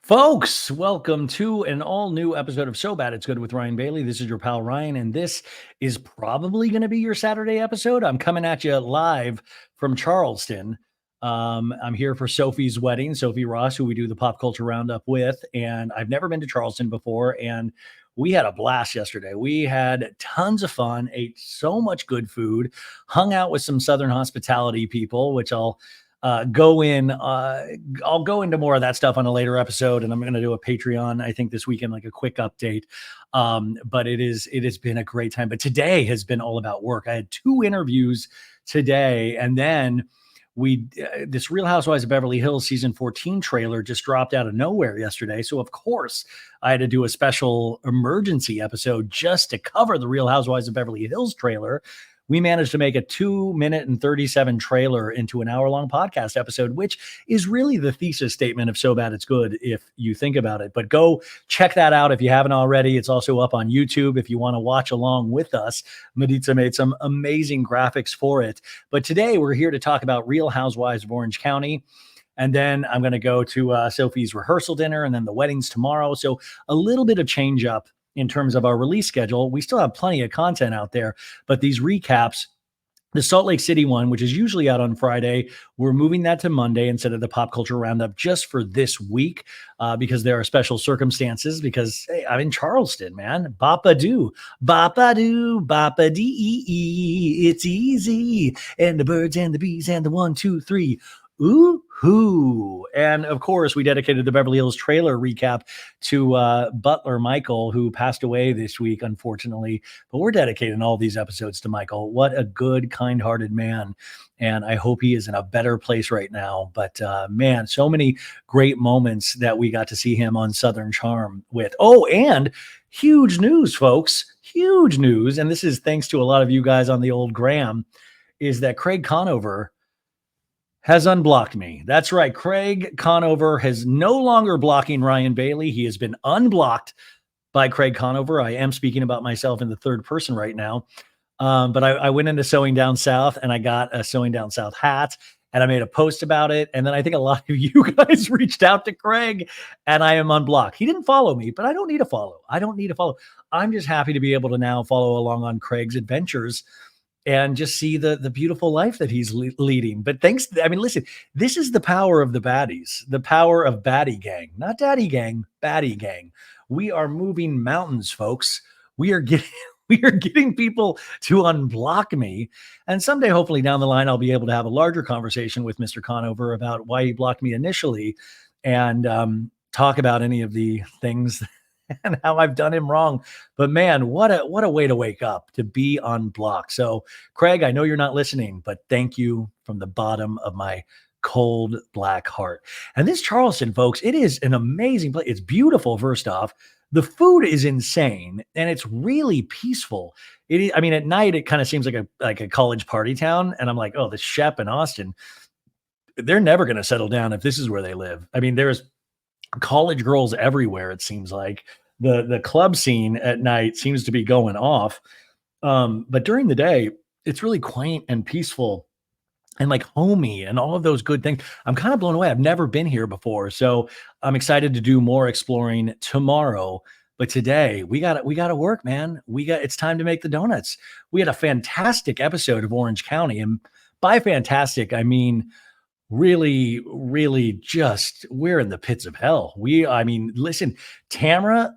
Folks, welcome to an all new episode of So Bad It's Good with Ryan Bailey. This is your pal Ryan, and this is probably going to be your Saturday episode. I'm coming at you live from Charleston. I'm here for Sophie's wedding, Sophie Ross, who we do the pop culture roundup with. And I've never been to Charleston before. And we had a blast yesterday. We had tons of fun, ate so much good food, hung out with some Southern hospitality people, which I'll go into more of that stuff on a later episode, and I'm going to do a Patreon, I think this weekend, like a quick update. But it has been a great time. But today has been all about work. I had 2 interviews today, and then this Real Housewives of Beverly Hills season 14 trailer just dropped out of nowhere yesterday. So of course I had to do a special emergency episode just to cover the Real Housewives of Beverly Hills trailer. We managed to make a 2-minute and 37 trailer into an hour-long podcast episode, which is really the thesis statement of So Bad It's Good if you think about it. But go check that out if you haven't already. It's also up on YouTube if you want to watch along with us. Maritza made some amazing graphics for it. But today we're here to talk about Real Housewives of Orange County. And then I'm going to go to Sophie's rehearsal dinner and then the wedding's tomorrow. So a little bit of change up in terms of our release schedule. We still have plenty of content out there, but these recaps, the Salt Lake City one, which is usually out on Friday, we're moving that to Monday instead of the pop culture roundup just for this week because there are special circumstances because, hey, I'm in Charleston, man. Bop-a-doo, bop-a-doo, bop-a-dee-ee. It's easy. And the birds and the bees and the 1, 2, 3. Ooh-hoo. And of course, we dedicated the Beverly Hills trailer recap to Butler Michael, who passed away this week, unfortunately. But we're dedicating all these episodes to Michael. What a good, kind-hearted man. And I hope he is in a better place right now. But man, so many great moments that we got to see him on Southern Charm with. Oh, and huge news, folks. Huge news. And this is thanks to a lot of you guys on the old gram, is that Craig Conover has unblocked me. That's right. Craig Conover has no longer blocking Ryan Bailey. He has been unblocked by Craig Conover. I am speaking about myself in the third person right now. But I went into Sewing Down South and I got a Sewing Down South hat and I made a post about it. And then I think a lot of you guys reached out to Craig and I am unblocked. He didn't follow me, but I don't need to follow. I'm just happy to be able to now follow along on Craig's adventures and just see the beautiful life that he's leading. But listen, this is the power of the baddies, the power of baddie gang, not daddy gang, baddie gang. We are moving mountains, folks. We are getting people to unblock me. And someday, hopefully down the line, I'll be able to have a larger conversation with Mr. Conover about why he blocked me initially and talk about any of the things and how I've done him wrong. But man, what a way to wake up, to be unblocked. So Craig, I know you're not listening, but thank you from the bottom of my cold black heart. And this Charleston, folks, it is an amazing place. It's beautiful. First off, the food is insane and it's really peaceful. It is, at night, it kind of seems like a college party town. And I'm like, oh, the Shep in Austin, they're never going to settle down if this is where they live. There's college girls everywhere. It seems like the club scene at night seems to be going off. But during the day, it's really quaint and peaceful and like homey and all of those good things. I'm kind of blown away. I've never been here before. So I'm excited to do more exploring tomorrow. But today we got to work, man. It's time to make the donuts. We had a fantastic episode of Orange County. And by fantastic, I mean, really, really just, we're in the pits of hell. Listen, Tamra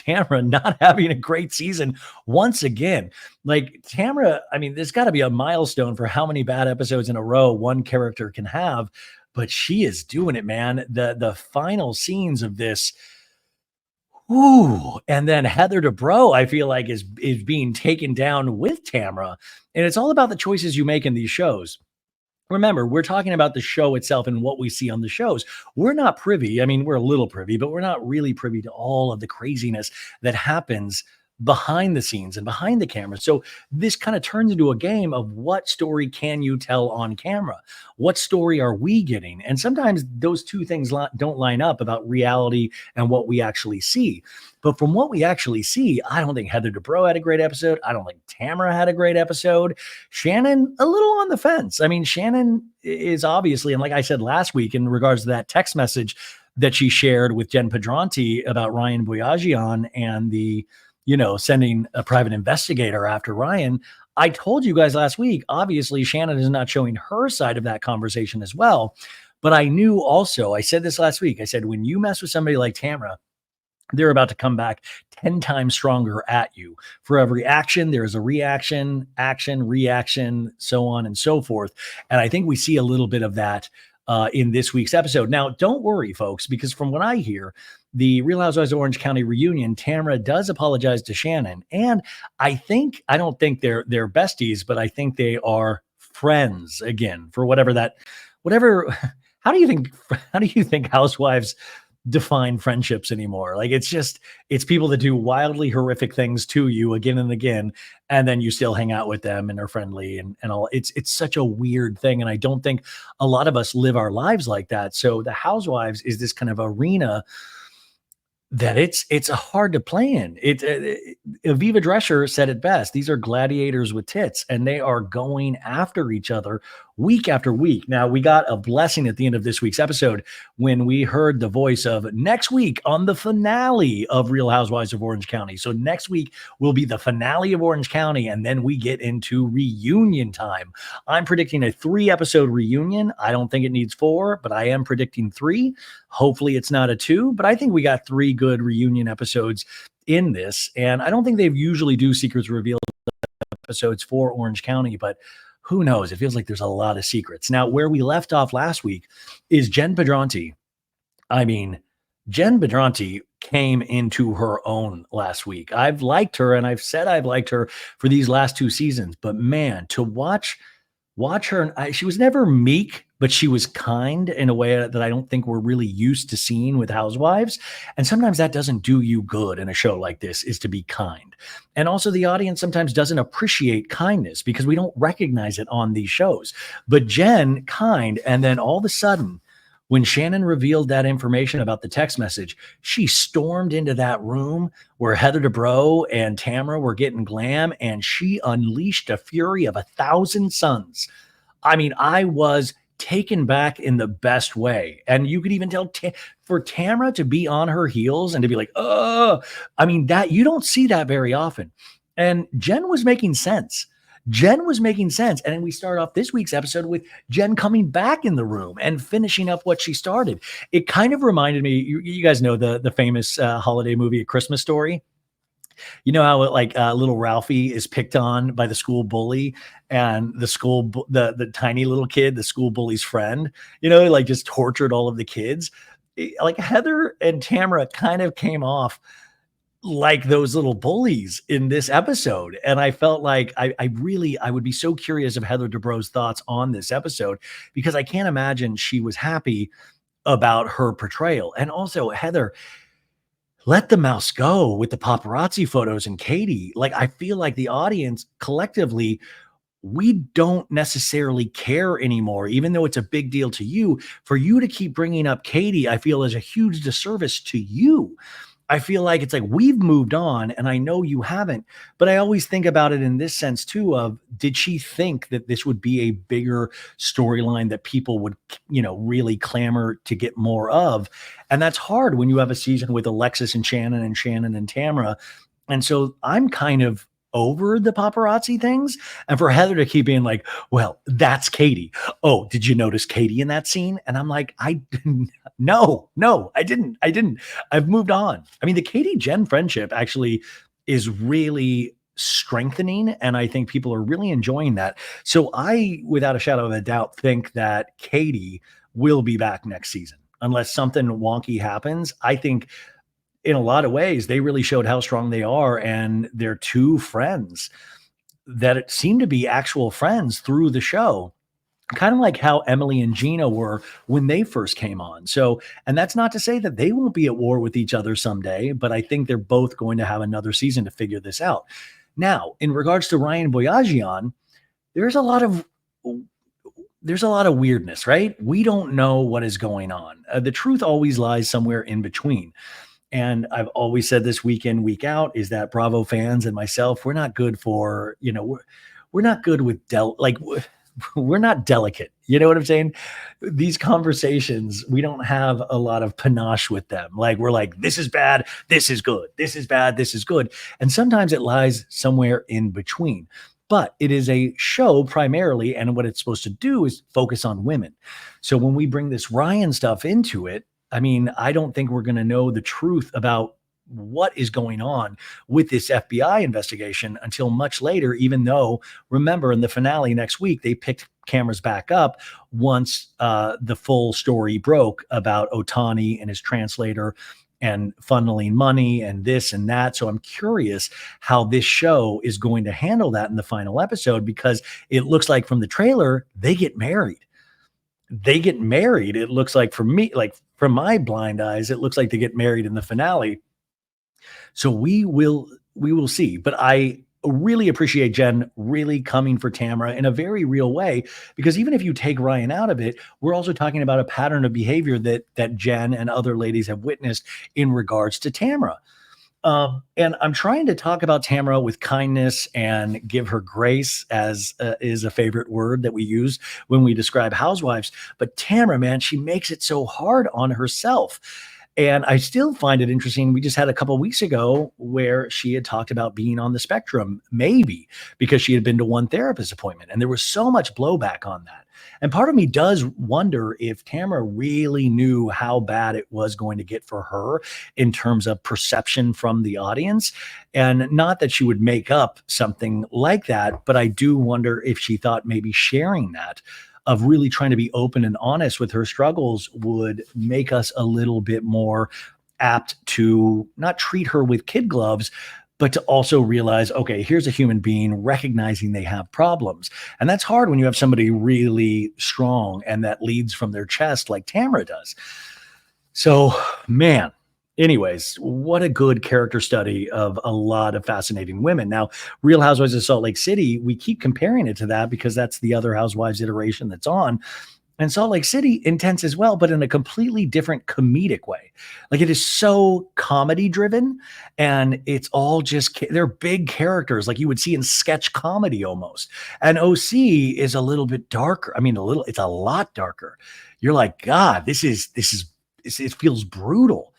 not having a great season once again. Like Tamra, there's got to be a milestone for how many bad episodes in a row one character can have, but she is doing it, man. The final scenes of this, ooh, and then Heather Dubrow, I feel like is being taken down with Tamra. And it's all about the choices you make in these shows. Remember, we're talking about the show itself and what we see on the shows. We're not privy. We're a little privy, but we're not really privy to all of the craziness that happens behind the scenes and behind the camera. So this kind of turns into a game of what story can you tell on camera? What story are we getting? And sometimes those two things don't line up about reality and what we actually see. But from what we actually see, I don't think Heather Dubrow had a great episode. I don't think Tamra had a great episode. Shannon, a little on the fence. Shannon is obviously, and like I said last week in regards to that text message that she shared with Jen Pedranti about Ryan Boyajian and the, sending a private investigator after Ryan. I told you guys last week, obviously Shannon is not showing her side of that conversation as well. But I knew also, I said this last week, I said, when you mess with somebody like Tamra, they're about to come back 10 times stronger at you. For every action, there is a reaction, action, reaction, so on and so forth. And I think we see a little bit of that in this week's episode. Now, don't worry, folks, because from what I hear, the Real Housewives of Orange County reunion, Tamra does apologize to Shannon. And I don't think they're besties, but I think they are friends again for whatever. How do you think Housewives define friendships anymore? Like, it's people that do wildly horrific things to you again and again, and then you still hang out with them and are friendly and all. It's such a weird thing, and I don't think a lot of us live our lives like that. So the Housewives is this kind of arena that it's hard to play in. Aviva Drescher said it best. These are gladiators with tits, and they are going after each other week after week. Now, we got a blessing at the end of this week's episode when we heard the voice of next week on the finale of Real Housewives of Orange County. So next week will be the finale of Orange County, and then we get into reunion time. I'm predicting a 3-episode reunion. I don't think it needs 4, but I am predicting 3. Hopefully it's not a 2, but I think we got 3 good reunion episodes in this. And I don't think they usually do secrets revealed episodes for Orange County, but who knows? It feels like there's a lot of secrets. Now, where we left off last week is Jen Pedranti. I mean, Jen Pedranti came into her own last week. I've liked her, and I've said I've liked her for these last 2 seasons, but man, to watch her, she was never meek, but she was kind in a way that I don't think we're really used to seeing with Housewives. And sometimes that doesn't do you good in a show like this, is to be kind. And also the audience sometimes doesn't appreciate kindness because we don't recognize it on these shows. But Jen, kind, and then all of a sudden, when Shannon revealed that information about the text message, she stormed into that room where Heather Dubrow and Tamra were getting glam, and she unleashed a fury of 1,000 suns. I mean, I was taken back in the best way. And you could even tell for Tamra to be on her heels and to be like, oh, I mean, that you don't see that very often. And Jen was making sense. And then we start off this week's episode with Jen coming back in the room and finishing up what she started. It kind of reminded me, you guys know the famous holiday movie, A Christmas Story. You know how little Ralphie is picked on by the school bully, and the tiny little kid, the school bully's friend, just tortured all of the kids. Like Heather and Tamra kind of came off like those little bullies in this episode. And I felt like I would be so curious of Heather Dubrow's thoughts on this episode, because I can't imagine she was happy about her portrayal. And also, Heather, let the mouse go with the paparazzi photos and Katie. Like, I feel like the audience collectively, we don't necessarily care anymore, even though it's a big deal to you. For you to keep bringing up Katie, I feel is a huge disservice to you. I feel like it's like we've moved on, and I know you haven't, but I always think about it in this sense too of, did she think that this would be a bigger storyline that people would, really clamor to get more of? And that's hard when you have a season with Alexis and Shannon and Tamra. And so I'm kind of over the paparazzi things, and for Heather to keep being like, well, that's Katie. Oh, did you notice Katie in that scene? And I'm like, no, I didn't. I've moved on. I mean, the Katie Jen friendship actually is really strengthening, and I think people are really enjoying that. So I, without a shadow of a doubt, think that Katie will be back next season unless something wonky happens. I think in a lot of ways, they really showed how strong they are, and they're 2 friends that seem to be actual friends through the show, kind of like how Emily and Gina were when they first came on. So, and that's not to say that they won't be at war with each other someday, but I think they're both going to have another season to figure this out. Now, in regards to Ryan Boyajian, there's a lot of weirdness, right? We don't know what is going on. The truth always lies somewhere in between. And I've always said this week in, week out, is that Bravo fans and myself, we're not good for, we're not good with we're not delicate. You know what I'm saying? These conversations, we don't have a lot of panache with them. Like, we're like, this is bad, this is good, this is bad, this is good. And sometimes it lies somewhere in between. But it is a show primarily, and what it's supposed to do is focus on women. So when we bring this Ryan stuff into it, I mean, I don't think we're going to know the truth about what is going on with this FBI investigation until much later, even though, remember, in the finale next week, they picked cameras back up once the full story broke about Otani and his translator and funneling money and this and that. So I'm curious how this show is going to handle that in the final episode, because it looks like from the trailer, they get married. They get married. It looks like, for me, like from my blind eyes, it looks like they get married in the finale. So we will see. But I really appreciate Jenn really coming for Tamra in a very real way, because even if you take Ryan out of it, we're also talking about a pattern of behavior that Jenn and other ladies have witnessed in regards to Tamra. And I'm trying to talk about Tamra with kindness and give her grace, as is a favorite word that we use when we describe housewives. But Tamra, man, she makes it so hard on herself. And I still find it interesting. We just had a couple of weeks ago where she had talked about being on the spectrum, maybe because she had been to one therapist appointment. And there was so much blowback on that. And part of me does wonder if Tamra really knew how bad it was going to get for her in terms of perception from the audience. And not that she would make up something like that, but I do wonder if she thought maybe sharing that, of really trying to be open and honest with her struggles, would make us a little bit more apt to not treat her with kid gloves, but to also realize, okay, here's a human being recognizing they have problems. And that's hard when you have somebody really strong and that leads from their chest like Tamra does. So, man, anyways, what a good character study of a lot of fascinating women. Now, Real Housewives of Salt Lake City, we keep comparing it to that because that's the other Housewives iteration that's on. And Salt Lake City, intense as well, but in a completely different comedic way. Like, it is so comedy driven, and it's all just, they're big characters like you would see in sketch comedy almost. And OC is a little bit darker. I mean, it's a lot darker. You're like, God, it feels brutal.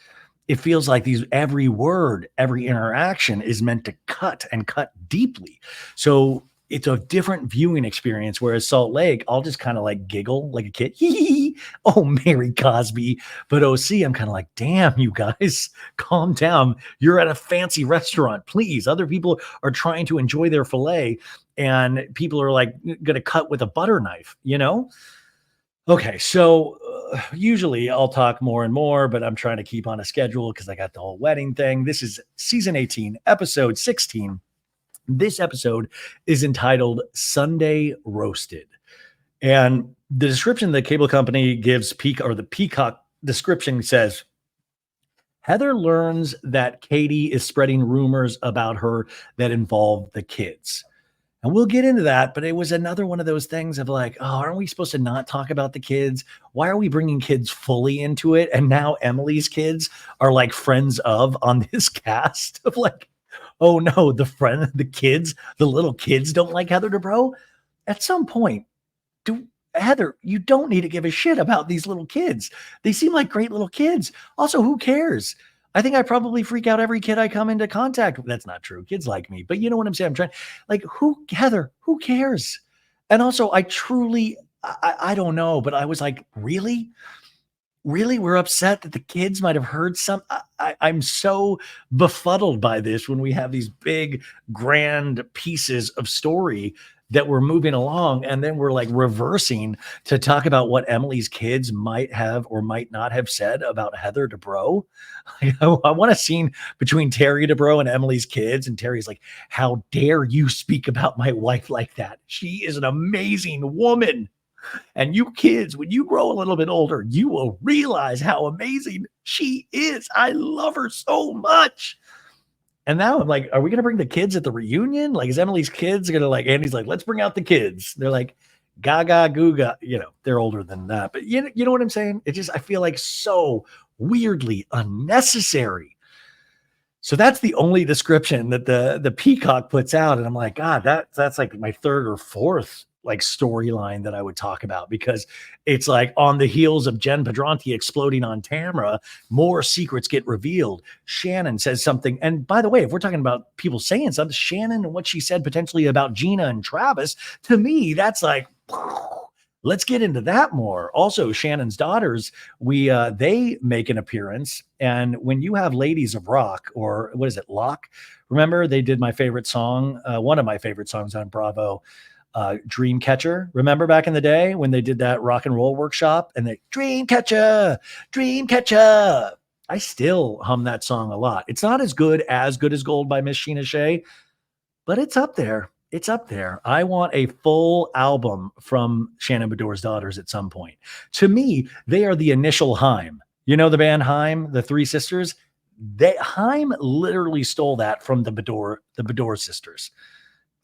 It feels like every word, every interaction is meant to cut and cut deeply. So it's a different viewing experience. Whereas Salt Lake, I'll just kind of like giggle like a kid. Oh, Mary Cosby. But OC, I'm kind of like, damn, you guys, calm down. You're at a fancy restaurant. Please. Other people are trying to enjoy their filet, and people are like going to cut with a butter knife, you know? Okay, so usually I'll talk more and more, but I'm trying to keep on a schedule because I got the whole wedding thing. This is season 18, episode 16. This episode is entitled Sunday Roasted. And the description the cable company gives, the Peacock description says, Heather learns that Katie is spreading rumors about her that involve the kids. And we'll get into that, but it was another one of those things of like, oh, aren't we supposed to not talk about the kids? Why are we bringing kids fully into it? And now Emily's kids are like friends of on this cast of like, oh no, the kids, the little kids don't like Heather Dubrow. At some point, Heather, you don't need to give a shit about these little kids. They seem like great little kids. Also, who cares? I think I probably freak out every kid I come into contact with. That's not true. Kids like me, but you know what I'm saying? I'm trying, like, Heather, who cares? And also, I truly, I don't know, but I was like, really? We're upset that the kids might have heard some. I'm so befuddled by this when we have these big, grand pieces of story that we're moving along, and then we're like reversing to talk about what Emily's kids might have or might not have said about Heather Dubrow. I want a scene between Terry Dubrow and Emily's kids, and Terry's like, how dare you speak about my wife like that? She is an amazing woman. And you kids, when you grow a little bit older, you will realize how amazing she is. I love her so much. And now I'm like, are we going to bring the kids at the reunion? Like, is Emily's kids going to like, Andy's like, let's bring out the kids. They're like, gaga, googa, they're older than that. But you know what I'm saying? It just, I feel like so weirdly unnecessary. So that's the only description that the Peacock puts out. And I'm like, God, that's like my third or fourth like storyline that I would talk about, because it's like on the heels of Jenn Pedranti exploding on Tamra, more secrets get revealed. Shannon says something. And by the way, if we're talking about people saying something, Shannon and what she said potentially about Gina and Travis, to me, that's like, let's get into that more. Also, Shannon's daughters, they make an appearance. And when you have ladies of rock, or what is it, Lock? Remember, they did my favorite song, one of my favorite songs on Bravo, Dreamcatcher. Remember back in the day when they did that rock and roll workshop and they Dreamcatcher, Dreamcatcher. I still hum that song a lot. It's not as good as Gold by Miss Sheena Shea, but it's up there. It's up there. I want a full album from Shannon Beador's daughters at some point. To me, they are the initial Haim. You know the band Haim, the three sisters? Haim literally stole that from the Beador sisters.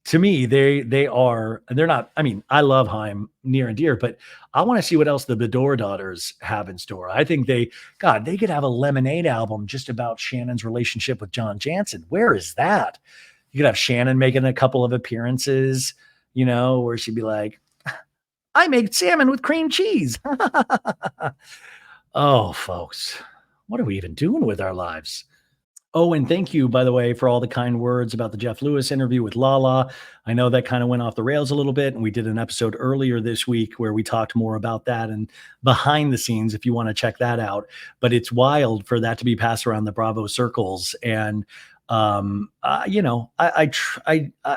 To me, they're not, I mean, I love Haim near and dear, but I want to see what else the Beador daughters have in store. I think they could have a Lemonade album just about Shannon's relationship with John Janssen. Where is that? You could have Shannon making a couple of appearances, where she'd be like, I made salmon with cream cheese. Oh, folks, what are we even doing with our lives? Oh, and thank you, by the way, for all the kind words about the Jeff Lewis interview with Lala. I know that kind of went off the rails a little bit, and we did an episode earlier this week where we talked more about that and behind the scenes, if you want to check that out. But it's wild for that to be passed around the Bravo circles. And I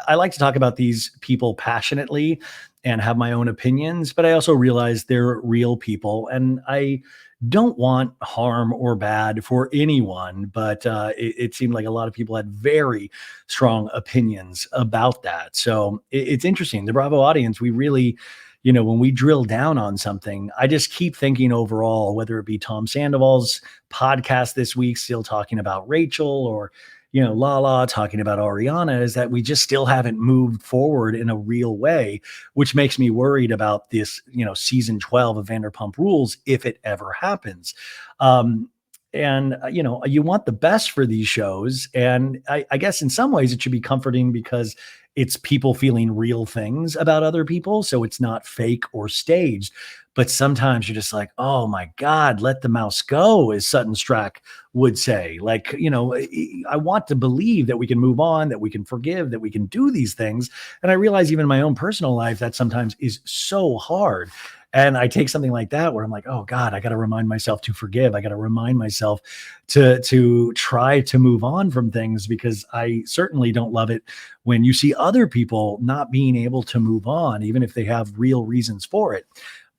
like to talk about these people passionately and have my own opinions, but I also realize they're real people, and I don't want harm or bad for anyone. But it seemed like a lot of people had very strong opinions about that. So it's interesting. The Bravo audience, we really, when we drill down on something, I just keep thinking overall, whether it be Tom Sandoval's podcast this week, still talking about Rachel, or Lala talking about Ariana, is that we just still haven't moved forward in a real way, which makes me worried about this, season 12 of Vanderpump Rules, if it ever happens. You want the best for these shows. And I guess in some ways it should be comforting because it's people feeling real things about other people. So it's not fake or staged. But sometimes you're just like, oh my God, let the mouse go, as Sutton Strack would say. Like, I want to believe that we can move on, that we can forgive, that we can do these things. And I realize even in my own personal life, that sometimes is so hard. And I take something like that where I'm like, oh God, I got to remind myself to forgive. I got to remind myself to try to move on from things, because I certainly don't love it when you see other people not being able to move on, even if they have real reasons for it.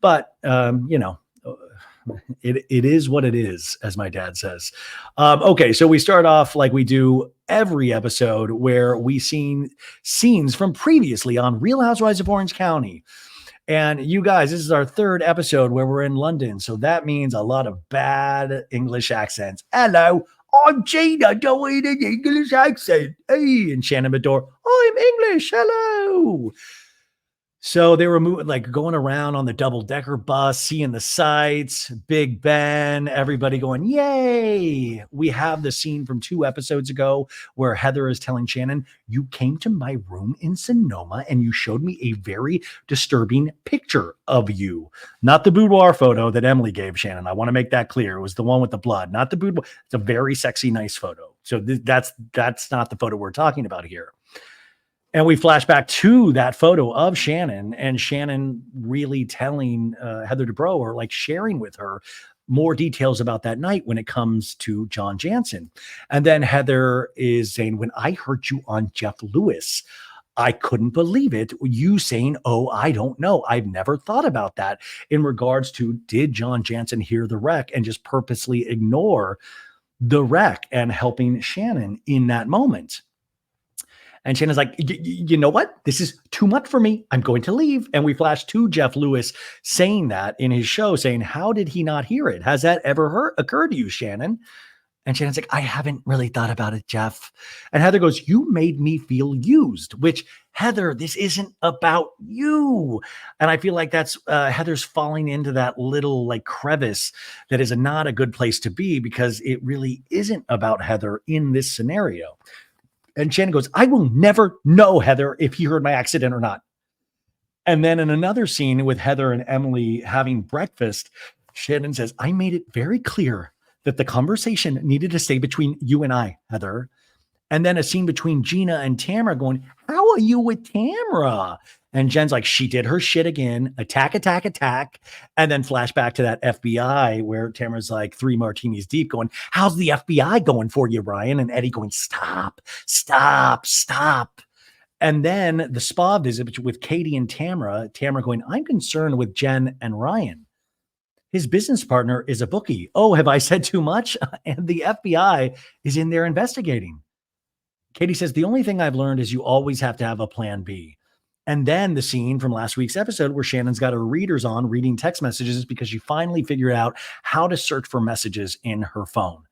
But, it is what it is, as my dad says. Okay, so we start off like we do every episode, where we seen scenes from previously on Real Housewives of Orange County. And you guys, this is our third episode where we're in London. So that means a lot of bad English accents. Hello, I'm Jeana doing an English accent. Hey, and Shannon Beador, I'm English. Hello. So they were going around on the double-decker bus, seeing the sights, Big Ben, everybody going, yay. We have the scene from 2 episodes ago where Heather is telling Shannon, you came to my room in Sonoma and you showed me a very disturbing picture of you. Not the boudoir photo that Emily gave Shannon. I want to make that clear. It was the one with the blood, not the boudoir. It's a very sexy, nice photo. So that's not the photo we're talking about here. And we flash back to that photo of Shannon, and Shannon really telling Heather Dubrow, or like sharing with her more details about that night when it comes to John Janssen. And then Heather is saying, when I heard you on Jeff Lewis, I couldn't believe it. You saying, oh, I don't know. I've never thought about that in regards to, did John Janssen hear the wreck and just purposely ignore the wreck and helping Shannon in that moment? And Shannon's like, you know what? This is too much for me. I'm going to leave. And we flash to Jeff Lewis saying that in his show, saying, how did he not hear it? Has that ever occurred to you, Shannon? And Shannon's like, I haven't really thought about it, Jeff. And Heather goes, you made me feel used, which, Heather, this isn't about you. And I feel like that's Heather's falling into that little crevice that is not a good place to be, because it really isn't about Heather in this scenario. And Shannon goes, I will never know, Heather, if he heard my accident or not. And then in another scene with Heather and Emily having breakfast, Shannon says, I made it very clear that the conversation needed to stay between you and I, Heather. And then a scene between Gina and Tamra going, how are you with Tamra? And Jen's like, she did her shit again. Attack, attack, attack. And then flashback to that FBI where Tamra's like 3 martinis deep going, how's the FBI going for you, Ryan? And Eddie going, stop, stop, stop. And then the spa visit with Katie and Tamra going, I'm concerned with Jenn and Ryan. His business partner is a bookie. Oh, have I said too much? And the FBI is in there investigating. Katie says, the only thing I've learned is you always have to have a plan B. And then the scene from last week's episode where Shannon's got her readers on reading text messages because she finally figured out how to search for messages in her phone.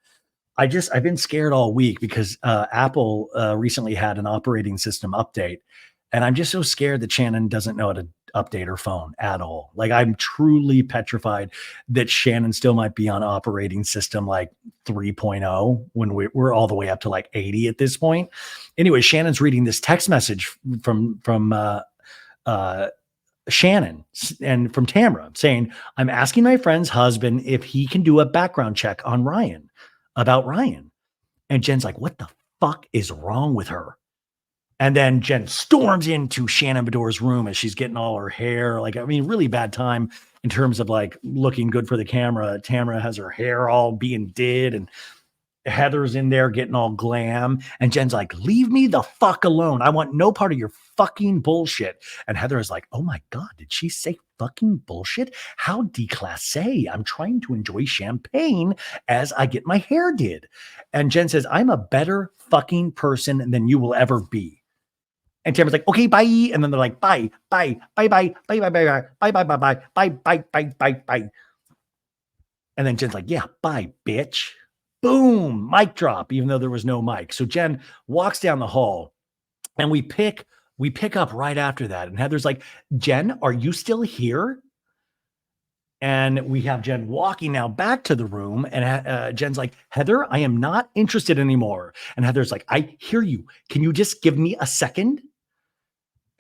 I've been scared all week because Apple recently had an operating system update. And I'm just so scared that Shannon doesn't know how to update her phone at all. Like, I'm truly petrified that Shannon still might be on operating system like 3.0 when we're all the way up to like 80 at this point. Anyway, Shannon's reading this text message from Shannon and from Tamra saying, I'm asking my friend's husband if he can do a background check on Ryan, about Ryan. And Jen's like, what the fuck is wrong with her? And then Jenn storms into Shannon Beador's room as she's getting all her hair. Like, I mean, really bad time in terms of like looking good for the camera. Tamra has her hair all being did, and Heather's in there getting all glam. And Jen's like, leave me the fuck alone. I want no part of your fucking bullshit. And Heather is like, oh my God, did she say fucking bullshit? How déclassé. I'm trying to enjoy champagne as I get my hair did. And Jenn says, I'm a better fucking person than you will ever be. And Tamra's like, okay, bye. And then they're like, bye, bye, bye, bye, bye, bye, bye, bye, bye, bye, bye, bye, bye, bye, bye, bye. And then Jen's like, yeah, bye, bitch. Boom, mic drop, even though there was no mic. So Jenn walks down the hall and we pick up right after that. And Heather's like, Jenn, are you still here? And we have Jenn walking now back to the room. And Jen's like, Heather, I am not interested anymore. And Heather's like, I hear you. Can you just give me a second?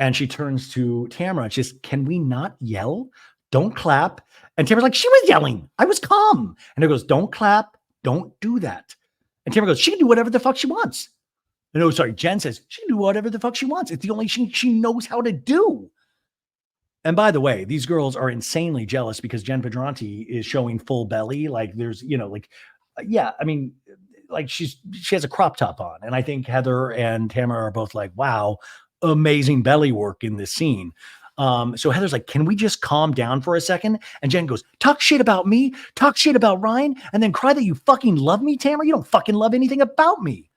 And she turns to Tamra and she says, can we not yell? Don't clap. And Tamra's like, she was yelling. I was calm. And it goes, don't clap. Don't do that. And Tamra goes, she can do whatever the fuck she wants. No, sorry. Jenn says, she can do whatever the fuck she wants. It's the only thing she knows how to do. And by the way, these girls are insanely jealous because Jenn Pedranti is showing full belly. Like there's, yeah, I mean, like she has a crop top on. And I think Heather and Tamra are both like, wow, amazing belly work in this scene. So Heather's like, can we just calm down for a second? And Jenn goes, talk shit about me, talk shit about Ryan, and then cry that you fucking love me, Tamra. You don't fucking love anything about me.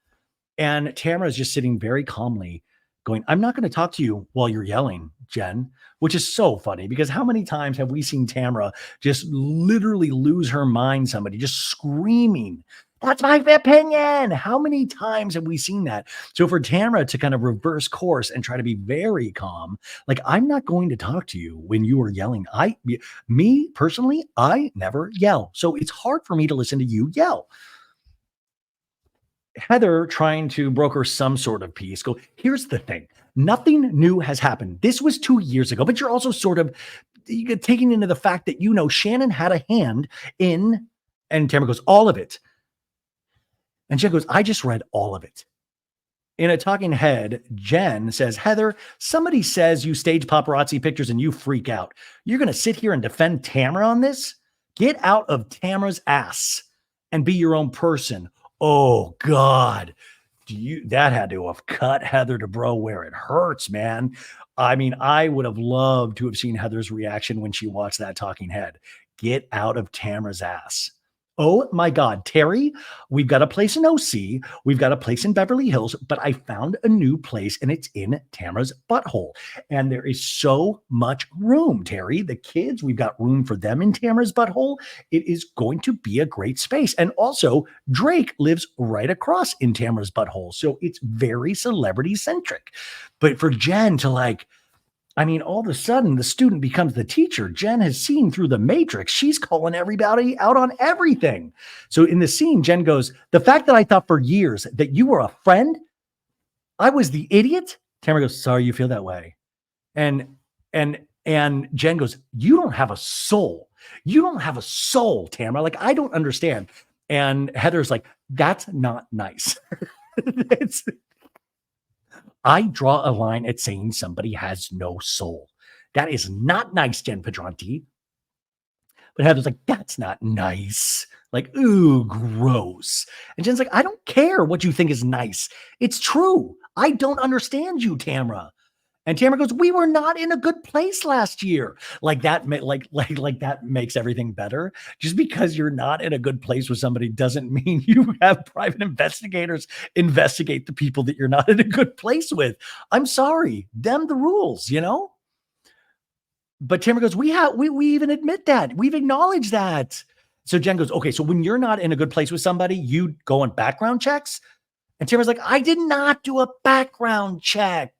And Tamra is just sitting very calmly going, I'm not going to talk to you while you're yelling, Jenn, which is so funny because how many times have we seen Tamra just literally lose her mind, somebody just screaming, that's my opinion. How many times have we seen that? So for Tamra to kind of reverse course and try to be very calm, like, I'm not going to talk to you when you are yelling. Me personally, I never yell. So it's hard for me to listen to you yell. Heather trying to broker some sort of peace. Go, here's the thing. Nothing new has happened. This was 2 years ago, but you're also sort of taking into the fact that, Shannon had a hand in, and Tamra goes, all of it. And Jenn goes, I just read all of it. In a talking head, Jenn says, Heather, somebody says you stage paparazzi pictures and you freak out. You're going to sit here and defend Tamra on this? Get out of Tamra's ass and be your own person. Oh, God. That had to have cut Heather Dubrow where it hurts, man. I mean, I would have loved to have seen Heather's reaction when she watched that talking head. Get out of Tamra's ass. Oh my God, Terry, we've got a place in OC. We've got a place in Beverly Hills, but I found a new place and it's in Tamra's butthole. And there is so much room, Terry. The kids, we've got room for them in Tamra's butthole. It is going to be a great space. And also, Drake lives right across in Tamra's butthole. So it's very celebrity centric. But for Jenn to all of a sudden the student becomes the teacher. Jenn has seen through the matrix. She's calling everybody out on everything. So in the scene, Jenn goes, the fact that I thought for years that you were a friend, I was the idiot. Tamra goes, sorry you feel that way. And And Jenn goes, you don't have a soul. You don't have a soul, Tamra. Like, I don't understand. And Heather's like, that's not nice. I draw a line at saying somebody has no soul. That is not nice, Jenn Pedranti. But Heather's like, that's not nice. Like, ooh, gross. And Jen's like, I don't care what you think is nice. It's true. I don't understand you, Tamra. And Tamra goes, we were not in a good place last year. Like that, like that makes everything better. Just because you're not in a good place with somebody doesn't mean you have private investigators investigate the people that you're not in a good place with. I'm sorry, them the rules, you know? But Tamra goes, we even admit that. We've acknowledged that. So Jenn goes, okay, so when you're not in a good place with somebody, you go on background checks? And Tamra's like, I did not do a background check.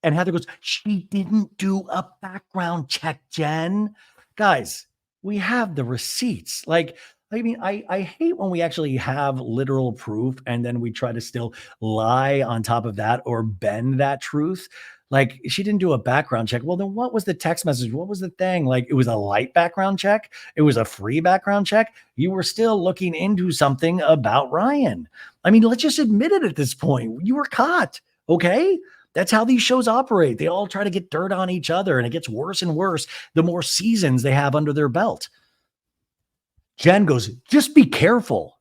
And Heather goes, she didn't do a background check, Jenn. Guys, we have the receipts. Like, I mean, I hate when we actually have literal proof and then we try to still lie on top of that or bend that truth. Like, she didn't do a background check. Well, then what was the text message? What was the thing? Like, it was a light background check. It was a free background check. You were still looking into something about Ryan. I mean, let's just admit it at this point. You were caught. Okay. That's how these shows operate. They all try to get dirt on each other, and it gets worse and worse the more seasons they have under their belt. Jenn goes, just be careful.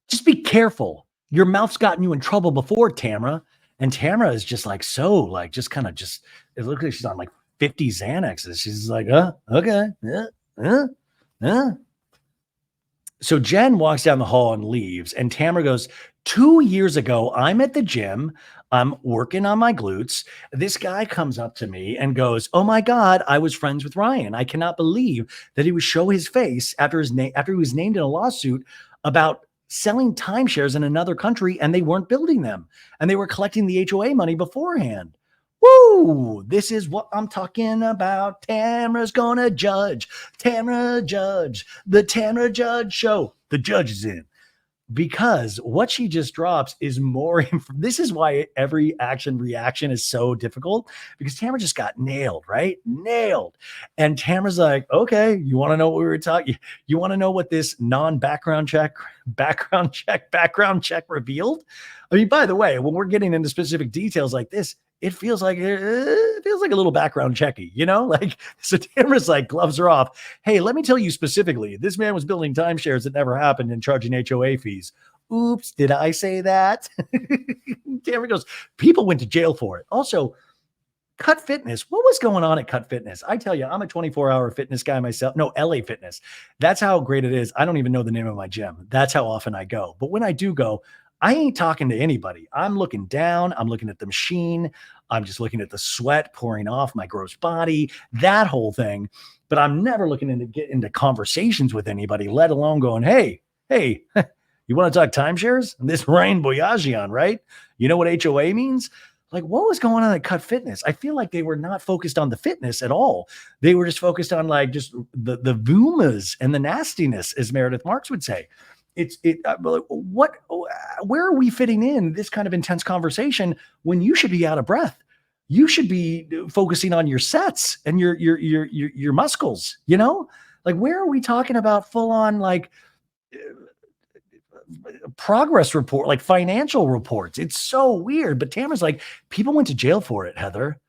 Just be careful. Your mouth's gotten you in trouble before, Tamra. And Tamra is just like, so, like, just kind of just, it looks like she's on like 50 Xanaxes. She's like, okay. So Jenn walks down the hall and leaves, and Tamra goes, 2 years ago, I'm at the gym. I'm working on my glutes. This guy comes up to me and goes, oh my God, I was friends with Ryan. I cannot believe that he would show his face after he was named in a lawsuit about selling timeshares in another country, and they weren't building them, and they were collecting the HOA money beforehand. Woo! This is what I'm talking about. Tamra's gonna judge. Tamra judge. The Tamra Judge Show. The judge is in. Because what she just drops is more. This is why every action reaction is so difficult, because Tamra just got nailed, right? Nailed. And Tamra's like, okay, you want to know what we were talking? You want to know what this background check revealed? I mean, by the way, when we're getting into specific details like this, it feels like a little background checky, you know? Like, so Tamra's like, gloves are off. Hey, let me tell you specifically, this man was building timeshares that never happened and charging HOA fees. Oops, did I say that? Tamra goes, people went to jail for it. Also, Cut Fitness. What was going on at Cut Fitness? I tell you, I'm a 24-hour fitness guy myself. No, LA Fitness. That's how great it is. I don't even know the name of my gym. That's how often I go. But when I do go, I ain't talking to anybody. I'm looking down. I'm looking at the machine. I'm just looking at the sweat pouring off my gross body, that whole thing. But I'm never looking to get into conversations with anybody, let alone going, hey, you want to talk timeshares? This Ryan Boyajian, right? You know what HOA means? Like, what was going on at Cut Fitness? I feel like they were not focused on the fitness at all. They were just focused on like just the vumas and the nastiness, as Meredith Marks would say. Where are we fitting in this kind of intense conversation when you should be out of breath? You should be focusing on your sets and your muscles, you know? Like, where are we talking about full on like progress report, like financial reports? It's so weird. But Tamra's like, people went to jail for it, Heather.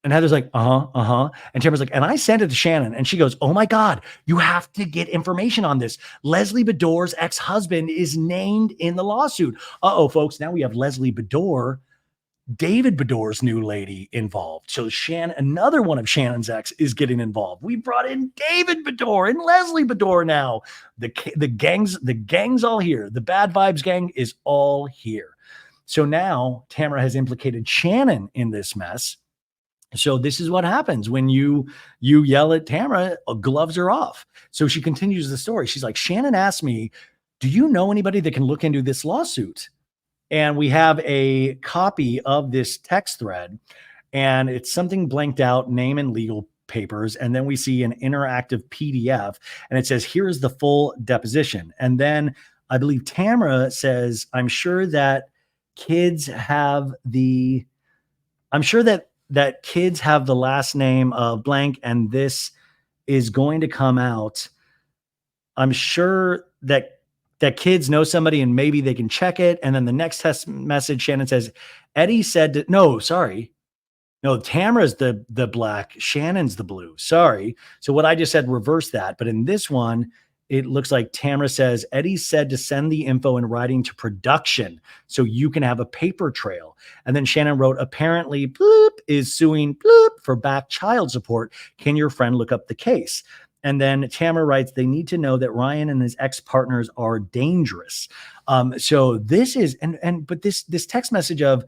And Heather's like, And Tamra's like, and I sent it to Shannon. And she goes, oh my God, you have to get information on this. Leslie Beador's ex-husband is named in the lawsuit. Uh-oh, folks. Now we have Leslie Beador, David Beador's new lady, involved. So Shannon, another one of Shannon's ex, is getting involved. We brought in David Beador and Leslie Beador now. The gang's all here. The Bad Vibes gang is all here. So now Tamra has implicated Shannon in this mess. So this is what happens when you yell at Tamra, gloves are off. So she continues the story. She's like, Shannon asked me, do you know anybody that can look into this lawsuit? And we have a copy of this text thread, and it's something blanked out, name and legal papers. And then we see an interactive PDF, and it says, here is the full deposition. And then I believe Tamra says, I'm sure that that kids have the last name of blank, and this is going to come out. I'm sure that kids know somebody and maybe they can check it. And then the next test message, Shannon says, Eddie said, no, sorry. No, Tamra's the black, Shannon's the blue. Sorry. So what I just said, reverse that. But in this one, it looks like Tamra says, Eddie said to send the info in writing to production so you can have a paper trail. And then Shannon wrote, apparently, bloop is suing bloop for back child support. Can your friend look up the case? And then Tamra writes, they need to know that Ryan and his ex-partners are dangerous. So this is, but this text message of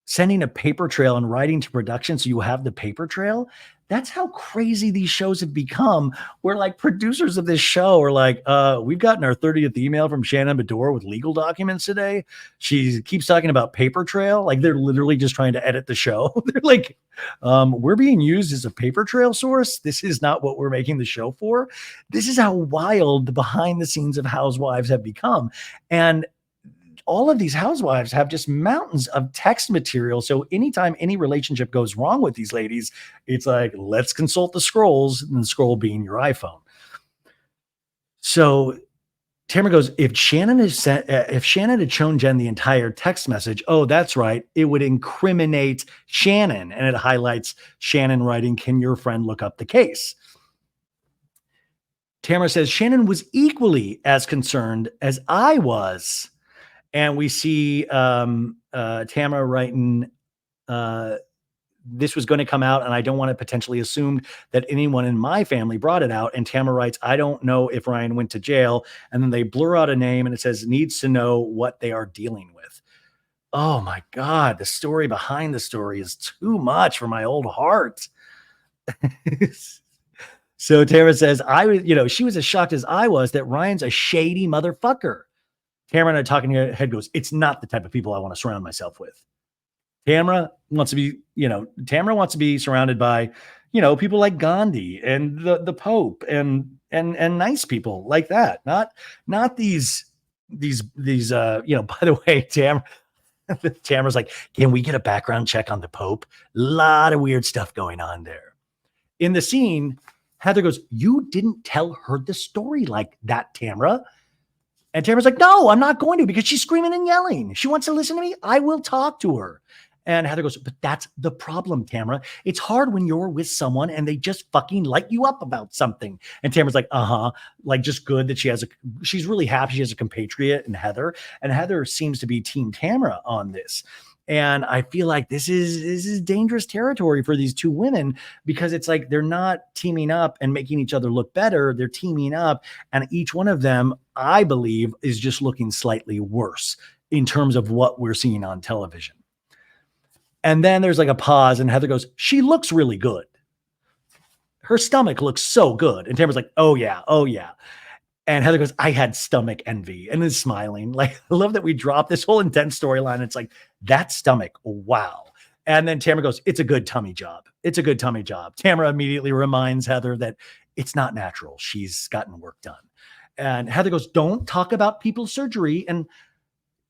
sending a paper trail and writing to production so you have the paper trail, that's how crazy these shows have become, where like producers of this show are like, we've gotten our 30th email from Shannon Beador with legal documents today. She keeps talking about paper trail. Like they're literally just trying to edit the show. They're like, we're being used as a paper trail source. This is not what we're making the show for. This is how wild the behind the scenes of Housewives have become. And all of these housewives have just mountains of text material. So anytime any relationship goes wrong with these ladies, it's like, let's consult the scrolls, and the scroll being your iPhone. So Tamra goes, if Shannon had shown Jenn the entire text message, oh, that's right, it would incriminate Shannon. And it highlights Shannon writing, can your friend look up the case? Tamra says, Shannon was equally as concerned as I was. And we see Tamra writing, this was going to come out, and I don't want to potentially assume that anyone in my family brought it out. And Tamra writes, I don't know if Ryan went to jail. And then they blur out a name, and it says, needs to know what they are dealing with. Oh, my God. The story behind the story is too much for my old heart. So Tamra says, she was as shocked as I was that Ryan's a shady motherfucker. Tamra and I talking to her head goes, it's not the type of people I want to surround myself with. Tamra wants to be surrounded by, people like Gandhi and the Pope and nice people like that. Not these, by the way, Tamra's like, can we get a background check on the Pope? A lot of weird stuff going on there. In the scene, Heather goes, you didn't tell her the story like that, Tamra. And Tamra's like, no, I'm not going to, because she's screaming and yelling. She wants to listen to me. I will talk to her. And Heather goes, but that's the problem, Tamra. It's hard when you're with someone and they just fucking light you up about something. And Tamra's like, like just good that she's really happy she has a compatriot in Heather. And Heather seems to be team Tamra on this. And I feel like this is dangerous territory for these two women, because it's like they're not teaming up and making each other look better. They're teaming up, and each one of them, I believe, is just looking slightly worse in terms of what we're seeing on television. And then there's like a pause, and Heather goes, she looks really good. Her stomach looks so good. And Tamara's like, oh yeah. And Heather goes, I had stomach envy, and is smiling. Like, I love that we dropped this whole intense storyline. It's like, that stomach, wow. And then Tamra goes, it's a good tummy job. It's a good tummy job. Tamra immediately reminds Heather that it's not natural. She's gotten work done. And Heather goes, don't talk about people's surgery. And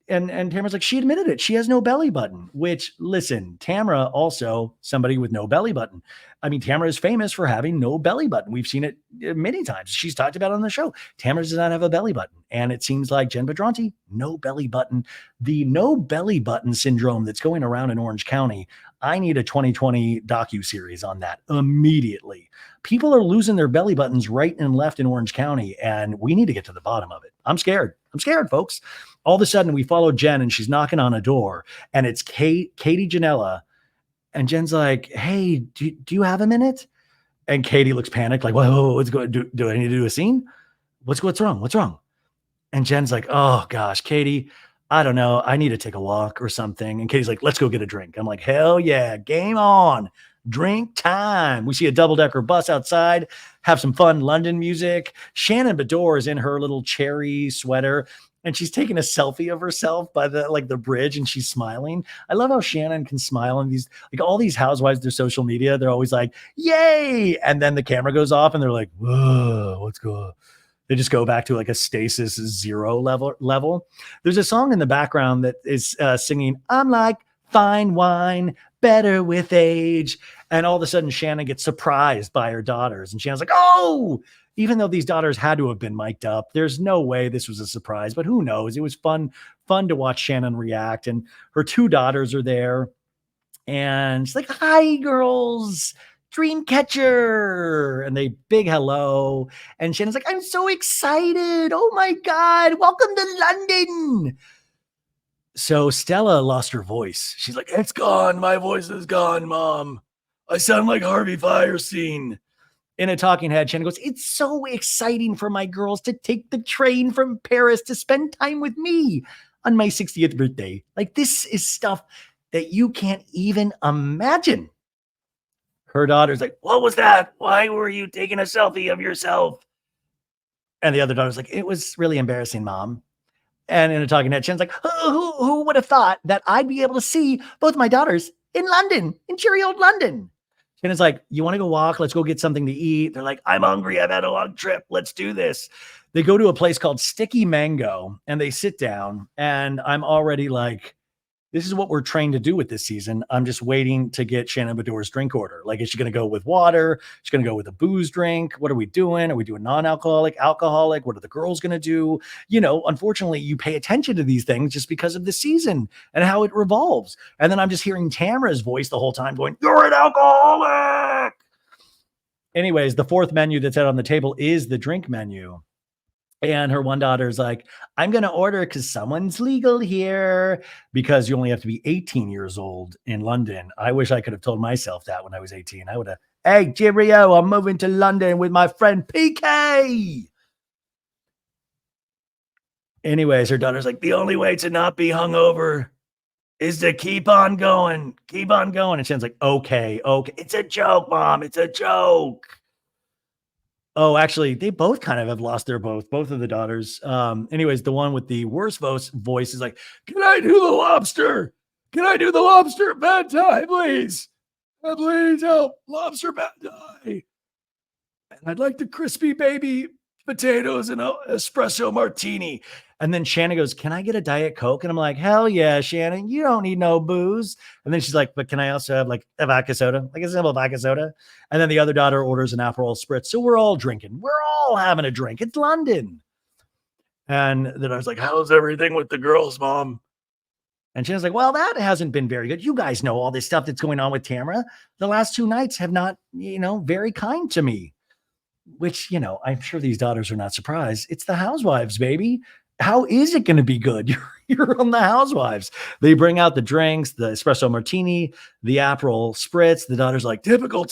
Tamra's like, she admitted it. She has no belly button, which, listen, Tamra also somebody with no belly button. I mean, Tamra is famous for having no belly button. We've seen it many times. She's talked about it on the show. Tamra does not have a belly button. And it seems like Jen Pedranti, no belly button. The no belly button syndrome that's going around in Orange County, I need a 2020 docuseries on that immediately. People are losing their belly buttons right and left in Orange County, and we need to get to the bottom of it. I'm scared, folks. All of a sudden, we follow Jenn, and she's knocking on a door, and it's Katie Janela. And Jen's like, hey, do you have a minute? And Katie looks panicked, like, whoa, what's going on? Do I need to do a scene? What's wrong? What's wrong? And Jen's like, oh, gosh, Katie, I don't know. I need to take a walk or something. And Katie's like, let's go get a drink. I'm like, hell yeah, game on. Drink time. We see a double-decker bus outside, have some fun London music. Shannon Beador is in her little cherry sweater, and she's taking a selfie of herself by the bridge, and she's smiling. I love how Shannon can smile on these, like all these housewives, their social media. They're always like, yay. And then the camera goes off and they're like, whoa, what's going on? They just go back to like a stasis 0 level. There's a song in the background that is singing, I'm like fine wine, better with age. And all of a sudden, Shannon gets surprised by her daughters. And Shannon's like, oh, even though these daughters had to have been mic'd up, there's no way this was a surprise, but who knows? It was fun to watch Shannon react. And her two daughters are there. And she's like, hi, girls, Dreamcatcher. And they big hello. And Shannon's like, I'm so excited. Oh my God, welcome to London. So Stella lost her voice. She's like, it's gone. My voice is gone, Mom. I sound like Harvey Fierstein. In a talking head, Shannon goes, it's so exciting for my girls to take the train from Paris to spend time with me on my 60th birthday. Like, this is stuff that you can't even imagine. Her daughter's like, what was that? Why were you taking a selfie of yourself? And the other daughter's like, it was really embarrassing, Mom. And in a talking head, Shannon's like, who would have thought that I'd be able to see both my daughters in London, in cheery old London? Shannon's like, you want to go walk? Let's go get something to eat. They're like, I'm hungry. I've had a long trip. Let's do this. They go to a place called Sticky Mango and they sit down. And I'm already like, this is what we're trained to do with this season. I'm just waiting to get Shannon Beador's drink order. Like, is she going to go with water? She's going to go with a booze drink. What are we doing? Are we doing non-alcoholic, alcoholic? What are the girls going to do? You know, unfortunately, you pay attention to these things just because of the season and how it revolves. And then I'm just hearing Tamra's voice the whole time going, you're an alcoholic. Anyways, the fourth menu that's out on the table is the drink menu. And her one daughter's like, I'm going to order because someone's legal here, because you only have to be 18 years old in London. I wish I could have told myself that when I was 18. I would have, hey, Cheerio, I'm moving to London with my friend PK. Anyways, her daughter's like, the only way to not be hungover is to keep on going. Keep on going. And Shannon's like, okay. It's a joke, Mom. It's a joke. Oh, actually, they both kind of have lost their both of the daughters. Anyways, the one with the worst voice is like, can I do the lobster? Can I do the lobster bad tie, please? Please help. Lobster bad tie. And I'd like the crispy baby potatoes and an espresso martini. And then Shannon goes, can I get a Diet Coke? And I'm like, hell yeah, Shannon, you don't need no booze. And then she's like, but can I also have like a vodka soda? Like a simple vodka soda. And then the other daughter orders an Aperol Spritz. So we're all drinking. We're all having a drink. It's London. And then I was like, how's everything with the girls, Mom? And Shannon's like, well, that hasn't been very good. You guys know all this stuff that's going on with Tamra. The last two nights have not, very kind to me. Which, I'm sure these daughters are not surprised. It's the Housewives, baby. How is it going to be good? You're on the Housewives. They bring out the drinks, the espresso martini, the Aperol Spritz. The daughter's like, typical.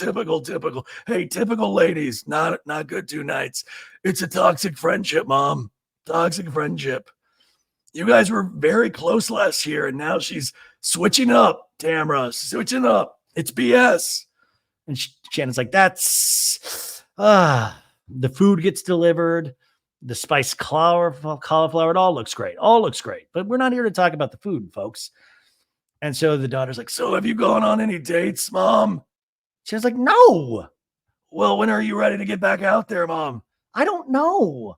Hey, typical ladies, not good two nights. It's a toxic friendship, Mom. Toxic friendship. You guys were very close last year, and now she's switching up, Tamra. Switching up. It's BS. And Shannon's like, that's... the food gets delivered, the spiced cauliflower, it all looks great. But we're not here to talk about the food, folks. And so the daughter's like, so have you gone on any dates, Mom? She's like, no. Well, when are you ready to get back out there, Mom? I don't know.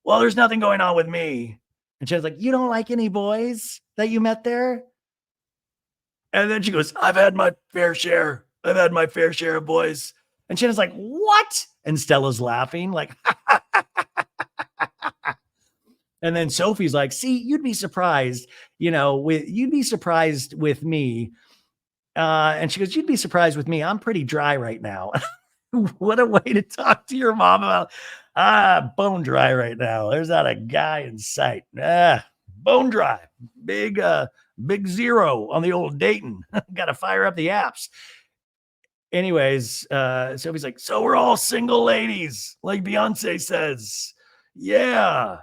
Well, there's nothing going on with me. And she's like, you don't like any boys that you met there? And then she goes, I've had my fair share of boys. And Shannon's like, what? And Stella's laughing like, and then Sophie's like, see, you'd be surprised, you'd be surprised with me. And she goes, you'd be surprised with me. I'm pretty dry right now. What a way to talk to your mom about, bone dry right now. There's not a guy in sight. Bone dry. Big zero on the old Dayton. Got to fire up the apps. Anyways, Sophie's like, so we're all single ladies, like Beyonce says. Yeah.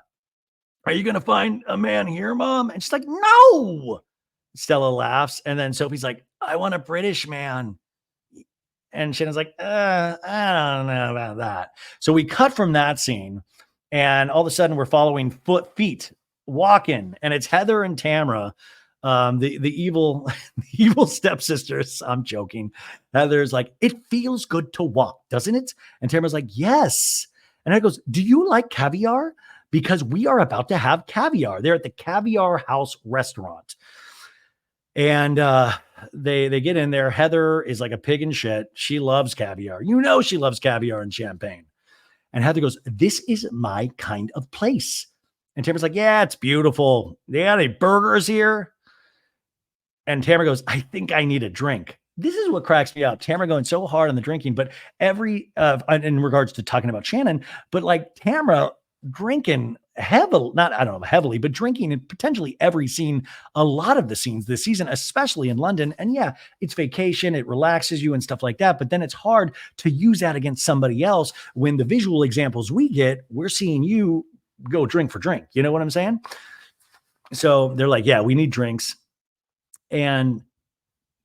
Are you going to find a man here, Mom? And she's like, no. Stella laughs. And then Sophie's like, I want a British man. And Shannon's like, I don't know about that. So we cut from that scene, and all of a sudden we're following feet walking, and it's Heather and Tamra. The evil stepsisters. I'm joking. Heather's like, it feels good to walk, doesn't it? And Tamara's like, yes. And I goes, do you like caviar? Because we are about to have caviar. They're at the Caviar House restaurant. And they get in there. Heather is like a pig in shit. She loves caviar. She loves caviar and champagne. And Heather goes, "This is my kind of place." And Tamara's like, "Yeah, it's beautiful. They got any burgers here?" And Tamara goes, "I think I need a drink." This is what cracks me up. Tamara going so hard on the drinking, but in regards to talking about Shannon, but like Tamara drinking heavily, not, I don't know, heavily, but drinking in potentially every scene, a lot of the scenes this season, especially in London. And yeah, it's vacation, it relaxes you and stuff like that. But then it's hard to use that against somebody else when the visual examples we get, we're seeing you go drink for drink. You know what I'm saying? So they're like, "Yeah, we need drinks." And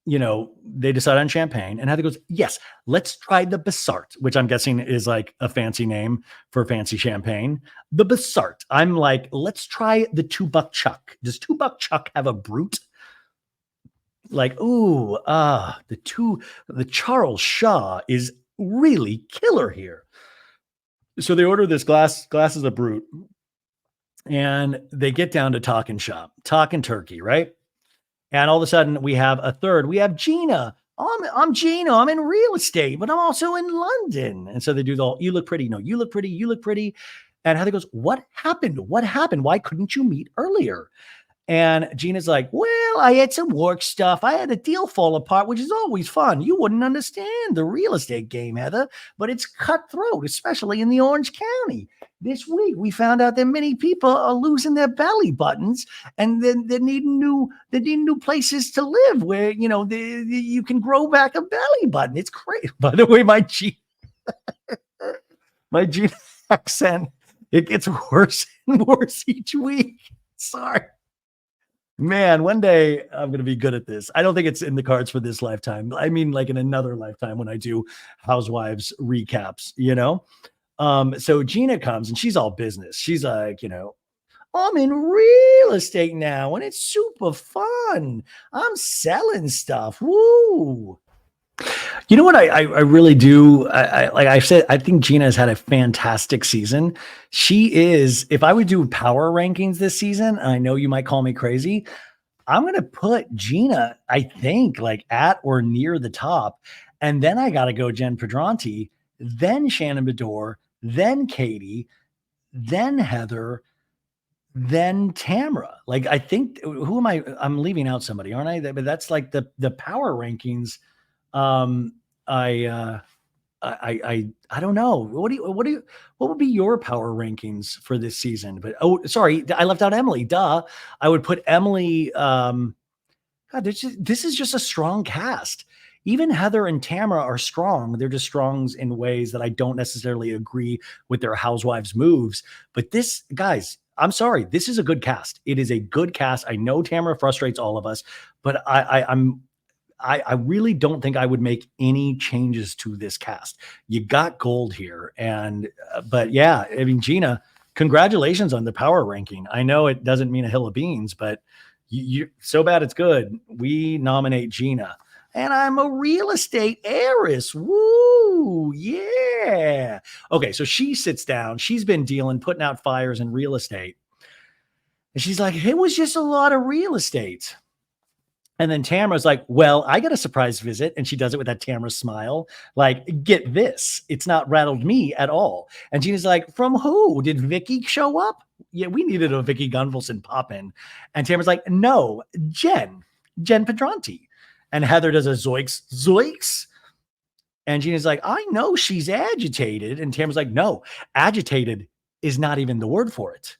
they decide on champagne, and Heather goes, "Yes, let's try the Bassart," which I'm guessing is like a fancy name for fancy champagne. The Bassart. I'm like, "Let's try the $2 Chuck." Does $2 Chuck have a brute? Like, ooh, the Charles Shaw is really killer here. So they order this glasses of brute, and they get down to talking shop, talking turkey, right? And all of a sudden, we have a third. We have Gina. I'm Gina. I'm in real estate, but I'm also in London. And so they do the whole, "You look pretty." "No, you look pretty. You look pretty." And Heather goes, "What happened? What happened? Why couldn't you meet earlier?" And Gina's like, "Well, I had some work stuff. I had a deal fall apart, which is always fun. You wouldn't understand the real estate game, Heather, but it's cutthroat, especially in the Orange County. This week, we found out that many people are losing their belly buttons, and then they're needing new places to live where you can grow back a belly button. It's great." By the way, my Gina accent, it gets worse and worse each week. Sorry. Man, one day I'm going to be good at this. I don't think it's in the cards for this lifetime. I mean, like in another lifetime when I do Housewives recaps. So Gina comes and she's all business. She's like, "I'm in real estate now and it's super fun. I'm selling stuff. Woo." You know what I really do? Like I said, I think Gina has had a fantastic season. She is, if I would do power rankings this season, and I know you might call me crazy, I'm going to put Gina, I think, like at or near the top. And then I got to go Jen Pedranti, then Shannon Beador, then Katie, then Heather, then Tamra. Like, I think, who am I? I'm leaving out somebody, aren't I? But that's like the power rankings. Um, I, I don't know. What would be your power rankings for this season? But sorry, I left out Emily. Duh. I would put Emily. God, this is just a strong cast. Even Heather and Tamara are strong. They're just strongs in ways that I don't necessarily agree with their housewives moves. But this, guys, I'm sorry. This is a good cast. It is a good cast. I know Tamara frustrates all of us, but I really don't think I would make any changes to this cast. You got gold here. And, but yeah, I mean, Gina, congratulations on the power ranking. I know it doesn't mean a hill of beans, but you so bad it's good. We nominate Gina. And I'm a real estate heiress. Woo, yeah. Okay, so she sits down. She's been putting out fires in real estate. And she's like, "It was just a lot of real estate." And then Tamara's like, "Well, I got a surprise visit." And she does it with that Tamara smile. Like, "Get this. It's not rattled me at all." And Gina's like, "From who? Did Vicki show up?" "Yeah, we needed a Vicki Gunvalson pop in." And Tamara's like, "No, Jenn Pedranti." And Heather does a zoinks, zoinks. And Gina's like, "I know she's agitated." And Tamara's like, "No, agitated is not even the word for it."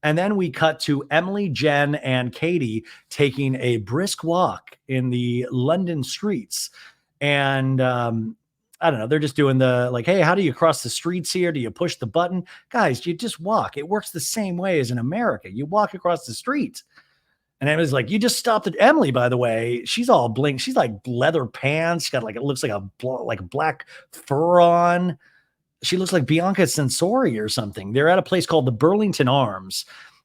And then we cut to Emily, Jenn, and Katie taking a brisk walk in the London streets. And I don't know, they're just doing the like, "Hey, how do you cross the streets here? Do you push the button?" Guys, you just walk. It works the same way as in America. You walk across the street. And Emily's like, "You just stopped at Emily, by the way." She's all blink. She's like leather pants. She got like, it looks like a black fur on. She looks like Bianca Sensori or something. They're at a place called the Burlington Arms,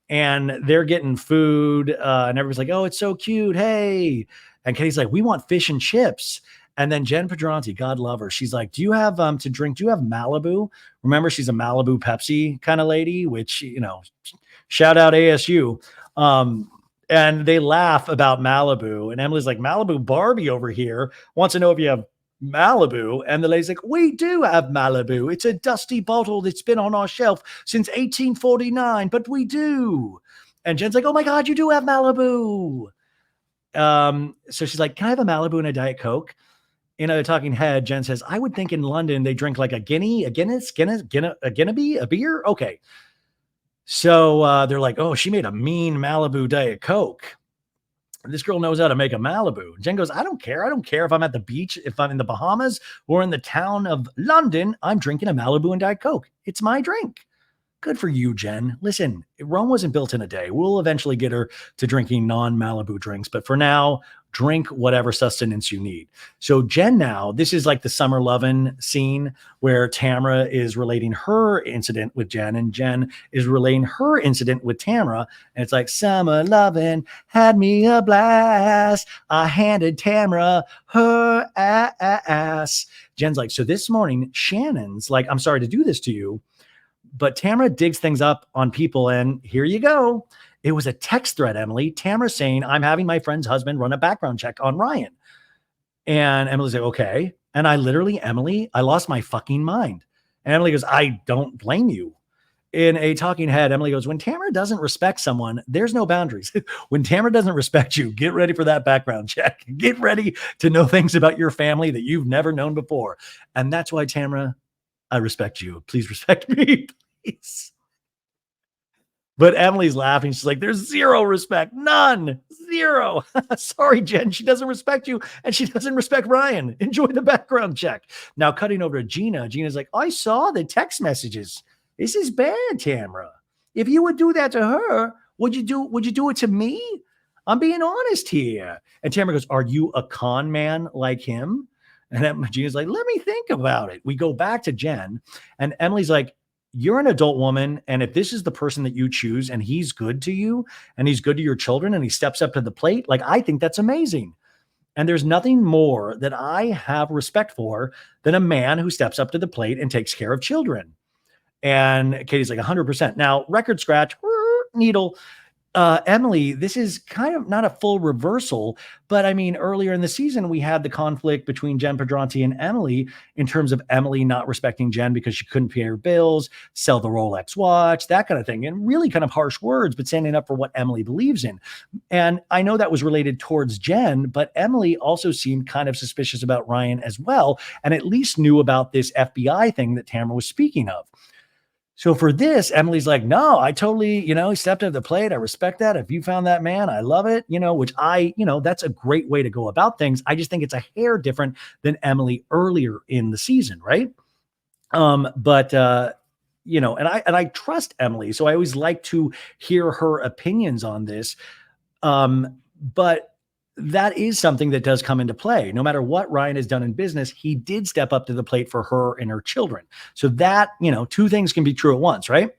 and they're getting food. And everybody's like, "Oh, it's so cute. Hey." And Katie's like, "We want fish and chips." And then Jen Pedranti, God love her, she's like, "Do you have to drink? Do you have Malibu?" Remember, she's a Malibu Pepsi kind of lady, which, shout out ASU. And they laugh about Malibu. And Emily's like, Malibu Barbie over here wants to know if you have Malibu. And the lady's like, we do have Malibu. It's a dusty bottle that's been on our shelf since 1849, but we do. And Jen's like, oh my God, you do have Malibu. So she's like, can I have a Malibu and a Diet Coke? In a talking head, Jenn says, I would think in London they drink like a Guinness, a Guinness, a beer. Okay. So they're like, oh, she made a mean Malibu Diet Coke. This girl knows how to make a Malibu. Jenn goes, I don't care. I don't care if I'm at the beach, if I'm in the Bahamas or in the town of London. I'm drinking a Malibu and Diet Coke. It's my drink. Good for you, Jenn. Listen, Rome wasn't built in a day. We'll eventually get her to drinking non-Malibu drinks. But for now, drink whatever sustenance you need. So Jenn now, this is like the summer lovin' scene where Tamra is relating her incident with Jenn and Jenn is relating her incident with Tamra. And it's like, summer lovin' had me a blast. I handed Tamra her ass. Jenn's like, so this morning, Shannon's like, I'm sorry to do this to you, but Tamra digs things up on people, and here you go. It was a text thread, Emily. Tamra saying, I'm having my friend's husband run a background check on Ryan. And Emily's like, okay. And Emily, I lost my fucking mind. And Emily goes, I don't blame you. In a talking head, Emily goes, when Tamra doesn't respect someone, there's no boundaries. When Tamra doesn't respect you, get ready for that background check. Get ready to know things about your family that you've never known before. And that's why, Tamra, I respect you. Please respect me. But Emily's laughing. She's like, there's zero respect. None. Zero. Sorry, Jenn. She doesn't respect you and she doesn't respect Ryan. Enjoy the background check. Now cutting over to Gina. Gina's like, I saw the text messages. This is bad, Tamra. If you would do that to her, would you do it to me? I'm being honest here. And Tamra goes, are you a con man like him? And Gina's like, let me think about it. We go back to Jenn and Emily's like, you're an adult woman. And if this is the person that you choose and he's good to you and he's good to your children and he steps up to the plate, like, I think that's amazing. And there's nothing more that I have respect for than a man who steps up to the plate and takes care of children. And Katie's like 100%. Now, record scratch, needle. Emily, this is kind of not a full reversal, but I mean, earlier in the season, we had the conflict between Jenn Pedranti and Emily in terms of Emily not respecting Jenn because she couldn't pay her bills, sell the Rolex watch, that kind of thing. And really kind of harsh words, but standing up for what Emily believes in. And I know that was related towards Jenn, but Emily also seemed kind of suspicious about Ryan as well, and at least knew about this FBI thing that Tamra was speaking of. So for this, Emily's like, no, I totally, he stepped up to the plate. I respect that. If you found that man, I love it, which that's a great way to go about things. I just think it's a hair different than Emily earlier in the season. Right. And I trust Emily. So I always like to hear her opinions on this. But that is something that does come into play. No matter what Ryan has done in business, he did step up to the plate for her and her children. So that, two things can be true at once, right?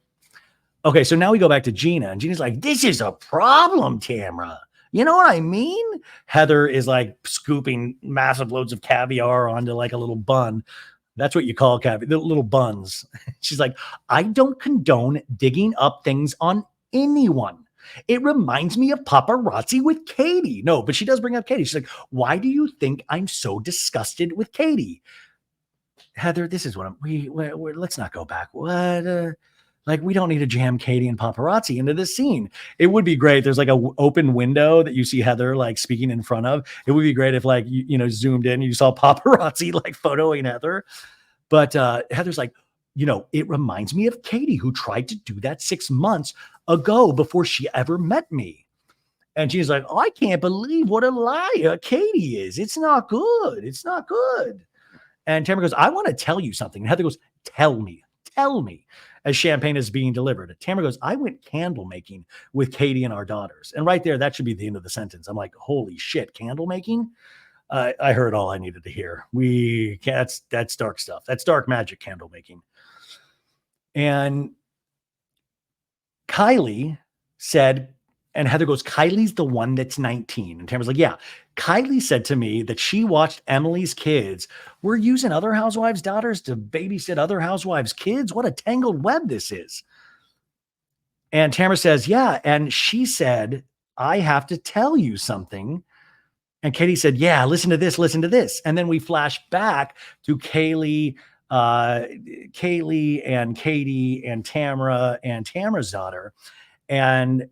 Okay, so now we go back to Gina, and Gina's like, this is a problem, Tamra. You know what I mean? Heather is like scooping massive loads of caviar onto like a little bun. That's what you call caviar, the little buns. She's like, I don't condone digging up things on anyone. It reminds me of paparazzi with Katie. No, but she does bring up Katie. She's like, why do you think I'm so disgusted with Katie? Heather, this is what let's not go back. We don't need to jam Katie and paparazzi into this scene. It would be great. There's like a open window that you see Heather like speaking in front of. It would be great if like, zoomed in, and you saw paparazzi like photoing Heather. But Heather's like, it reminds me of Katie, who tried to do that 6 months ago before she ever met me. And she's like, I can't believe what a liar Katie is. It's not good. It's not good. And Tamra goes, I want to tell you something. And Heather goes, tell me, as champagne is being delivered. Tamra goes, I went candle making with Katie and our daughters. And right there, that should be the end of the sentence. I'm like, holy shit, candle making? I heard all I needed to hear. That's dark stuff. That's dark magic, candle making. And Kylie said, and Heather goes, Kylie's the one that's 19. And Tamara's like, yeah. Kylie said to me that she watched Emily's kids. We're using other housewives' daughters to babysit other housewives' kids. What a tangled web this is. And Tamara says, yeah. And she said, I have to tell you something. And Katie said, yeah, listen to this, listen to this. And then we flash back to Kaylee and Katie and Tamra and Tamra's daughter. And,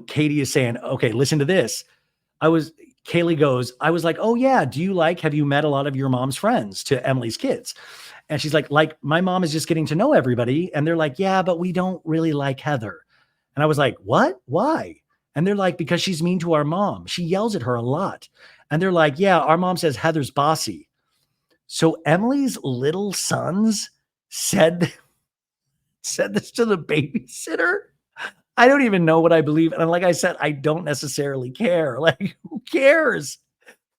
Katie is saying, okay, listen to this. Kaylee goes, I was like, oh yeah, have you met a lot of your mom's friends, to Emily's kids? And she's like, my mom is just getting to know everybody. And they're like, yeah, but we don't really like Heather. And I was like, what? Why? And they're like, because she's mean to our mom. She yells at her a lot. And they're like, yeah, our mom says Heather's bossy. So Emily's little sons said this to the babysitter. I don't even know what I believe. And like I said, I don't necessarily care. Like, who cares?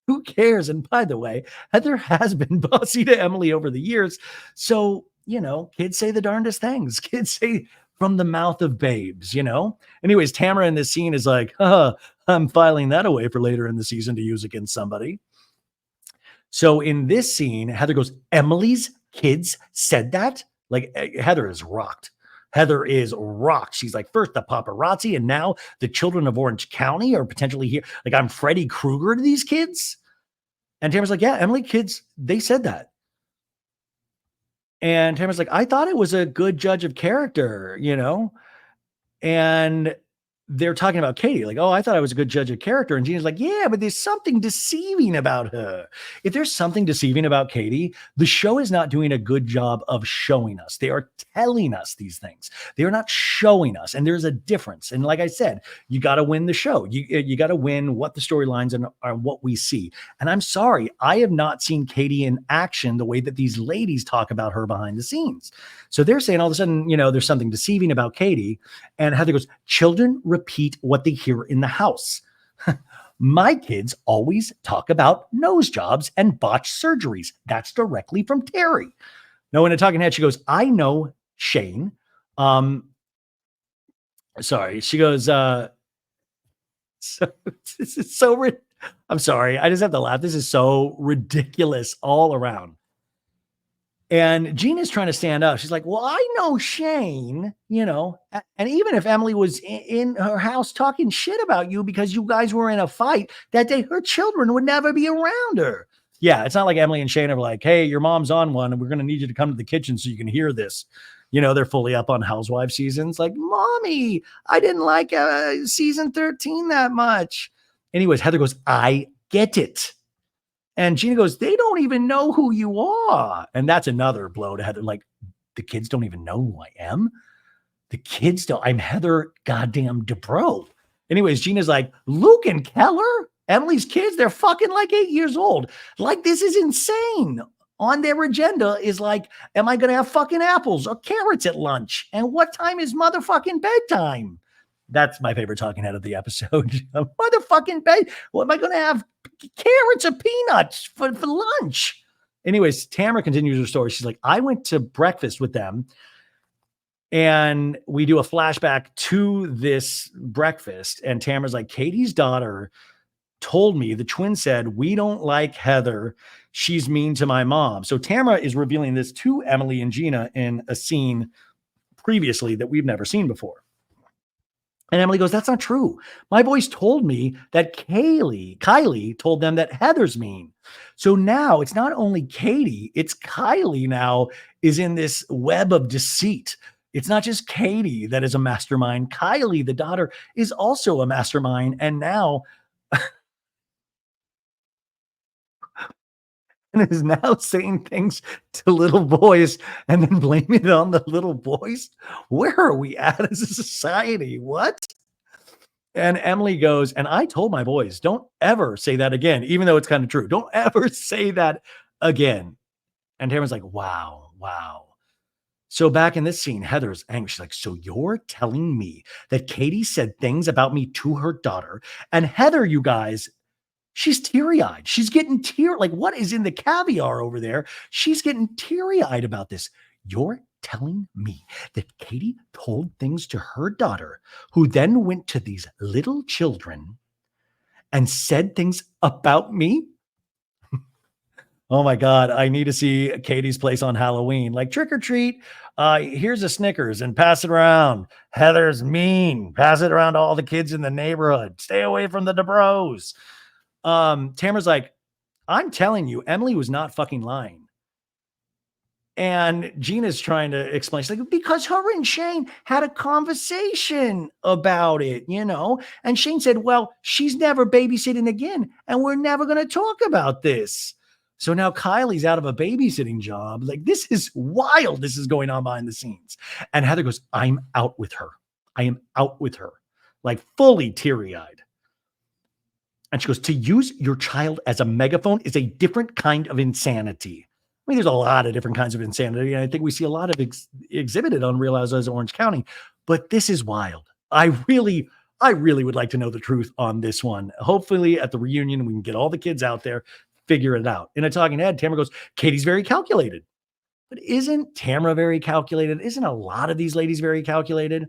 Who cares? And by the way, Heather has been bossy to Emily over the years. So, kids say the darndest things. Kids say from the mouth of babes, Anyways, Tamra in this scene is like, I'm filing that away for later in the season to use against somebody. So in this scene, Heather goes, Emily's kids said that? Like, Heather is rocked. Heather is rocked. She's like, first the paparazzi, and now the children of Orange County are potentially here. Like, I'm Freddy Krueger to these kids. And Tamara's like, yeah, Emily kids, they said that. And Tamara's like, I thought it was a good judge of character, And they're talking about Katie, like, oh, I thought I was a good judge of character. And Gina's like, yeah, but there's something deceiving about her. If there's something deceiving about Katie, the show is not doing a good job of showing us. They are telling us these things. They are not showing us. And there's a difference. And like I said, you got to win the show. You got to win what the storylines are, what we see. And I'm sorry, I have not seen Katie in action the way that these ladies talk about her behind the scenes. So they're saying all of a sudden, there's something deceiving about Katie. And Heather goes, children repeat what they hear in the house. My kids always talk about nose jobs and botched surgeries. That's directly from Terry. No, in a talking head, she goes, I know Shane. Sorry. She goes, so this is so, I'm sorry. I just have to laugh. This is so ridiculous all around. And Gina's trying to stand up. She's like, well, I know Shane, and even if Emily was in her house talking shit about you because you guys were in a fight that day, her children would never be around her. Yeah, it's not like Emily and Shane are like, hey, your mom's on one and we're going to need you to come to the kitchen so you can hear this. They're fully up on Housewives seasons. Like, mommy, I didn't like season 13 that much. Anyways, Heather goes, I get it. And Gina goes, they don't even know who you are. And that's another blow to Heather. Like, the kids don't even know who I am. The kids don't. I'm Heather goddamn Dubrow. Anyways, Gina's like, Luke and Keller, Emily's kids, they're fucking like 8 years old. Like, this is insane. On their agenda is like, am I going to have fucking apples or carrots at lunch? And what time is motherfucking bedtime? That's my favorite talking head of the episode. Motherfucking bed. What am I going to have? Carrots or peanuts for lunch? Anyways, Tamra continues her story. She's like, I went to breakfast with them and we do a flashback to this breakfast. And Tamra's like, Katie's daughter told me, the twin said, we don't like Heather. She's mean to my mom. So Tamra is revealing this to Emily and Gina in a scene previously that we've never seen before. And Emily goes, that's not true. My boys told me that Kylie told them that Heather's mean. So now it's not only Katie, it's Kylie now is in this web of deceit. It's not just Katie that is a mastermind. Kylie, the daughter, is also a mastermind. And now and is now saying things to little boys and then blaming it on the little boys. Where are we at as a society? What? And Emily goes, and I told my boys, don't ever say that again, even though it's kind of true. Don't ever say that again. And Tamara's like, wow. So back in this scene, Heather's angry. She's like, so you're telling me that Katie said things about me to her daughter, and Heather, you guys, she's teary-eyed. She's getting like, what is in the caviar over there? She's getting teary-eyed about this. You're telling me that Katie told things to her daughter, who then went to these little children and said things about me? Oh my God. I need to see Katie's place on Halloween. Like trick or treat. Here's a Snickers and pass it around. Heather's mean. Pass it around to all the kids in the neighborhood. Stay away from the Dubrows. Tamara's like, I'm telling you, Emily was not fucking lying. And Gina's trying to explain. She's like, because her and Shane had a conversation about it, And Shane said, well, she's never babysitting again, and we're never going to talk about this. So now Kylie's out of a babysitting job. Like, this is wild. This is going on behind the scenes. And Heather goes, I'm out with her. I am out with her. Like, fully teary-eyed. And she goes, to use your child as a megaphone is a different kind of insanity. I mean, there's a lot of different kinds of insanity. And I think we see a lot of exhibited on Real Housewives of Orange County, but this is wild. I really would like to know the truth on this one. Hopefully at the reunion, we can get all the kids out there, figure it out. In a talking head, Tamra goes, Katie's very calculated. But isn't Tamra very calculated? Isn't a lot of these ladies very calculated?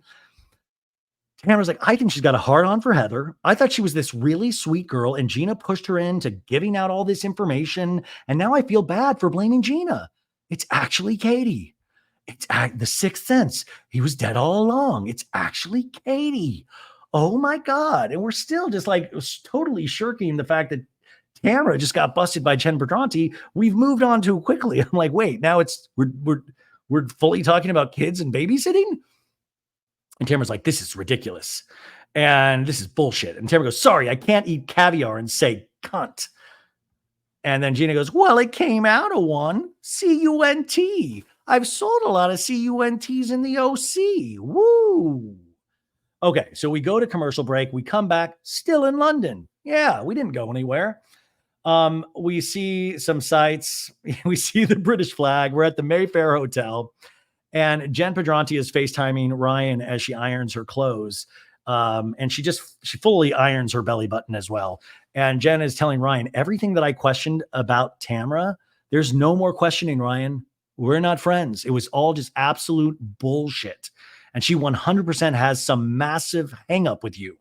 Tamara's like, I think she's got a hard on for Heather. I thought she was this really sweet girl, and Gina pushed her into giving out all this information. And now I feel bad for blaming Gina. It's actually Katie. It's the sixth sense. He was dead all along. It's actually Katie. Oh my God. And we're still just like totally shirking the fact that Tamra just got busted by Jenn Pedranti. We've moved on too quickly. I'm like, wait, now we're fully talking about kids and babysitting? And Tamara's like, this is ridiculous. And this is bullshit. And Tamara goes, sorry, I can't eat caviar and say cunt. And then Gina goes, well, it came out of one. C-U-N-T. I've sold a lot of C-U-N-Ts in the OC. Woo. Okay, so we go to commercial break. We come back still in London. Yeah, we didn't go anywhere. We see some sights. We see the British flag. We're at the Mayfair Hotel. And Jenn Pedranti is FaceTiming Ryan as she irons her clothes. And she fully irons her belly button as well. And Jenn is telling Ryan, everything that I questioned about Tamra, there's no more questioning, Ryan. We're not friends. It was all just absolute bullshit. And she 100% has some massive hang up with you.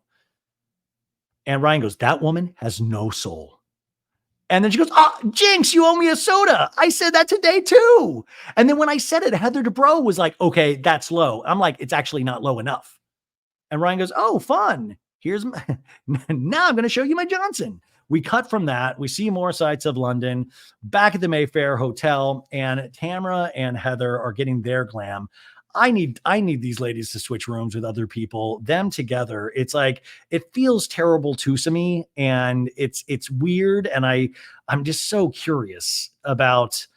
And Ryan goes, that woman has no soul. And then she goes, Jinx, you owe me a soda. I said that today too. And then when I said it, Heather Dubrow was like, okay, that's low. I'm like, it's actually not low enough. And Ryan goes, oh, fun. Now I'm going to show you my Janssen. We cut from that. We see more sights of London back at the Mayfair Hotel, and Tamra and Heather are getting their glam. I need these ladies to switch rooms with other people, them together. It's like, it feels terrible to me, and it's weird. And I'm just so curious about,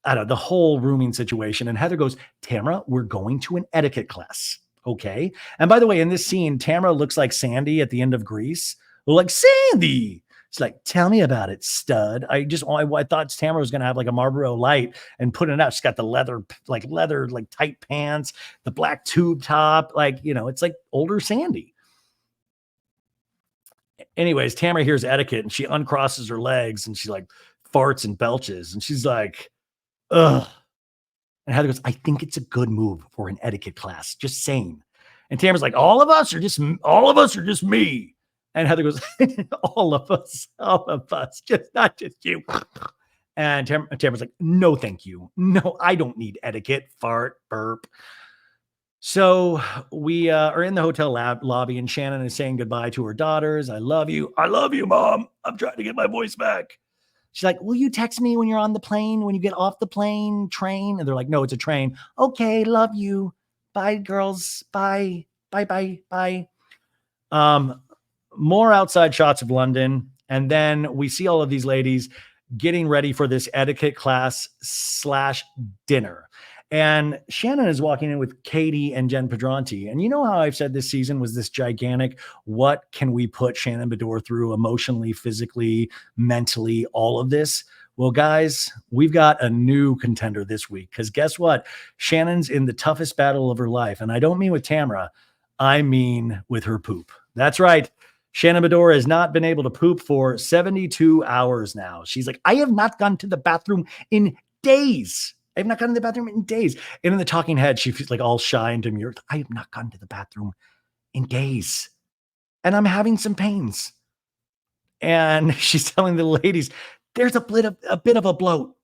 I don't know, the whole rooming situation. And Heather goes, Tamra, we're going to an etiquette class. Okay. And by the way, in this scene, Tamra looks like Sandy at the end of Grease. Like, Sandy. She's like, tell me about it, stud. I thought Tamra was going to have like a Marlboro Light and put it out. She's got the leather, tight pants, the black tube top. It's like older Sandy. Anyways, Tamra hears etiquette and she uncrosses her legs and she like farts and belches. And she's like, ugh. And Heather goes, I think it's a good move for an etiquette class. Just saying. And Tamra's like, all of us are just me. And Heather goes, all of us, not just you. And Tamra's like, no, thank you. No, I don't need etiquette, fart, burp. So we are in the hotel lobby, and Shannon is saying goodbye to her daughters. I love you. I love you, Mom. I'm trying to get my voice back. She's like, will you text me when you're on the plane, when you get off the train? And they're like, no, it's a train. Okay, love you. Bye, girls. Bye. Bye. More outside shots of London. And then we see all of these ladies getting ready for this etiquette class / dinner. And Shannon is walking in with Katie and Jenn Pedranti. And you know how I've said this season was this gigantic, what can we put Shannon Beador through emotionally, physically, mentally, all of this? Well, guys, we've got a new contender this week, because guess what? Shannon's in the toughest battle of her life. And I don't mean with Tamra, I mean with her poop. That's right. Shannon Beador has not been able to poop for 72 hours now. She's like, I have not gone to the bathroom in days. I have not gone to the bathroom in days. And in the talking head, she feels like all shy and demure. I have not gone to the bathroom in days. And I'm having some pains. And she's telling the ladies, there's a bit of a bloat.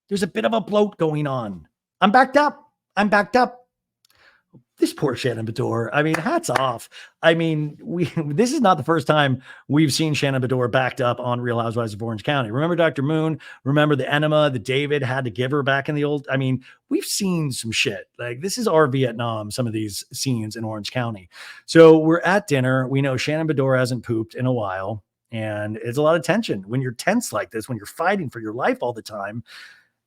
There's a bit of a bloat going on. I'm backed up. I'm backed up. This poor Shannon Beador. I mean, hats off. I mean, this is not the first time we've seen Shannon Beador backed up on Real Housewives of Orange County. Remember Dr. Moon? Remember the enema that David had to give her back in the old? I mean, we've seen some shit. Like, this is our Vietnam, some of these scenes in Orange County. So we're at dinner. We know Shannon Beador hasn't pooped in a while. And it's a lot of tension when you're tense like this, when you're fighting for your life all the time.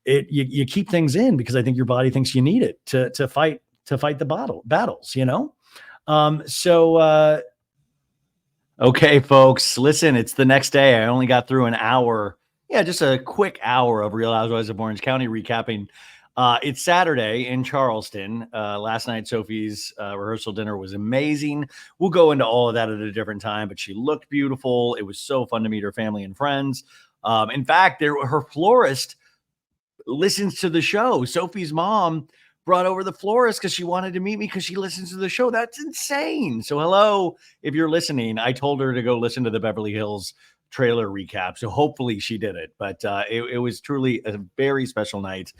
You keep things in because I think your body thinks you need it to fight the battles, you know? Okay, folks, listen, it's the next day. I only got through an hour. Yeah, just a quick hour of Real Housewives of Orange County recapping. It's Saturday in Charleston. Last night, Sophie's rehearsal dinner was amazing. We'll go into all of that at a different time, but she looked beautiful. It was so fun to meet her family and friends. In fact, her florist listens to the show. Sophie's mom brought over the florist because she wanted to meet me because she listens to the show. That's insane. So hello, if you're listening. I told her to go listen to the Beverly Hills trailer recap. So hopefully she did it. But it was truly a very special night.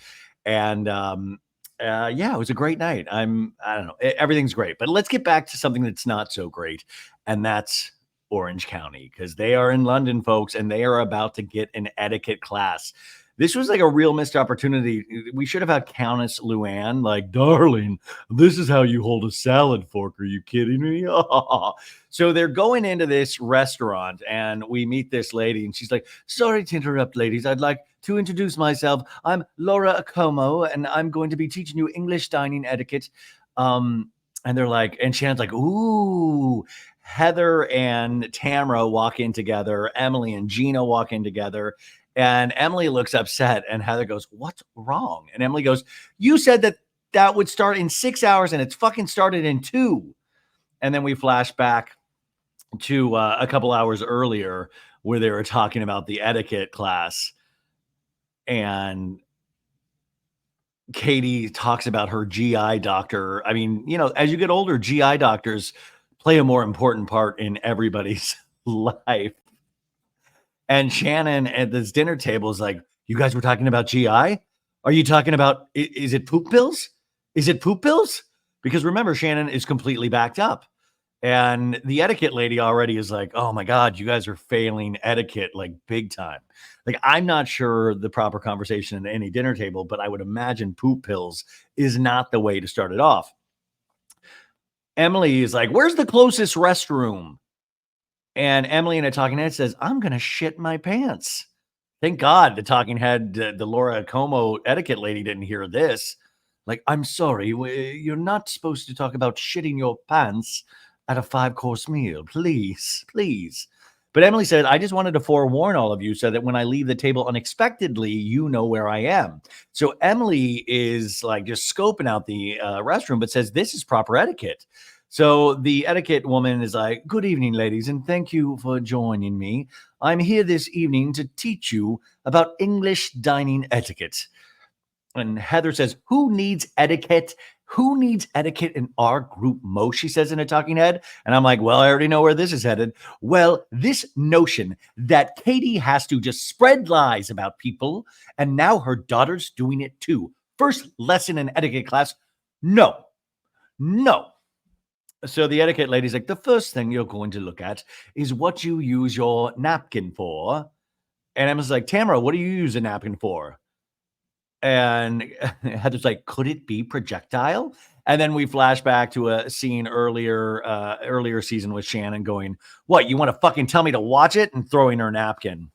And yeah, it was a great night. I don't know. Everything's great. But let's get back to something that's not so great. And that's Orange County, because they are in London, folks, and they are about to get an etiquette class. This was like a real missed opportunity. We should have had Countess Luann, like, darling, this is how you hold a salad fork. Are you kidding me? So they're going into this restaurant and we meet this lady and she's like, sorry to interrupt, ladies. I'd like to introduce myself. I'm Laura Acomo and I'm going to be teaching you English dining etiquette. And they're like, and Shannon's like, ooh. Heather and Tamra walk in together. Emily and Gina walk in together. And Emily looks upset and Heather goes, what's wrong? And Emily goes, you said that would start in 6 hours and it's fucking started in 2. And then we flash back to a couple hours earlier where they were talking about the etiquette class. And Katie talks about her GI doctor. I mean, you know, as you get older, GI doctors play a more important part in everybody's life. And Shannon at this dinner table is like, you guys were talking about GI? Are you talking about, is it poop pills? Is it poop pills? Because remember, Shannon is completely backed up. And the etiquette lady already is like, oh my God, you guys are failing etiquette like big time. Like, I'm not sure the proper conversation at any dinner table, but I would imagine poop pills is not the way to start it off. Emily is like, where's the closest restroom? And Emily in a talking head says, I'm going to shit my pants. Thank God the talking head, the Laura Como etiquette lady didn't hear this. Like, I'm sorry, you're not supposed to talk about shitting your pants at a 5-course meal. Please, please. But Emily said, I just wanted to forewarn all of you so that when I leave the table unexpectedly, you know where I am. So Emily is like just scoping out the restroom, but says this is proper etiquette. So the etiquette woman is like, good evening, ladies, and thank you for joining me. I'm here this evening to teach you about English dining etiquette. And Heather says, who needs etiquette? Who needs etiquette in our group most, she says in a talking head. And I'm like, well, I already know where this is headed. Well, this notion that Katie has to just spread lies about people, and now her daughter's doing it too. First lesson in etiquette class, no. So the etiquette lady's like, the first thing you're going to look at is what you use your napkin for. And Emma's like, Tamra, what do you use a napkin for? And Heather's like, could it be projectile? And then we flash back to a scene earlier season with Shannon going, what, you want to fucking tell me to watch it? And throwing her napkin.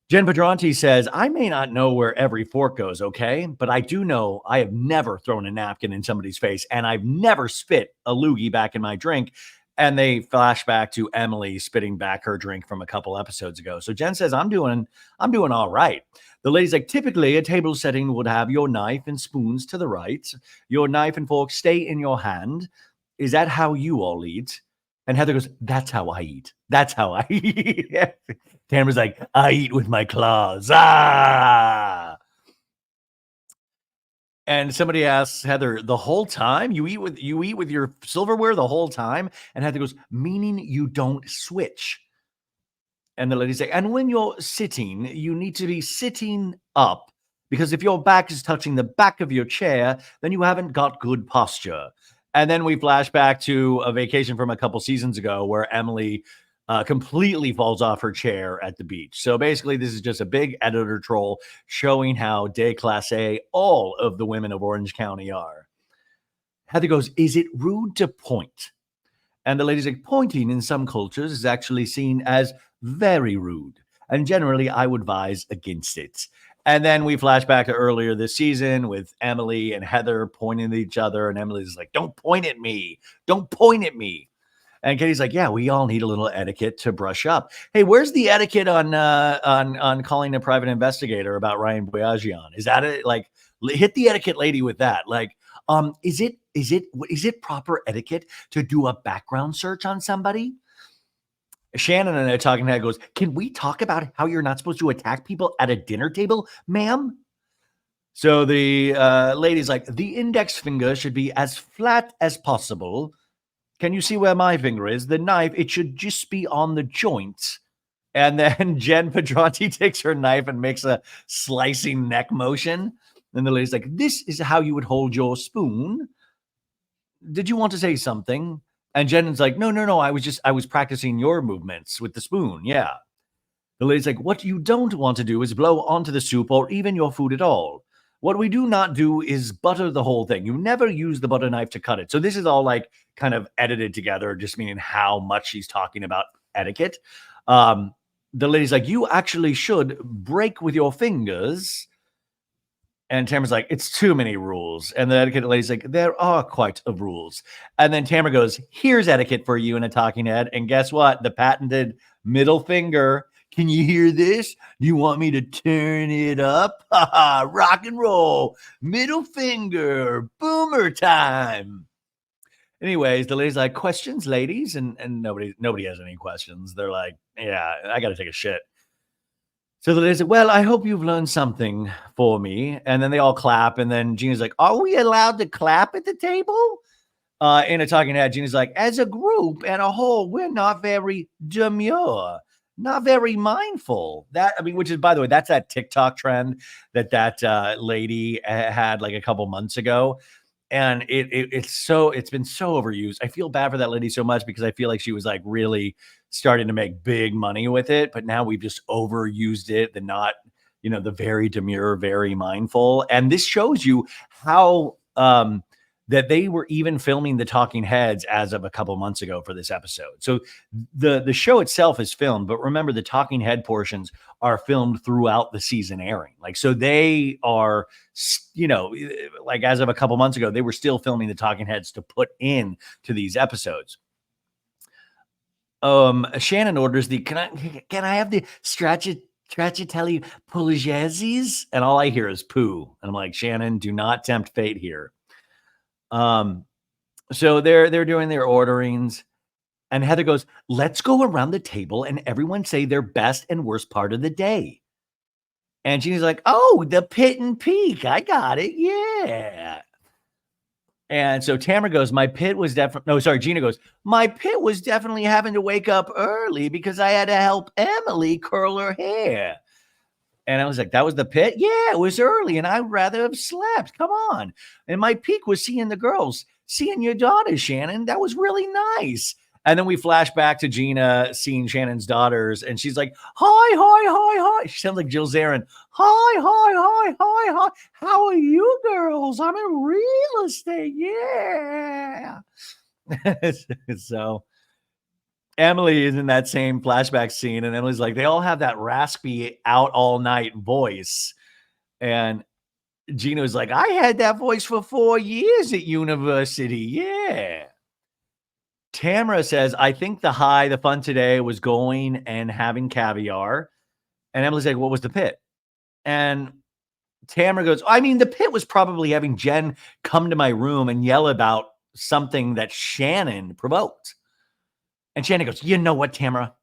Jen Pedranti says, I may not know where every fork goes, okay? But I do know I have never thrown a napkin in somebody's face, and I've never spit a loogie back in my drink. And they flash back to Emily spitting back her drink from a couple episodes ago. So Jen says, I'm doing all right. The lady's like, typically a table setting would have your knife and spoons to the right. Your knife and fork stay in your hand. Is that how you all eat? And Heather goes, that's how I eat. That's how I eat. Tamra's like, I eat with my claws. Ah. And somebody asks Heather, the whole time you eat with your silverware the whole time? And Heather goes, meaning you don't switch. And the lady's like, and when you're sitting, you need to be sitting up because if your back is touching the back of your chair, then you haven't got good posture. And then we flash back to a vacation from a couple seasons ago where Emily completely falls off her chair at the beach. So basically, this is just a big editor troll showing how déclassé all of the women of Orange County are. Heather goes, is it rude to point? And the lady's like, pointing in some cultures is actually seen as very rude. And generally, I would advise against it. And then we flash back to earlier this season with Emily and Heather pointing at each other. And Emily's like, don't point at me. Don't point at me. And Katie's like, yeah, we all need a little etiquette to brush up. Hey, where's the etiquette on calling a private investigator about Ryan Boyajian? Is that it? Like, hit the etiquette lady with that. Like, is it proper etiquette to do a background search on somebody? Shannon and I talking head goes, can we talk about how you're not supposed to attack people at a dinner table, ma'am? So the lady's like, the index finger should be as flat as possible. Can you see where my finger is? The knife, it should just be on the joint. And then Jenn Pedranti takes her knife and makes a slicing neck motion. And the lady's like, this is how you would hold your spoon. Did you want to say something? And Jenn's like, no. I was practicing your movements with the spoon. Yeah. The lady's like, what you don't want to do is blow onto the soup or even your food at all. What we do not do is butter the whole thing. You never use the butter knife to cut it. So this is all like kind of edited together, just meaning how much she's talking about etiquette. The lady's like, you actually should break with your fingers. And Tamra's like, it's too many rules. And the etiquette lady's like, there are quite a rules. And then Tamra goes, here's etiquette for you in a talking head. And guess what? The patented middle finger. Can you hear this? Do you want me to turn it up? Rock and roll. Middle finger. Boomer time. Anyways, the lady's like, questions, ladies? And nobody has any questions. They're like, yeah, I got to take a shit. So the lady's like, well, I hope you've learned something for me. And then they all clap. And then Gina's like, are we allowed to clap at the table? In a talking head, Gina's like, as a group and a whole, we're not very demure, not very mindful. Which is, by the way, that's that TikTok trend that lady had like a couple months ago. And it's been so overused. I feel bad for that lady so much because I feel like she was like really starting to make big money with it, but now we've just overused it. The very demure, very mindful. And this shows you how that they were even filming the talking heads as of a couple months ago for this episode. So the show itself is filmed, but remember the talking head portions are filmed throughout the season airing. Like, so they are, like as of a couple months ago, they were still filming the talking heads to put in to these episodes. Shannon orders can I have the stracciatelli pugliese? And all I hear is poo. And I'm like, Shannon, do not tempt fate here. So they're doing their orderings, and Heather goes, let's go around the table and everyone say their best and worst part of the day. And Gina's like, oh, the pit and peak. I got it. Yeah. And so Tamra goes, Gina goes, my pit was definitely having to wake up early because I had to help Emily curl her hair. And I was like, that was the pit? Yeah, it was early, and I'd rather have slept. Come on. And my peak was seeing the girls, seeing your daughter, Shannon. That was really nice. And then we flash back to Gina seeing Shannon's daughters, and she's like, hi. She sounds like Jill Zarin. Hi. How are you girls? I'm in real estate. Yeah. So Emily is in that same flashback scene, and Emily's like, they all have that raspy out all night voice. And Gina's like, I had that voice for 4 years at university. Yeah. Tamra says, I think the fun today was going and having caviar. And Emily's like, what was the pit? And Tamra goes, the pit was probably having Jenn come to my room and yell about something that Shannon provoked. And Shannon goes, you know what, Tamra?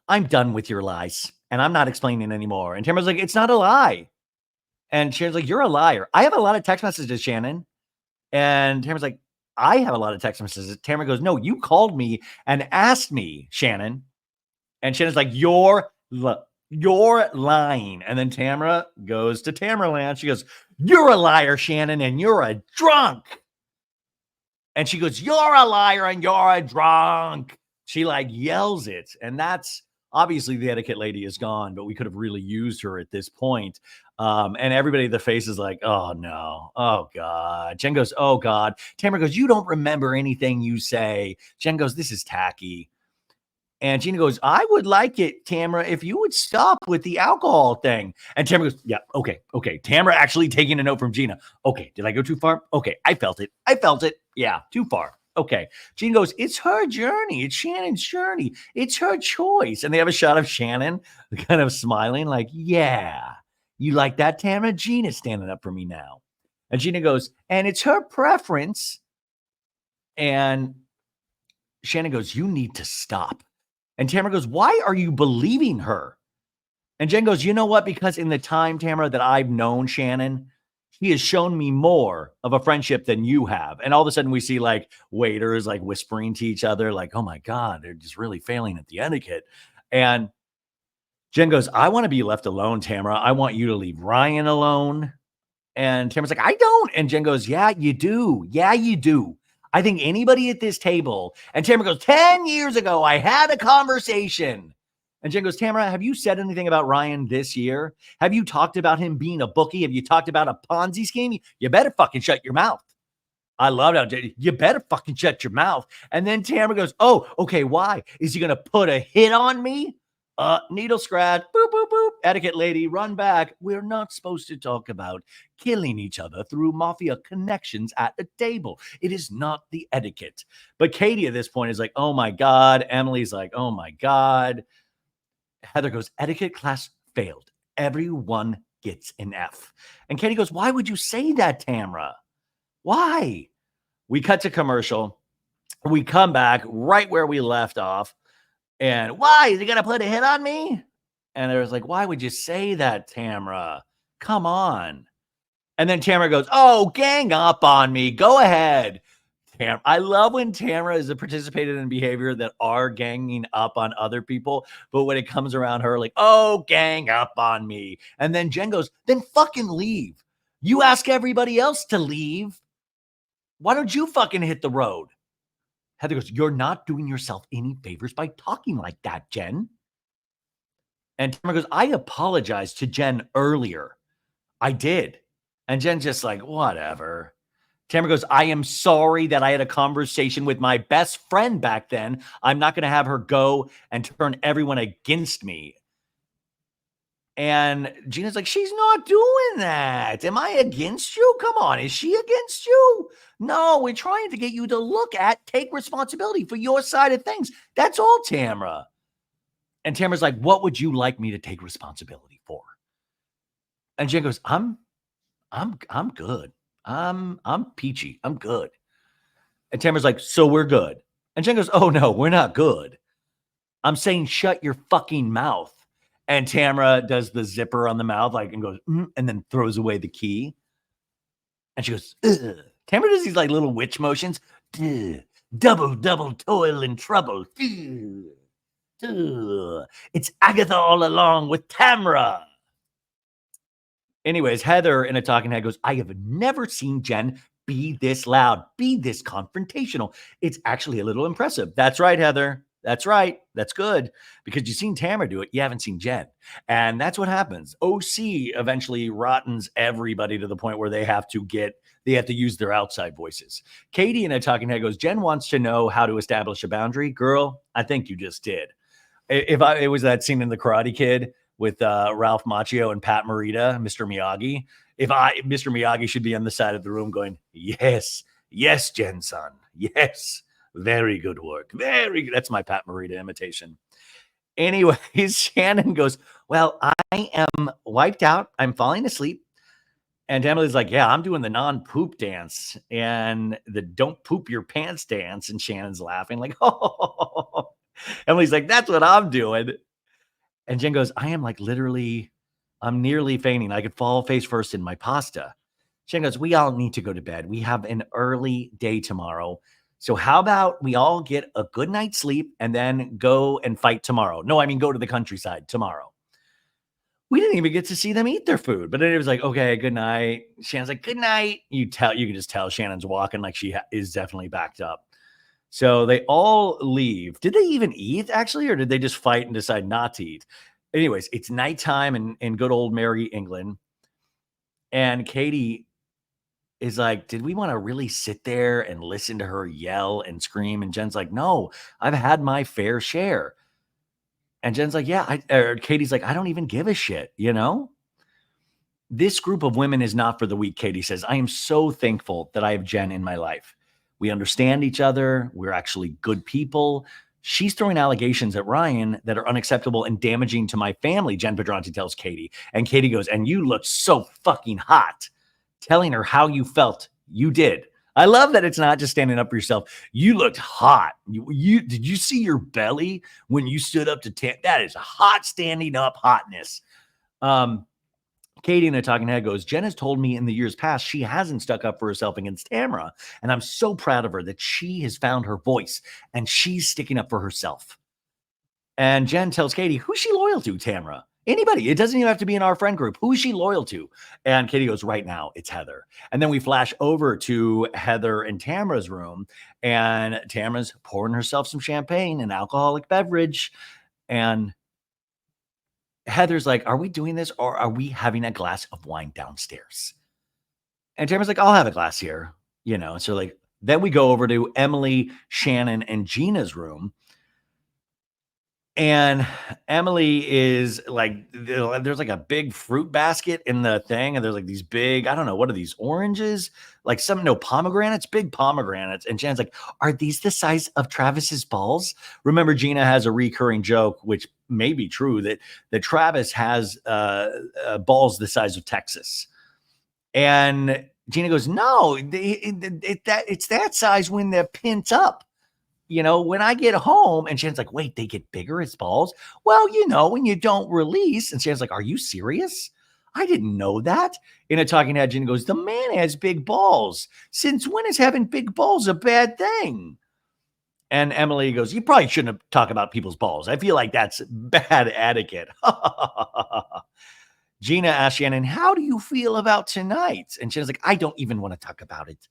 I'm done with your lies, and I'm not explaining anymore. And Tamra's like, it's not a lie. And Shannon's like, you're a liar. I have a lot of text messages, Shannon. And Tamra's like, I have a lot of text messages. Tamra goes, no, you called me and asked me, Shannon. And Shannon's like, you're Look, you're lying. And then Tamra goes to Tamerland. She goes, you're a liar, Shannon, and you're a drunk. And she goes, you're a liar and you're a drunk. She like yells it. And that's obviously the etiquette lady is gone, but we could have really used her at this point. And everybody, the face is like, oh no, oh God. Jenn goes, oh God. Tamra goes, you don't remember anything you say. Jenn goes, this is tacky. And Gina goes, I would like it, Tamra, if you would stop with the alcohol thing. And Tamra goes, yeah, okay. Tamra actually taking a note from Gina. Okay, did I go too far? Okay, I felt it. Yeah, too far. Okay. Gina goes, it's her journey. It's Shannon's journey. It's her choice. And they have a shot of Shannon kind of smiling like, yeah, you like that, Tamra? Gina's standing up for me now. And Gina goes, and it's her preference. And Shannon goes, you need to stop. And Tamra goes, why are you believing her? And Jenn goes, you know what? Because in the time, Tamra, that I've known Shannon, he has shown me more of a friendship than you have. And all of a sudden we see like waiters like whispering to each other, like, oh my God, they're just really failing at the etiquette. And Jenn goes, I want to be left alone, Tamra. I want you to leave Ryan alone. And Tamra's like, I don't. And Jenn goes, yeah, you do. Yeah, you do. I think anybody at this table, and Tamra goes, 10 years ago, I had a conversation. And Jenn goes, Tamra, have you said anything about Ryan this year? Have you talked about him being a bookie? Have you talked about a Ponzi scheme? You better fucking shut your mouth. I love that. You better fucking shut your mouth. And then Tamra goes, oh, okay, why? Is he going to put a hit on me? Needle scratch, boop, boop, boop. Etiquette lady, run back. We're not supposed to talk about killing each other through mafia connections at the table. It is not the etiquette. But Katie at this point is like, oh my God. Emily's like, oh my God. Heather goes, etiquette class failed. Everyone gets an F. And Katie goes, why would you say that, Tamra? Why? We cut to commercial. We come back right where we left off. And why is he going to put a hit on me? And there was like, why would you say that, Tamra? Come on. And then Tamra goes, oh, gang up on me. Go ahead. I love when Tamra is participated in behavior that are ganging up on other people. But when it comes around her, like, oh, gang up on me. And then Jenn goes, then fucking leave. You ask everybody else to leave. Why don't you fucking hit the road? Heather goes, you're not doing yourself any favors by talking like that, Jenn. And Tamra goes, I apologized to Jenn earlier. I did. And Jenn's just like, whatever. Tamra goes, I am sorry that I had a conversation with my best friend back then. I'm not going to have her go and turn everyone against me. And Gina's like, she's not doing that. Am I against you? Come on. Is she against you? No, we're trying to get you to take responsibility for your side of things. That's all, Tamra. And Tamra's like, what would you like me to take responsibility for? And Jen goes, I'm good. I'm peachy. I'm good. And Tamra's like, so we're good. And Jen goes, oh no, we're not good. I'm saying shut your fucking mouth. And Tamra does the zipper on the mouth, like, and goes, and then throws away the key. And she goes, ugh. Tamra does these like little witch motions. Double toil and trouble. It's Agatha all along with Tamra. Anyways, Heather in a talking head goes, I have never seen Jenn be this loud, be this confrontational. It's actually a little impressive. That's right, Heather. That's right. That's good. Because you've seen Tamra do it. You haven't seen Jenn. And that's what happens. OC eventually rottens everybody to the point where they have to use their outside voices. Katie in a talking head goes, Jenn wants to know how to establish a boundary. Girl, I think you just did. It was that scene in The Karate Kid with Ralph Macchio and Pat Morita, Mr. Miyagi. Mr. Miyagi should be on the side of the room going, yes, Jenn-san. Yes. Very good work. Very good. That's my Pat Morita imitation. Anyways, Shannon goes, well, I am wiped out. I'm falling asleep. And Emily's like, yeah, I'm doing the non-poop dance and the don't poop your pants dance. And Shannon's laughing like, oh. Emily's like, that's what I'm doing. And Jenn goes, I'm nearly fainting. I could fall face first in my pasta. Shannon goes, we all need to go to bed. We have an early day tomorrow. So how about we all get a good night's sleep and then go and fight tomorrow? No, I mean, go to the countryside tomorrow. We didn't even get to see them eat their food, but then it was like, okay, good night. Shannon's like, good night. You can just tell Shannon's walking like she is definitely backed up. So they all leave. Did they even eat actually, or did they just fight and decide not to eat? Anyways, it's nighttime in good old Merry England. And Katie is like, did we want to really sit there and listen to her yell and scream? And Jen's like, no, I've had my fair share. And Jen's like, yeah, or Katie's like, I don't even give a shit, you know? This group of women is not for the weak, Katie says. I am so thankful that I have Jenn in my life. We understand each other. We're actually good people. She's throwing allegations at Ryan that are unacceptable and damaging to my family, Jenn Pedranti tells Katie. And Katie goes, and you look so fucking hot. Telling her how you felt. You did. I love that it's not just standing up for yourself. You looked hot. Did you see your belly when you stood up to that is hot standing up hotness. Katie in a talking head goes, Jenn has told me in the years past she hasn't stuck up for herself against Tamra. And I'm so proud of her that she has found her voice and she's sticking up for herself. And Jenn tells Katie, who's she loyal to, Tamra? Anybody. It doesn't even have to be in our friend group. Who is she loyal to? And Katie goes, right now, it's Heather. And then we flash over to Heather and Tamra's room. And Tamra's pouring herself some champagne, an alcoholic beverage. And Heather's like, are we doing this or are we having a glass of wine downstairs? And Tamara's like, I'll have a glass here, you know. So like, then we go over to Emily, Shannon, and Gina's room. And Emily is like, there's like a big fruit basket in the thing. And there's like these big, I don't know, what are these oranges? Like pomegranates, big pomegranates. And Shannon's like, are these the size of Travis's balls? Remember, Gina has a recurring joke, which may be true, that Travis has balls the size of Texas. And Gina goes, no, it's that size when they're pinned up. You know, when I get home, and Shannon's like, wait, they get bigger as balls? Well, you know, when you don't release. And Shannon's like, are you serious? I didn't know that. In a talking head, Gina goes, the man has big balls. Since when is having big balls a bad thing? And Emily goes, you probably shouldn't have talked about people's balls. I feel like that's bad etiquette. Gina asked Shannon, how do you feel about tonight? And Shannon's like, I don't even want to talk about it.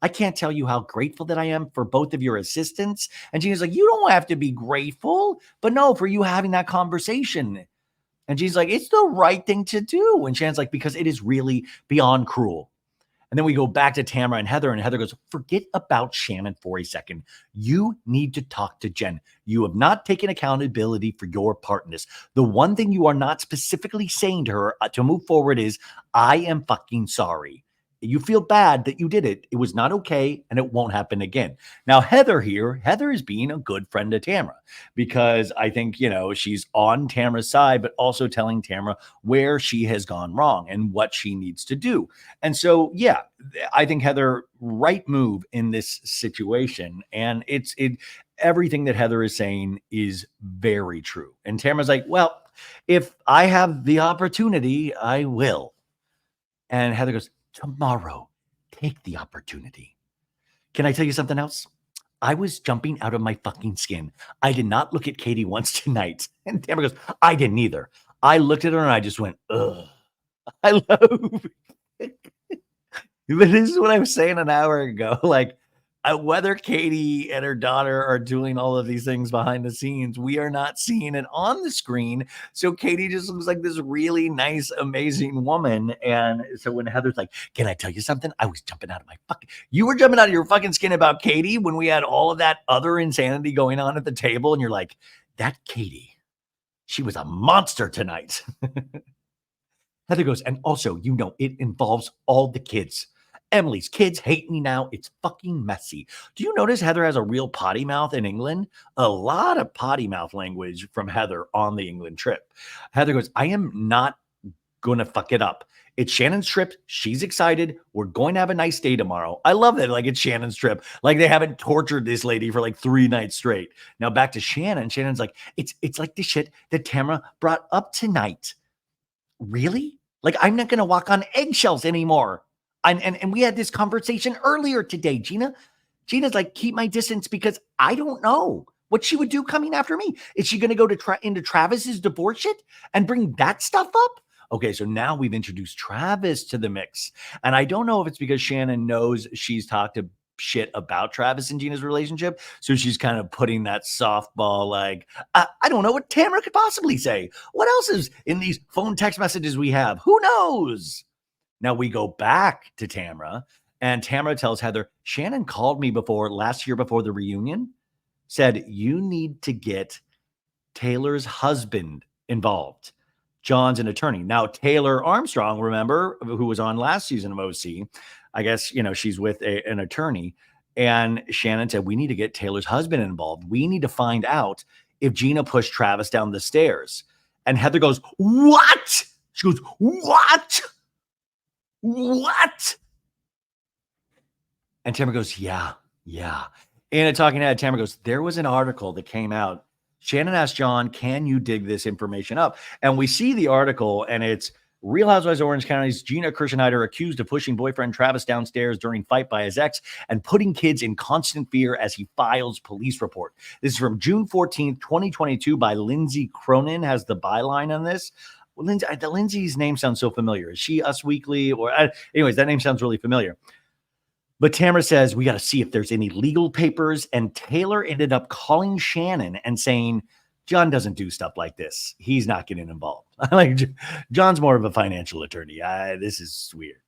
I can't tell you how grateful that I am for both of your assistants. And Gina's like, you don't have to be grateful, but no, for you having that conversation. And she's like, it's the right thing to do. And Shannon's like, because it is really beyond cruel. And then we go back to Tamra and Heather goes, forget about Shannon for a second. You need to talk to Jenn. You have not taken accountability for your part in this. The one thing you are not specifically saying to her to move forward is, I am fucking sorry. You feel bad that you did it. It was not okay, and it won't happen again. Now, Heather is being a good friend to Tamra because I think, you know, she's on Tamra's side, but also telling Tamra where she has gone wrong and what she needs to do. And so, yeah, I think Heather, right move in this situation. And everything that Heather is saying is very true. And Tamra's like, well, if I have the opportunity, I will. And Heather goes, tomorrow, take the opportunity. Can I tell you something else? I was jumping out of my fucking skin. I did not look at Katie once tonight. And Tamra goes, I didn't either. I looked at her and I just went, ugh. I love it. But this is what I was saying an hour ago. Like, whether Katie and her daughter are doing all of these things behind the scenes, we are not seeing it on the screen. So Katie just looks like this really nice, amazing woman. And so when Heather's like, can I tell you something? I was jumping out of my fucking, you were jumping out of your fucking skin about Katie when we had all of that other insanity going on at the table. And you're like, that Katie, she was a monster tonight. Heather goes, and also, you know, it involves all the kids. Emily's kids hate me now. It's fucking messy. Do you notice Heather has a real potty mouth in England? A lot of potty mouth language from Heather on the England trip. Heather goes, I am not going to fuck it up. It's Shannon's trip. She's excited. We're going to have a nice day tomorrow. I love that. Like, it's Shannon's trip. Like, they haven't tortured this lady for like 3 nights straight. Now back to Shannon. Shannon's like, it's like the shit that Tamra brought up tonight. Really? Like, I'm not going to walk on eggshells anymore. And we had this conversation earlier today, Gina. Gina's like, keep my distance because I don't know what she would do coming after me. Is she going to go into Travis's divorce shit and bring that stuff up? Okay, so now we've introduced Travis to the mix. And I don't know if it's because Shannon knows she's talked to shit about Travis and Gina's relationship. So she's kind of putting that softball like, I don't know what Tamra could possibly say. What else is in these phone text messages we have? Who knows? Now we go back to Tamra, and Tamra tells Heather, Shannon called me last year before the reunion, said, you need to get Taylor's husband involved. John's an attorney. Now, Taylor Armstrong, remember, who was on last season of OC, I guess, she's with an attorney. And Shannon said, we need to get Taylor's husband involved. We need to find out if Gina pushed Travis down the stairs. And Heather goes, what? She goes, what? What? And Tamra goes, yeah. And talking to Tamra goes, there was an article that came out. Shannon asked John, can you dig this information up? And we see the article, and it's Real Housewives of Orange County's Gina Kirschenheiter accused of pushing boyfriend Travis downstairs during fight by his ex and putting kids in constant fear as he files police report. This is from June 14th, 2022 by Lindsay Cronin, has the byline on this. Well, Lindsay's name sounds so familiar. Is she Us Weekly? Anyways, that name sounds really familiar. But Tamra says, we got to see if there's any legal papers. And Taylor ended up calling Shannon and saying, John doesn't do stuff like this. He's not getting involved. Like, John's more of a financial attorney. This is weird.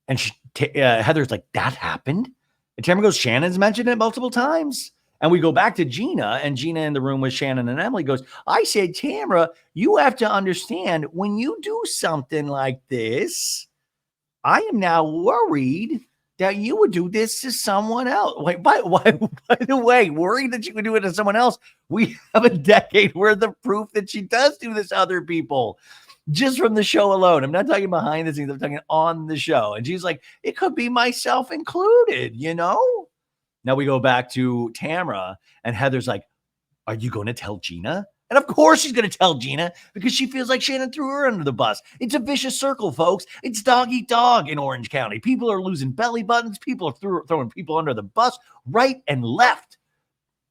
And Heather's like, that happened? And Tamra goes, Shannon's mentioned it multiple times. And we go back to Gina, and Gina in the room with Shannon and Emily goes, I said, Tamra, you have to understand when you do something like this, I am now worried that you would do this to someone else. Wait, by the way, worried that you would do it to someone else. We have a decade worth of proof that she does do this to other people just from the show alone. I'm not talking behind the scenes. I'm talking on the show. And she's like, it could be myself included, Now we go back to Tamra, and Heather's like, are you going to tell Gina? And of course she's going to tell Gina because she feels like Shannon threw her under the bus. It's a vicious circle, folks. It's dog eat dog in Orange County. People are losing belly buttons. People are throwing people under the bus right and left.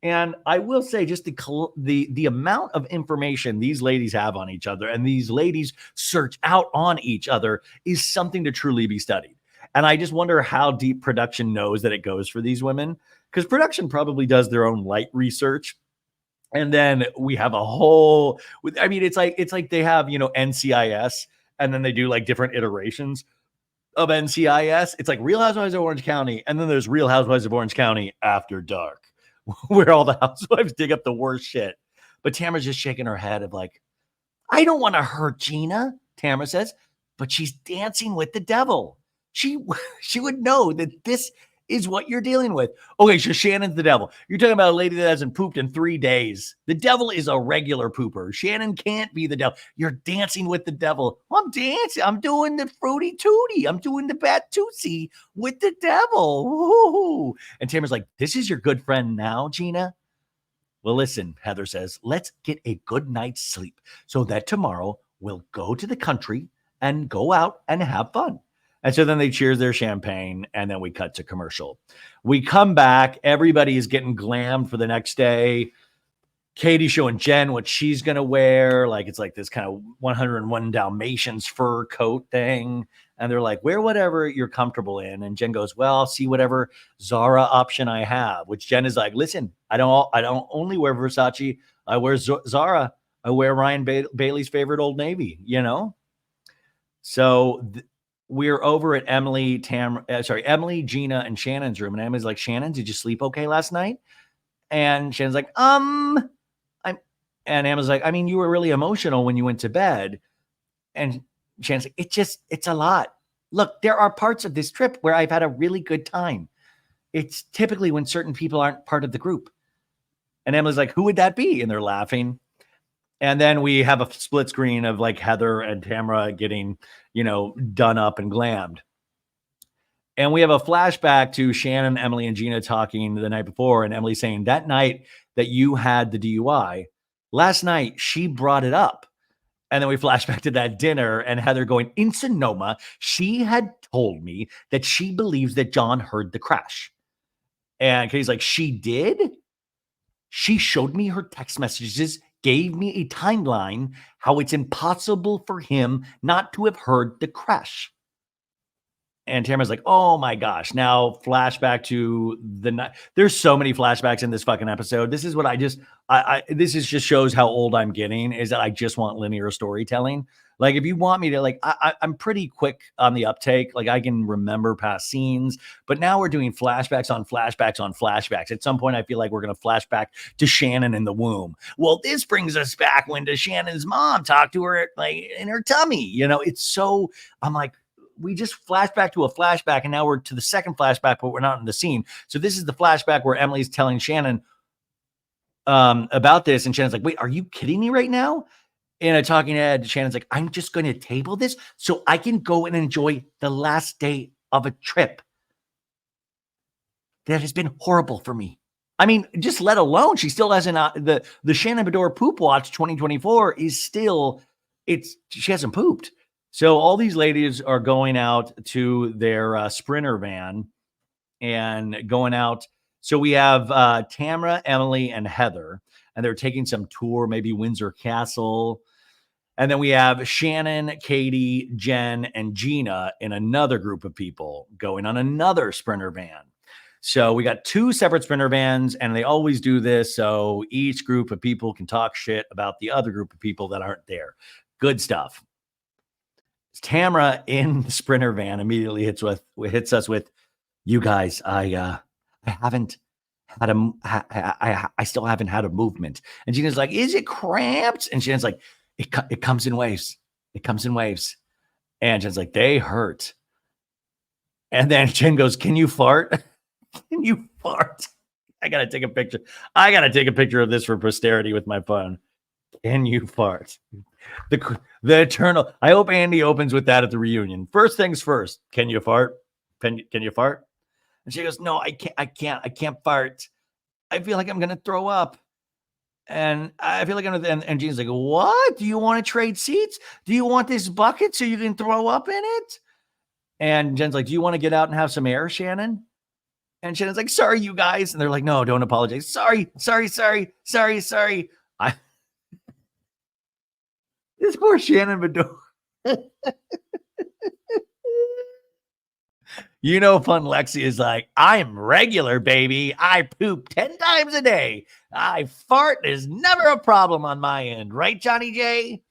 And I will say just the amount of information these ladies have on each other and these ladies search out on each other is something to truly be studied. And I just wonder how deep production knows that it goes for these women, because production probably does their own light research. And then we have a whole, it's like they have, NCIS, and then they do like different iterations of NCIS. It's like Real Housewives of Orange County. And then there's Real Housewives of Orange County After Dark, where all the housewives dig up the worst shit. But Tamra's just shaking her head of like, I don't want to hurt Gina, Tamra says, but she's dancing with the devil. She would know that this is what you're dealing with. Okay, so Shannon's the devil. You're talking about a lady that hasn't pooped in 3 days. The devil is a regular pooper. Shannon can't be the devil. You're dancing with the devil. I'm dancing. I'm doing the fruity tooty. I'm doing the bat tootsie with the devil. Woo-hoo. And Tamara's like, this is your good friend now, Gina? Well, listen, Heather says, let's get a good night's sleep so that tomorrow we'll go to the country and go out and have fun. And so then they cheers their champagne, and then we cut to commercial. We come back. Everybody is getting glammed for the next day. Katie's showing Jenn what she's going to wear. Like, it's like this kind of 101 Dalmatians fur coat thing. And they're like, wear whatever you're comfortable in. And Jenn goes, well, I'll see whatever Zara option I have, which Jenn is like, listen, I don't only wear Versace. I wear Zara. I wear Ryan Bailey's favorite Old Navy, So we're over at Emily, Gina, and Shannon's room. And Emily's like, Shannon, did you sleep okay last night? And Shannon's like, and Emily's like, you were really emotional when you went to bed. And Shannon's like, it's a lot. Look, there are parts of this trip where I've had a really good time. It's typically when certain people aren't part of the group. And Emily's like, who would that be? And they're laughing. And then we have a split screen of like Heather and Tamra getting, done up and glammed. And we have a flashback to Shannon, Emily, and Gina talking the night before. And Emily saying, that night that you had the DUI, last night she brought it up. And then we flash back to that dinner and Heather going, in Sonoma, she had told me that she believes that John heard the crash. And Katie's like, she did? She showed me her text messages, gave me a timeline, how it's impossible for him not to have heard the crash. And Tamara's like, oh my gosh. Now, flashback to the night. There's so many flashbacks in this fucking episode. This is what this is just shows how old I'm getting, is that I just want linear storytelling. Like, if you want me to, like, I'm pretty quick on the uptake. Like, I can remember past scenes, but now we're doing flashbacks on flashbacks on flashbacks. At some point, I feel like we're going to flashback to Shannon in the womb. Well, this brings us back when Shannon's mom talked to her, like, in her tummy. It's so, I'm like, we just flashed back to a flashback, and now we're to the second flashback, but we're not in the scene. So this is the flashback where Emily's telling Shannon about this, and Shannon's like, wait, are you kidding me right now? In a talking head, Shannon's like, I'm just going to table this so I can go and enjoy the last day of a trip that has been horrible for me. I mean, just let alone, she still hasn't, the Shannon Beador Poop Watch 2024 is still, she hasn't pooped. So all these ladies are going out to their Sprinter van and going out. So we have Tamra, Emily, and Heather, and they're taking some tour, maybe Windsor Castle. And then we have Shannon, Katie, Jenn, and Gina in another group of people going on another Sprinter van. So we got two separate Sprinter vans, and they always do this. So each group of people can talk shit about the other group of people that aren't there. Good stuff. Tamra in the Sprinter van immediately hits us with, you guys, I haven't had I still haven't had a movement. And Gina's like, is it cramped? And Shannon's like, it comes in waves. It comes in waves. And Jen's like, they hurt. And then Jen goes, can you fart? Can you fart? I got to take a picture. I got to take a picture of this for posterity with my phone. Can you fart? The eternal. I hope Andy opens with that at the reunion. First things first. Can you fart? Can you fart? And she goes, no, I can't fart. I feel like I'm going to throw up. And I feel like and Jean's like, what? Do you want to trade seats? Do you want this bucket so you can throw up in it? And Jen's like, do you want to get out and have some air, Shannon? And Shannon's like, sorry, you guys. And they're like, no, don't apologize. Sorry. This poor Shannon Beador. Fun Lexi is like, I'm regular, baby. I poop 10 times a day. I fart is never a problem on my end. Right, Johnny J?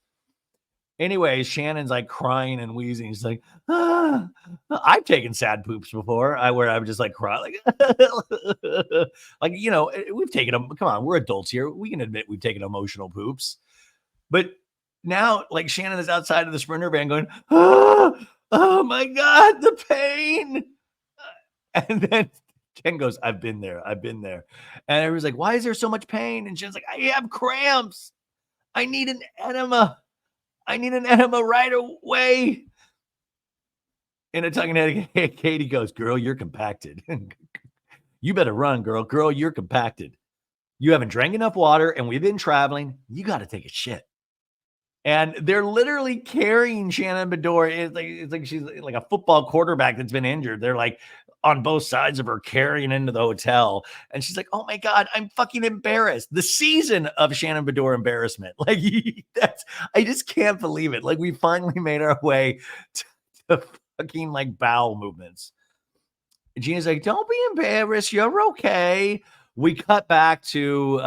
Anyway, Shannon's like crying and wheezing. She's like, I've taken sad poops before, where I would just like cry, like, like, we've taken them. Come on, we're adults here. We can admit we've taken emotional poops. But now, like, Shannon is outside of the Sprinter van going, oh my God, the pain. And then Jen goes, I've been there. And everyone's like, why is there so much pain? And Jen's like, I have cramps. I need an enema. Right away. In a tongue and head, Katie goes, girl, you're compacted. You better run, girl. Girl, you're compacted. You haven't drank enough water, and we've been traveling. You got to take a shit. And they're literally carrying Shannon Beador. It's like she's like a football quarterback that's been injured. They're like on both sides of her, carrying into the hotel. And she's like, oh my God, I'm fucking embarrassed. The season of Shannon Beador embarrassment. Like, I just can't believe it. Like, we finally made our way to fucking like bowel movements. Gina's like, don't be embarrassed. You're okay. We cut back to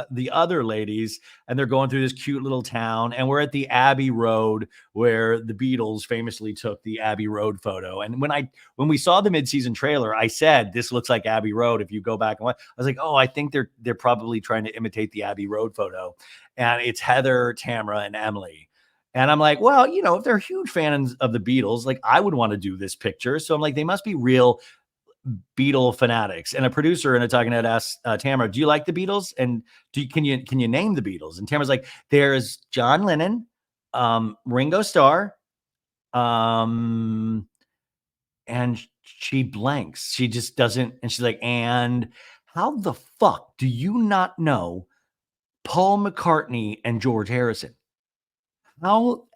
the other ladies, and they're going through this cute little town, and we're at the Abbey Road where the Beatles famously took the Abbey Road photo. And when we saw the mid-season trailer, I said, this looks like Abbey Road. If you go back and watch, I was like, oh, I think they're probably trying to imitate the Abbey Road photo. And it's Heather, Tamra, and Emily. And I'm like, well, if they're huge fans of the Beatles, like, I would want to do this picture. So I'm like, they must be real Beatle fanatics. And a producer in a talking head asked Tamra, do you like the Beatles? And can you name the Beatles? And Tamra's like, there's John Lennon, Ringo Starr, and she blanks. She just doesn't. And she's like, and how the fuck do you not know Paul McCartney and George Harrison? How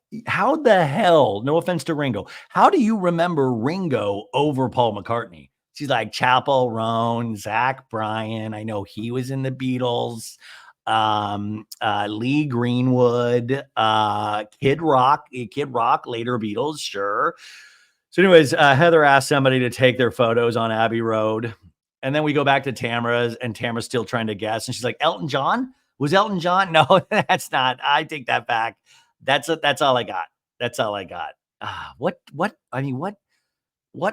the hell, no offense to Ringo, how do you remember Ringo over Paul McCartney? She's like Chapel Roan, Zach Bryan. I know he was in the Beatles. Lee Greenwood, Kid Rock, later Beatles, sure. So, anyways, Heather asked somebody to take their photos on Abbey Road. And then we go back to Tamra's, and Tamra's still trying to guess. And she's like, Elton John? Was Elton John? No, that's not. I take that back. That's all I got. That's all I got. What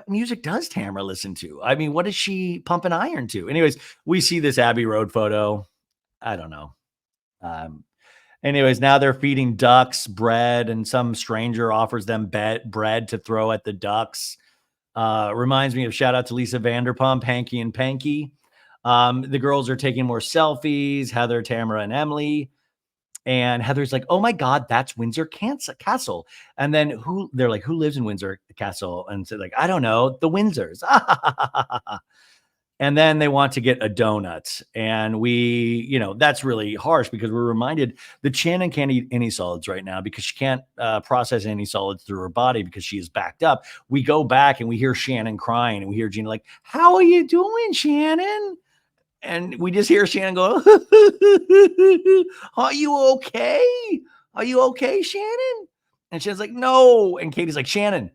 music does Tamra listen to? I mean, what is she pumping iron to? Anyways, we see this Abbey Road photo. I don't know. Anyways, now they're feeding ducks bread, and some stranger offers them bread to throw at the ducks. Reminds me of shout out to Lisa Vanderpump, Hanky and Panky. The girls are taking more selfies, Heather, Tamra, and Emily. And Heather's like, oh my God, that's Windsor Castle. And then they're like, who lives in Windsor Castle? And so like, I don't know, the Windsors. And then they want to get a donut. And that's really harsh because we're reminded that Shannon can't eat any solids right now because she can't process any solids through her body because she is backed up. We go back and we hear Shannon crying, and we hear Gina like, how are you doing, Shannon? And we just hear Shannon go, are you okay? Are you okay, Shannon? And Shannon's like, no. And Katie's like, Shannon,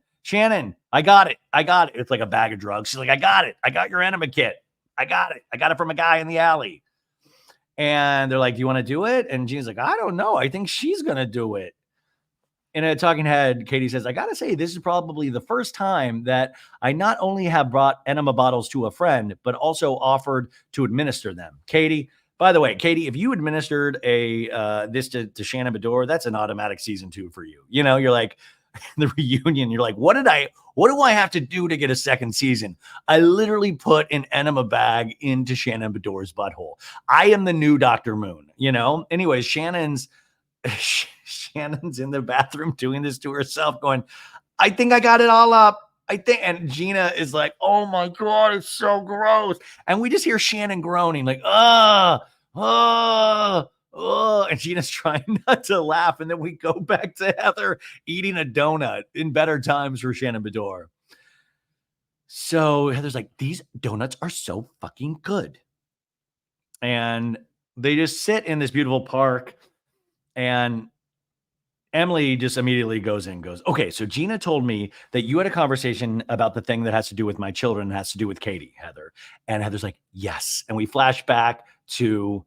I got it. It's like a bag of drugs. She's like, I got it. I got your enema kit. I got it. I got it from a guy in the alley. And they're like, do you want to do it? And Gina's like, I don't know. I think she's going to do it. In a talking head, Katie says, I got to say, this is probably the first time that I not only have brought enema bottles to a friend, but also offered to administer them. Katie, by the way, if you administered this to Shannon Beador, that's an automatic season 2 for you. You're like, the reunion, you're like, what do I have to do to get a second season? I literally put an enema bag into Shannon Beador's butthole. I am the new Dr. Moon, Anyways, Shannon's in the bathroom doing this to herself, going, I think I got it all up. And Gina is like, oh my God, it's so gross. And we just hear Shannon groaning, like, and Gina's trying not to laugh. And then we go back to Heather eating a donut in better times for Shannon Beador. So Heather's like, these donuts are so fucking good. And they just sit in this beautiful park. And Emily just immediately goes, okay, so Gina told me that you had a conversation about the thing that has to do with my children, has to do with Katie, Heather. And Heather's like, yes. And we flash back to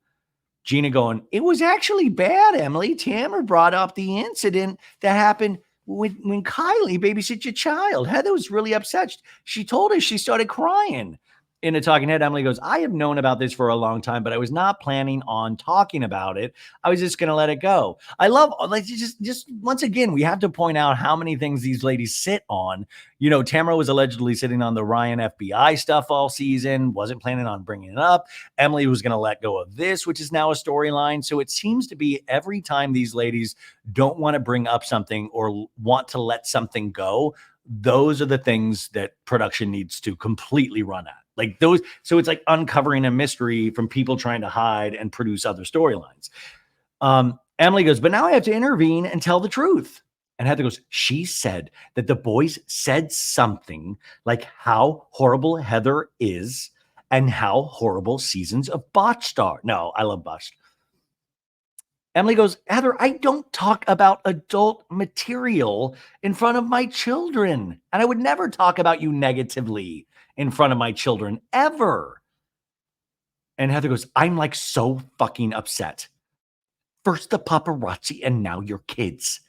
Gina going, it was actually bad, Emily. Tamra brought up the incident that happened when Kylie babysat your child. Heather was really upset. She told us, she started crying. In a talking head, Emily goes, I have known about this for a long time, but I was not planning on talking about it. I was just going to let it go. I love, like, just once again, we have to point out how many things these ladies sit on. Tamra was allegedly sitting on the Ryan FBI stuff all season, wasn't planning on bringing it up. Emily was going to let go of this, which is now a storyline. So it seems to be every time these ladies don't want to bring up something or want to let something go, those are the things that production needs to completely run at. Like those, so it's like uncovering a mystery from people trying to hide and produce other storylines. Emily goes, but now I have to intervene and tell the truth. And Heather goes, she said that the boys said something like how horrible Heather is and how horrible seasons of Botched are. No, I love Botched. Emily goes, Heather, I don't talk about adult material in front of my children. And I would never talk about you negatively in front of my children, ever. And Heather goes, I'm like so fucking upset. First the paparazzi and now your kids.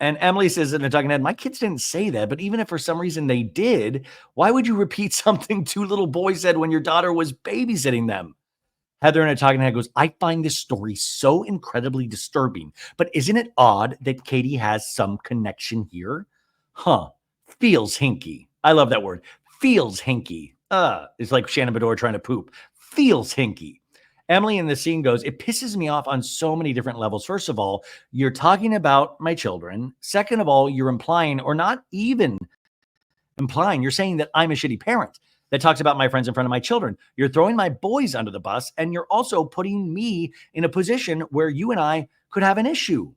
And Emily says in a talking head, my kids didn't say that, but even if for some reason they did, why would you repeat something two little boys said when your daughter was babysitting them? Heather in a talking head goes, I find this story so incredibly disturbing, but isn't it odd that Katie has some connection here? Feels hinky. I love that word. Feels hinky. It's like Shannon Beador trying to poop. Feels hinky. Emily in the scene goes, it pisses me off on so many different levels. First of all, you're talking about my children. Second of all, you're implying, or not even implying, you're saying that I'm a shitty parent that talks about my friends in front of my children. You're throwing my boys under the bus, and you're also putting me in a position where you and I could have an issue.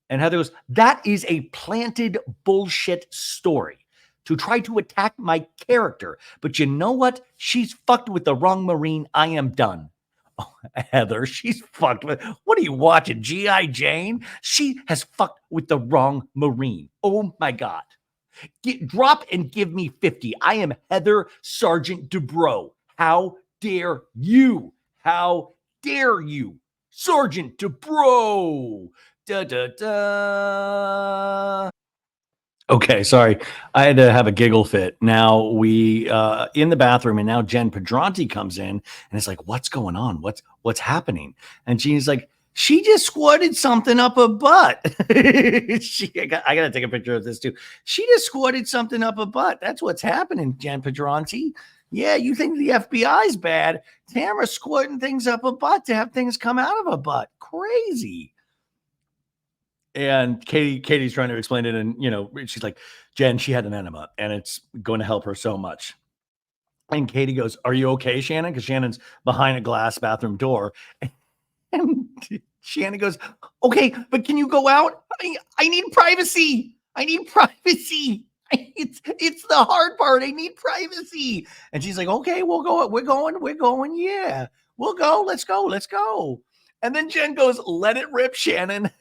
And Heather goes, that is a planted bullshit story. to try to attack my character. But you know what? She's fucked with the wrong Marine. I am done. Oh, Heather, she's fucked with. What are you watching? G.I. Jane? She has fucked with the wrong Marine. Oh my God. Drop and give me 50. I am Heather Sergeant Dubrow. How dare you? How dare you? Sergeant Dubrow. Da da da. Okay, sorry. I had to have a giggle fit. Now we in the bathroom, and now Jenn Pedranti comes in and it's like, what's going on? What's happening? And she's like, she just squirted something up her butt. I gotta take a picture of this too. She just squirted something up her butt. That's what's happening, Jenn Pedranti. Yeah, you think the FBI's bad? Tamra squirting things up her butt to have things come out of her butt. Crazy. And Katie's trying to explain it, and she's like, Jenn, she had an enema, and it's going to help her so much. And Katie goes, "Are you okay, Shannon?" Because Shannon's behind a glass bathroom door, and Shannon goes, "Okay, but can you go out? I need privacy. I need privacy. It's the hard part. I need privacy." And she's like, "Okay, we'll go. We're going. Yeah, we'll go. Let's go." And then Jenn goes, "Let it rip, Shannon."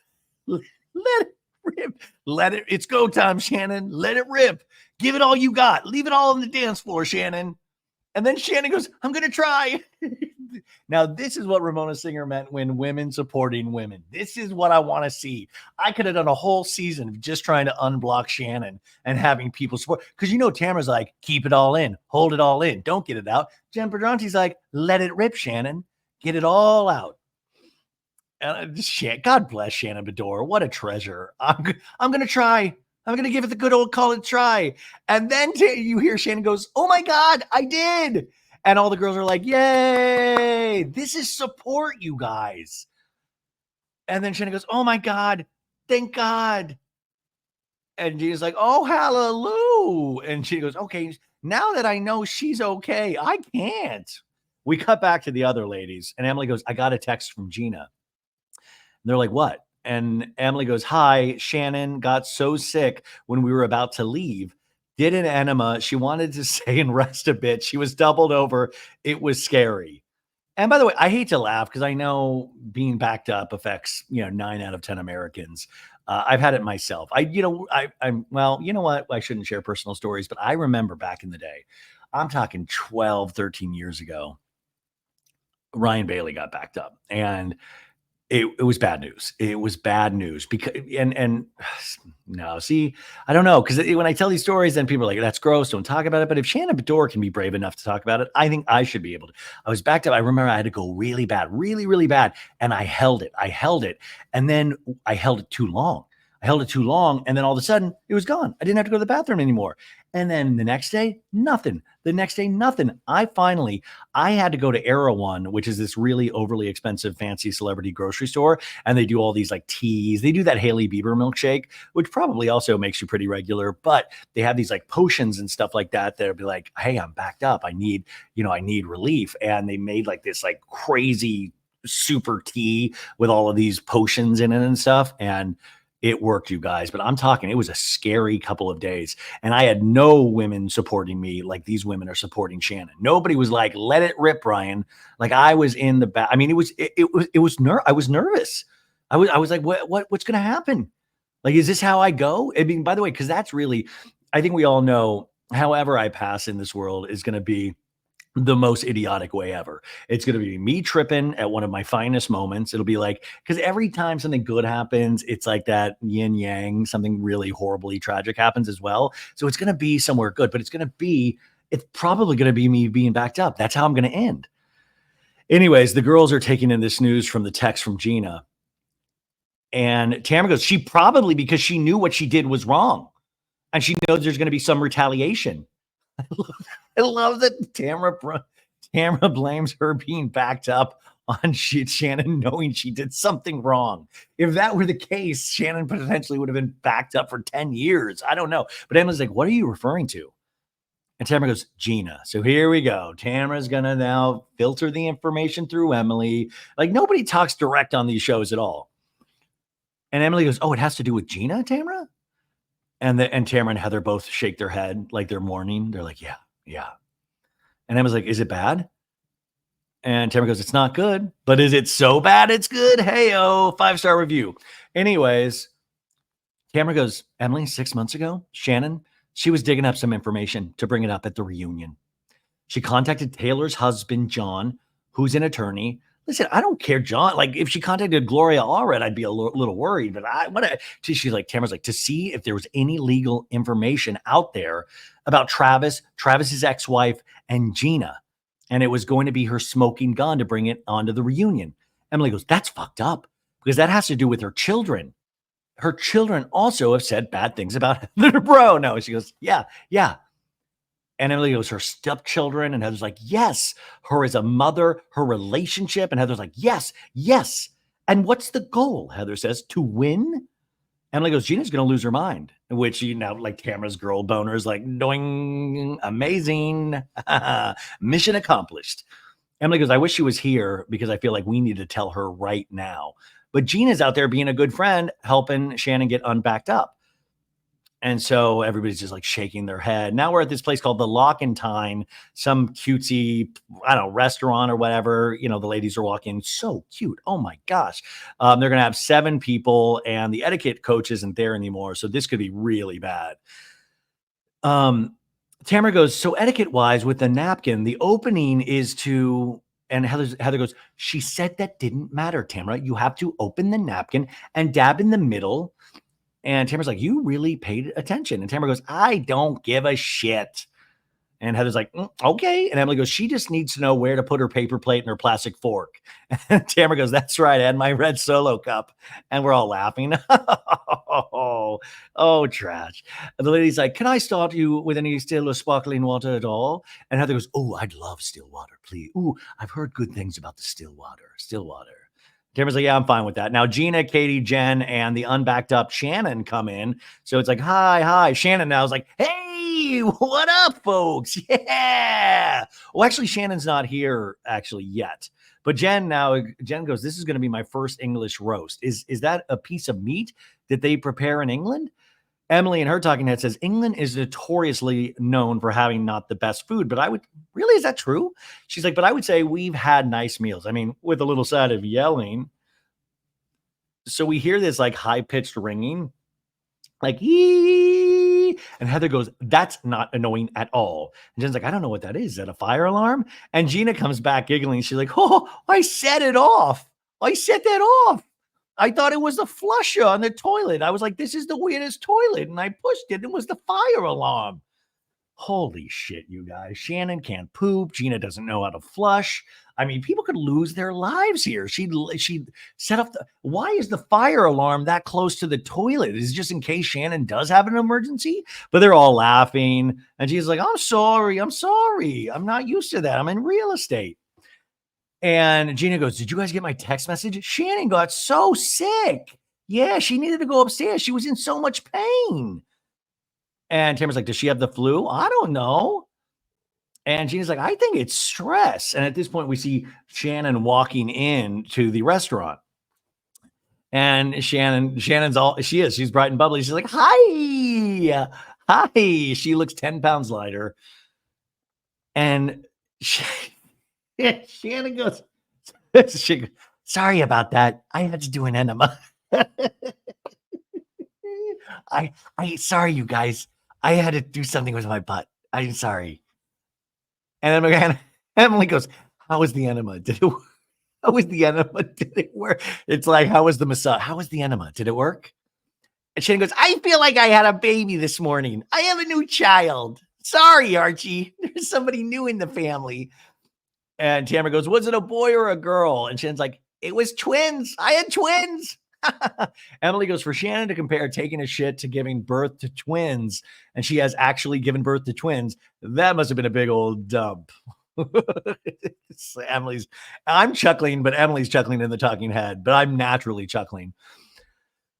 Let it rip. It's go time, Shannon. Let it rip. Give it all you got. Leave it all on the dance floor, Shannon. And then Shannon goes, "I'm going to try." Now, this is what Ramona Singer meant when women supporting women. This is what I want to see. I could have done a whole season of just trying to unblock Shannon and having people support. Because Tamara's like, keep it all in. Hold it all in. Don't get it out. Jenn Pedranti's like, let it rip, Shannon. Get it all out. God bless Shannon Beador. What a treasure. I'm going to try. I'm going to give it the good old college try. And then you hear Shannon goes, "Oh my God, I did." And all the girls are like, "Yay. This is support, you guys." And then Shannon goes, "Oh my God, thank God." And Gina's like, "Oh, hallelujah." And she goes, "Okay, now that I know she's okay, I can't." We cut back to the other ladies. And Emily goes, "I got a text from Gina." And they're like, "What?" And Emily goes, "Hi, Shannon got so sick when we were about to leave. Did an enema. She wanted to stay and rest a bit. She was doubled over. It was scary." And by the way, I hate to laugh because I know being backed up affects 9 out of 10 Americans. I've had it myself. I'm well. You know what? I shouldn't share personal stories, but I remember back in the day. I'm talking 12, 13 years ago. Ryan Bailey got backed up, and it was bad news. It was bad news because and no, see, I don't know, because when I tell these stories, then people are like, "That's gross. Don't talk about it." But if Shannon Beador can be brave enough to talk about it, I think I should be able to. I was backed up. I remember I had to go really bad, really, really bad, and I held it. And then I held it too long. And then all of a sudden, it was gone. I didn't have to go to the bathroom anymore. And then the next day, nothing. I had to go to Era One, which is this really overly expensive, fancy celebrity grocery store. And they do all these like teas. They do that Hailey Bieber milkshake, which probably also makes you pretty regular. But they have these like potions and stuff like that. They'll be like, "Hey, I'm backed up. I need relief." And they made like this like crazy super tea with all of these potions in it and stuff. And it worked, you guys, but I'm talking, it was a scary couple of days. And I had no women supporting me like these women are supporting Shannon. Nobody was like, "Let it rip, Brian." Like I was in the back. I mean, I was nervous. I was like, what's going to happen? Like, is this how I go? I mean, by the way, because that's really, I think we all know, however I pass in this world is going to be the most idiotic way ever. It's going to be me tripping at one of my finest moments. It'll be like, because every time something good happens, it's like that yin yang, something really horribly tragic happens as well. So it's going to be somewhere good, but it's probably going to be me being backed up. That's how I'm going to end. Anyways, the girls are taking in this news from the text from Gina. And Tamra goes, she probably, because she knew what she did was wrong. And she knows there's going to be some retaliation. I love that Tamra blames her being backed up on Shannon knowing she did something wrong. If that were the case, Shannon potentially would have been backed up for 10 years. I don't know. But Emily's like, "What are you referring to?" And Tamra goes, "Gina." So here we go. Tamra's going to now filter the information through Emily. Like nobody talks direct on these shows at all. And Emily goes, "Oh, it has to do with Gina, Tamra?" And Tamra and Heather both shake their head like they're mourning. They're like, yeah, yeah. And Emma's like, is it bad? And Tamra goes, it's not good, but is it so bad it's good? Hey-oh, 5-star review. Anyways, Tamra goes, Emily, 6 months ago, Shannon, she was digging up some information to bring it up at the reunion. She contacted Taylor's husband, John, who's an attorney. Listen, I don't care, John. Like, if she contacted Gloria Allred, I'd be a little worried. But she's like, Tamara's like, to see if there was any legal information out there about Travis's ex-wife, and Gina. And it was going to be her smoking gun to bring it onto the reunion. Emily goes, that's fucked up because that has to do with her children. Her children also have said bad things about Heather Dubrow. No, she goes, yeah. And Emily goes, her stepchildren. And Heather's like, yes, her as a mother, her relationship. And Heather's like, yes. And what's the goal? Heather says, to win. Emily goes, Gina's going to lose her mind, which, like Tamra's girl boner is like, doing amazing. Mission accomplished. Emily goes, I wish she was here because I feel like we need to tell her right now. But Gina's out there being a good friend, helping Shannon get unbacked up. And so everybody's just like shaking their head. Now we're at this place called the Lock and Tine, some cutesy, I don't know, restaurant or whatever. The ladies are walking. So cute. Oh my gosh. They're going to have 7 people and the etiquette coach isn't there anymore. So this could be really bad. Tamra goes, so etiquette wise with the napkin, the opening is to, and Heather goes, she said that didn't matter, Tamra. You have to open the napkin and dab in the middle. And Tamra's like, you really paid attention. And Tamra goes, I don't give a shit. And Heather's like, okay. And Emily goes, she just needs to know where to put her paper plate and her plastic fork. And Tamra goes, that's right. I had my red Solo cup. And we're all laughing. Oh, trash. And the lady's like, can I start you with any still or sparkling water at all? And Heather goes, oh, I'd love still water, please. Ooh, I've heard good things about the still water. Tamra's like, yeah, I'm fine with that. Now, Gina, Katie, Jenn, and the unbacked up Shannon come in. So it's like, hi. Shannon now is like, hey, what up, folks? Yeah. Well, actually, Shannon's not here actually yet. But Jenn goes, this is going to be my first English roast. Is that a piece of meat that they prepare in England? Emily in her talking head says, England is notoriously known for having not the best food. But is that true? She's like, but I would say we've had nice meals. I mean, with a little side of yelling. So we hear this like high-pitched ringing, like, ee! And Heather goes, that's not annoying at all. And Jen's like, I don't know what that is. Is that a fire alarm? And Gina comes back giggling. She's like, oh, I set it off. I set that off. I thought it was the flusher on the toilet. I was like, this is the weirdest toilet. And I pushed it. It was the fire alarm. Holy shit, you guys. Shannon can't poop. Gina doesn't know how to flush. I mean, people could lose their lives here. She set up why is the fire alarm that close to the toilet? Is it just in case Shannon does have an emergency? But they're all laughing. And she's like, I'm sorry. I'm not used to that. I'm in real estate. And Gina goes, did you guys get my text message? Shannon got so sick. Yeah, she needed to go upstairs. She was in so much pain. And Tamara's like, does she have the flu? I don't know. And Gina's like, I think it's stress. And at this point, we see Shannon walking in to the restaurant. And she's bright and bubbly. She's like, hi. She looks 10 pounds lighter. And Shannon goes, sorry about that. I had to do an enema. Sorry, you guys. I had to do something with my butt. I'm sorry. And then Emily goes, how was the enema? How was the enema? Did it work? It's like, how was the massage? How was the enema? Did it work? And Shannon goes, I feel like I had a baby this morning. I have a new child. Sorry, Archie. There's somebody new in the family. And Tamra goes, was it a boy or a girl? And Shannon's like, it was twins. I had twins. Emily goes, for Shannon to compare taking a shit to giving birth to twins, and she has actually given birth to twins, that must have been a big old dump. I'm chuckling, but Emily's chuckling in the talking head, but I'm naturally chuckling.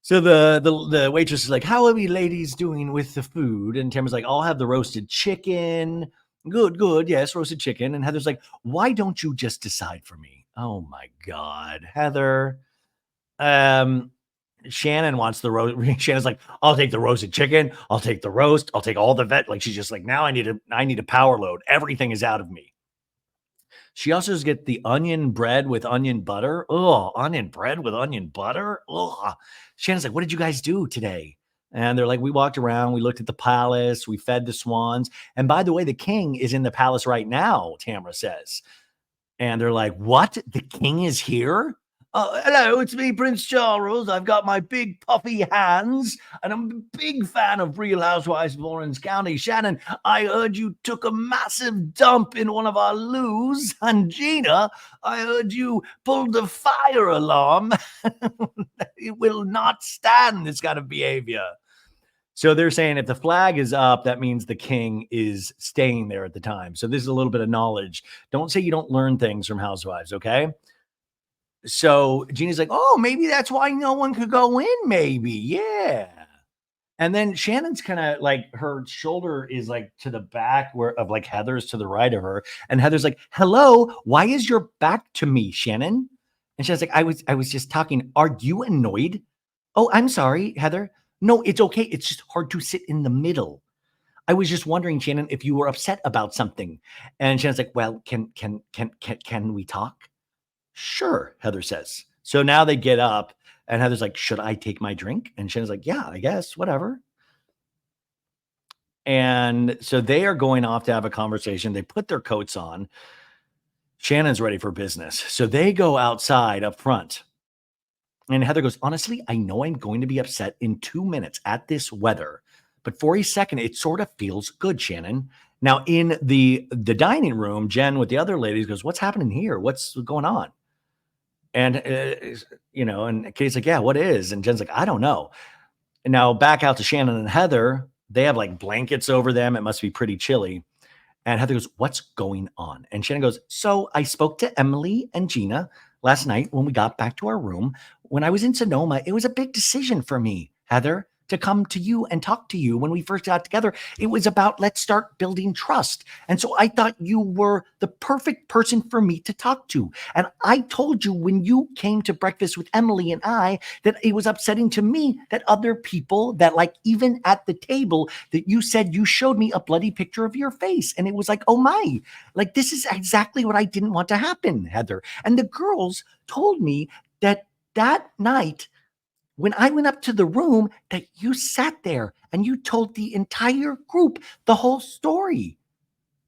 So the waitress is like, how are we ladies doing with the food? And Tamara's like, I'll have the roasted chicken. Good. Yes, roasted chicken. And Heather's like, why don't you just decide for me? Oh my God, Heather. Shannon wants the roast. Shannon's like, I'll take the roasted chicken. I'll take the roast. I'll take all the vet. Like she's just like, now I need a power load. Everything is out of me. She also does get the onion bread with onion butter. Oh, onion bread with onion butter. Oh, Shannon's like, what did you guys do today? And they're like, we walked around, we looked at the palace, we fed the swans. And by the way, the king is in the palace right now, Tamra says. And they're like, what? The king is here? Hello, it's me, Prince Charles. I've got my big puffy hands, and I'm a big fan of Real Housewives of Orange County. Shannon, I heard you took a massive dump in one of our loos. And Gina, I heard you pulled the fire alarm. It will not stand this kind of behavior. So they're saying if the flag is up, that means the king is staying there at the time. So this is a little bit of knowledge. Don't say you don't learn things from Housewives, okay? So Gina's like, oh, maybe that's why no one could go in, maybe. Yeah. And then Shannon's kind of like, her shoulder is like to the back of like Heather's to the right of her. And Heather's like, hello, why is your back to me, Shannon? And she's like, I was just talking. Are you annoyed? Oh, I'm sorry, Heather. No, it's okay. It's just hard to sit in the middle. I was just wondering, Shannon, if you were upset about something. And Shannon's like, well, can we talk? Sure, Heather says. So now they get up and Heather's like, should I take my drink? And Shannon's like, yeah, I guess, whatever. And so they are going off to have a conversation. They put their coats on. Shannon's ready for business. So they go outside up front. And Heather goes, honestly, I know I'm going to be upset in 2 minutes at this weather. But for a second, it sort of feels good, Shannon. Now, in the dining room, Jenn with the other ladies goes, what's happening here? What's going on? And, and Katie's like, yeah, what is? And Jen's like, I don't know. And now back out to Shannon and Heather. They have like blankets over them. It must be pretty chilly. And Heather goes, what's going on? And Shannon goes, so I spoke to Emily and Gina last night when we got back to our room. When I was in Sonoma, it was a big decision for me, Heather, to come to you and talk to you. When we first got together, it was about let's start building trust. And so I thought you were the perfect person for me to talk to. And I told you when you came to breakfast with Emily and I that it was upsetting to me that other people that like even at the table that you said you showed me a bloody picture of your face. And it was like, oh my, like this is exactly what I didn't want to happen, Heather. And the girls told me that night when I went up to the room that you sat there and you told the entire group the whole story.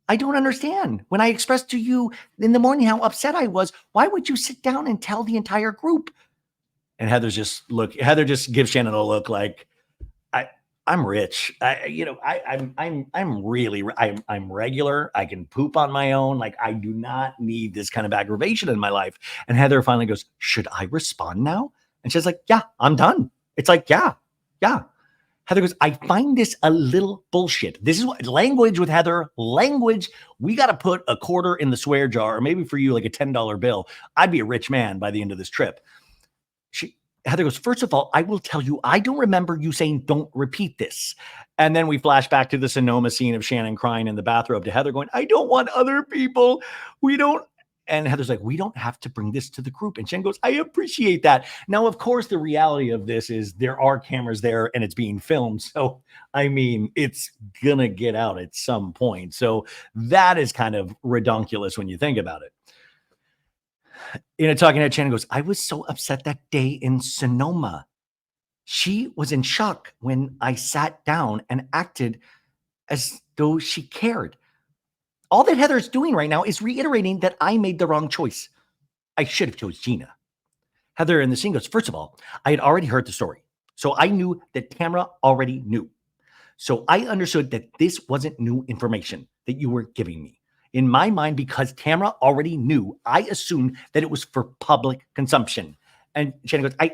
I don't understand. When I expressed to you in the morning how upset I was, why would you sit down and tell the entire group? And Heather just gives Shannon a look like, I'm rich. I'm regular. I can poop on my own. Like I do not need this kind of aggravation in my life. And Heather finally goes, should I respond now? And she's like, yeah, I'm done. It's like, yeah. Heather goes, I find this a little bullshit. This is what language with Heather, language. We got to put a quarter in the swear jar, or maybe for you, like a $10 bill. I'd be a rich man by the end of this trip. Heather goes, first of all, I will tell you, I don't remember you saying, don't repeat this. And then we flash back to the Sonoma scene of Shannon crying in the bathrobe to Heather going, I don't want other people. We don't. And Heather's like, we don't have to bring this to the group. And Shannon goes, I appreciate that. Now, of course, the reality of this is there are cameras there and it's being filmed. So, I mean, it's going to get out at some point. So that is kind of redonkulous when you think about it. Talking to Shannon goes, I was so upset that day in Sonoma. She was in shock when I sat down and acted as though she cared. All that Heather is doing right now is reiterating that I made the wrong choice. I should have chose Gina. Heather in the scene goes, first of all, I had already heard the story. So I knew that Tamra already knew. So I understood that this wasn't new information that you were giving me. In my mind, because Tamra already knew, I assumed that it was for public consumption. And Shannon goes, I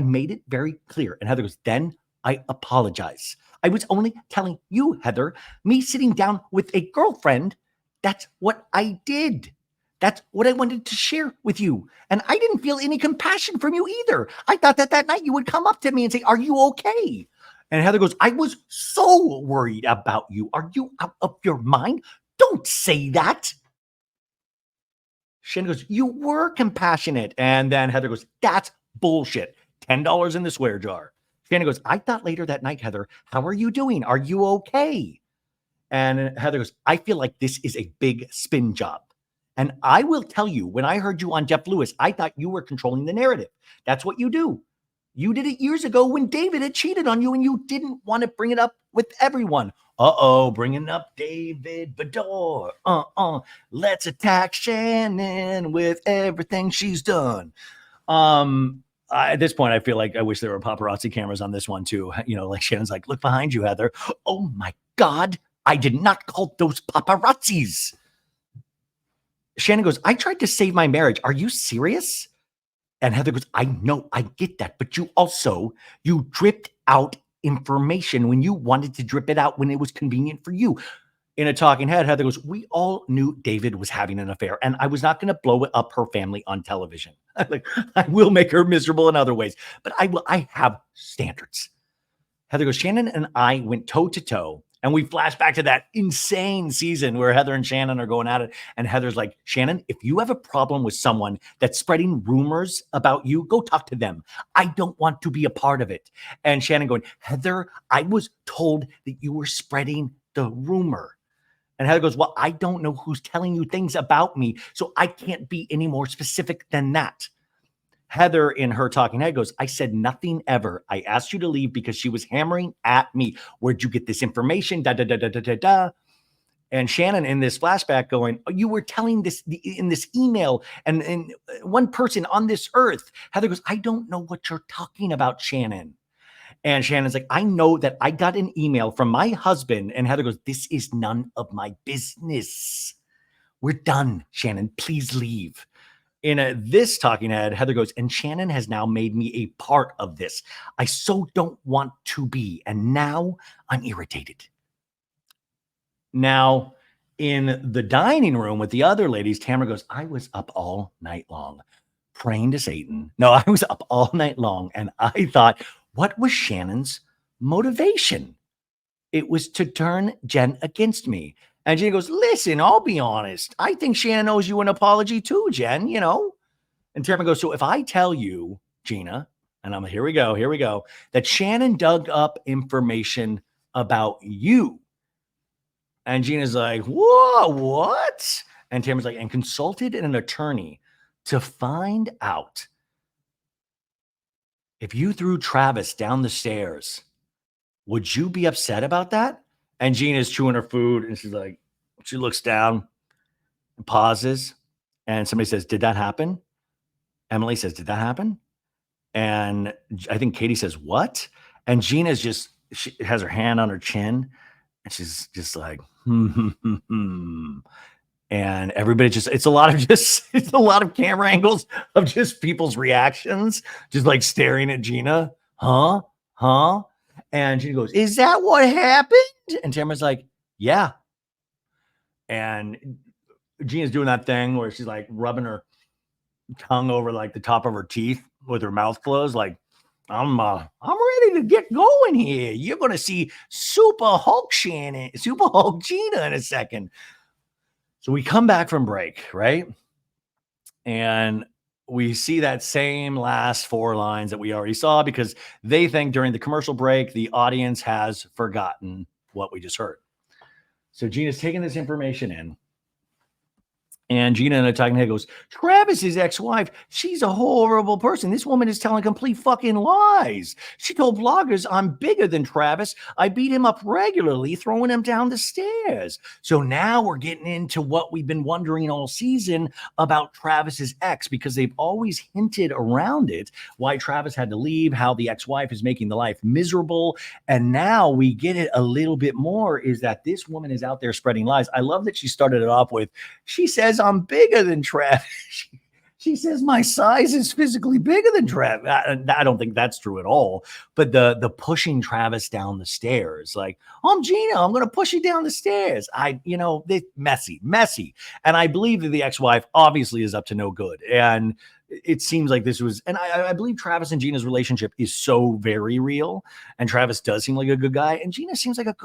made it very clear. And Heather goes, then I apologize. I was only telling you, Heather, me sitting down with a girlfriend, that's what I did. That's what I wanted to share with you. And I didn't feel any compassion from you either. I thought that night you would come up to me and say, are you okay? And Heather goes, I was so worried about you. Are you out of your mind? Don't say that. Shannon goes, you were compassionate. And then Heather goes, that's Bullshit. $10 in the swear jar. Shannon goes, I thought later that night, Heather, how are you doing? Are you okay? And Heather goes, I feel like this is a big spin job. And I will tell you, when I heard you on Jeff Lewis, I thought you were controlling the narrative. That's what you do. You did it years ago when David had cheated on you and you didn't want to bring it up with everyone. Bringing up David Beador. Let's attack Shannon with everything she's done. At this point, I feel like I wish there were paparazzi cameras on this one too. You know, like Shannon's like, look behind you, Heather. Oh my God, I did not call those paparazzis. Shannon goes, I tried to save my marriage. Are you serious? And Heather goes, I know, I get that. But you dripped out information when you wanted to drip it out when it was convenient for you. In a talking head, Heather goes, we all knew David was having an affair, and I was not going to blow up her family on television. Like, I will make her miserable in other ways, but I have standards. Heather goes, Shannon and I went toe to toe, and we flash back to that insane season where Heather and Shannon are going at it. And Heather's like, Shannon, if you have a problem with someone that's spreading rumors about you, go talk to them. I don't want to be a part of it. And Shannon going, Heather, I was told that you were spreading the rumor. And Heather goes, well, I don't know who's telling you things about me, so I can't be any more specific than that. Heather, in her talking head, goes, I said nothing ever. I asked you to leave because she was hammering at me. Where'd you get this information? Da, da, da, da, da, da, da. And Shannon in this flashback going, oh, you were telling this in this email and one person on this earth. Heather goes, I don't know what you're talking about, Shannon. And Shannon's like, I know that I got an email from my husband. And Heather goes, this is none of my business. We're done, Shannon. Please leave. In this talking head, Heather goes, and Shannon has now made me a part of this. I so don't want to be. And now I'm irritated. Now, in the dining room with the other ladies, Tamra goes, I was up all night long praying to Satan. No, I was up all night long. And I thought, what was Shannon's motivation? It was to turn Jenn against me. And Gina goes, listen, I'll be honest. I think Shannon owes you an apology too, Jenn, you know? And Tamra goes, so if I tell you, Gina, and I'm here we go, that Shannon dug up information about you. And Gina's like, whoa, what? And Tamra's like, and consulted an attorney to find out if you threw Travis down the stairs, would you be upset about that? And Gina's chewing her food, and she's like, she looks down and pauses, and somebody says, did that happen? Emily says, did that happen? And I think Katie says, what? And Gina's she has her hand on her chin, and she's just like, And everybody it's a lot of camera angles of just people's reactions, just like staring at Gina. Huh? And Gina goes, is that what happened? And Tamara's like, yeah. And Gina's doing that thing where she's like rubbing her tongue over like the top of her teeth with her mouth closed. Like, I'm ready to get going here. You're going to see Super Hulk Gina in a second. So we come back from break, right? And we see that same last 4 lines that we already saw because they think during the commercial break, the audience has forgotten what we just heard. So Gina's taking this information in. And Gina in a talking head goes, Travis's ex-wife, she's a horrible person. This woman is telling complete fucking lies. She told vloggers, I'm bigger than Travis. I beat him up regularly, throwing him down the stairs. So now we're getting into what we've been wondering all season about Travis's ex, because they've always hinted around it, why Travis had to leave, how the ex-wife is making the life miserable. And now we get it a little bit more, is that this woman is out there spreading lies. I love that she started it off with, she says, I'm bigger than Travis. She says my size is physically bigger than Travis. I don't think that's true at all. But the pushing Travis down the stairs, like, I'm Gina, I'm going to push you down the stairs. Messy. And I believe that the ex-wife obviously is up to no good. And it seems like this was, and I believe Travis and Gina's relationship is so very real. And Travis does seem like a good guy. And Gina seems like a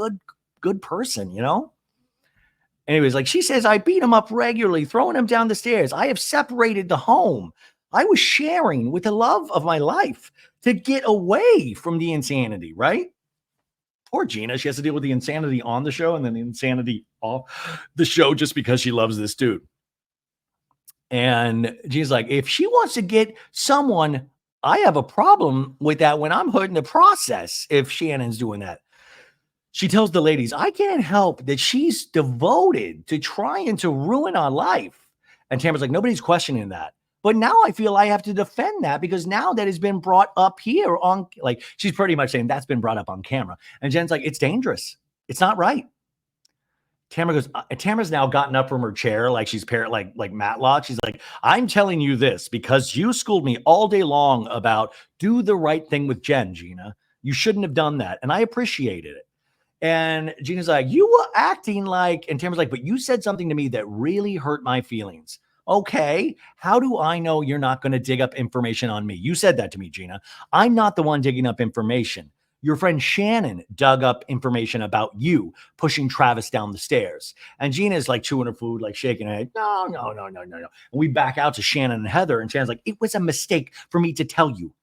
good person, you know? Anyways, like she says, I beat him up regularly, throwing him down the stairs. I have separated the home. I was sharing with the love of my life to get away from the insanity, right? Poor Gina. She has to deal with the insanity on the show and then the insanity off the show just because she loves this dude. And Gina's like, if she wants to get someone, I have a problem with that when I'm hurting the process if Shannon's doing that. She tells the ladies, I can't help that she's devoted to trying to ruin our life. And Tamara's like, nobody's questioning that. But now I feel I have to defend that because now that has been brought up here on, like, she's pretty much saying that's been brought up on camera. And Jen's like, it's dangerous. It's not right. Tamra goes, Tamra's now gotten up from her chair like she's like Matlock. She's like, I'm telling you this because you schooled me all day long about do the right thing with Jenn, Gina. You shouldn't have done that. And I appreciated it. And Gina's like, you were acting like, and Tamra's like, but you said something to me that really hurt my feelings. Okay, how do I know you're not going to dig up information on me? You said that to me, Gina. I'm not the one digging up information. Your friend Shannon dug up information about you pushing Travis down the stairs. And Gina's like chewing her food, like shaking her head. No. And we back out to Shannon and Heather. And Shannon's like, it was a mistake for me to tell you.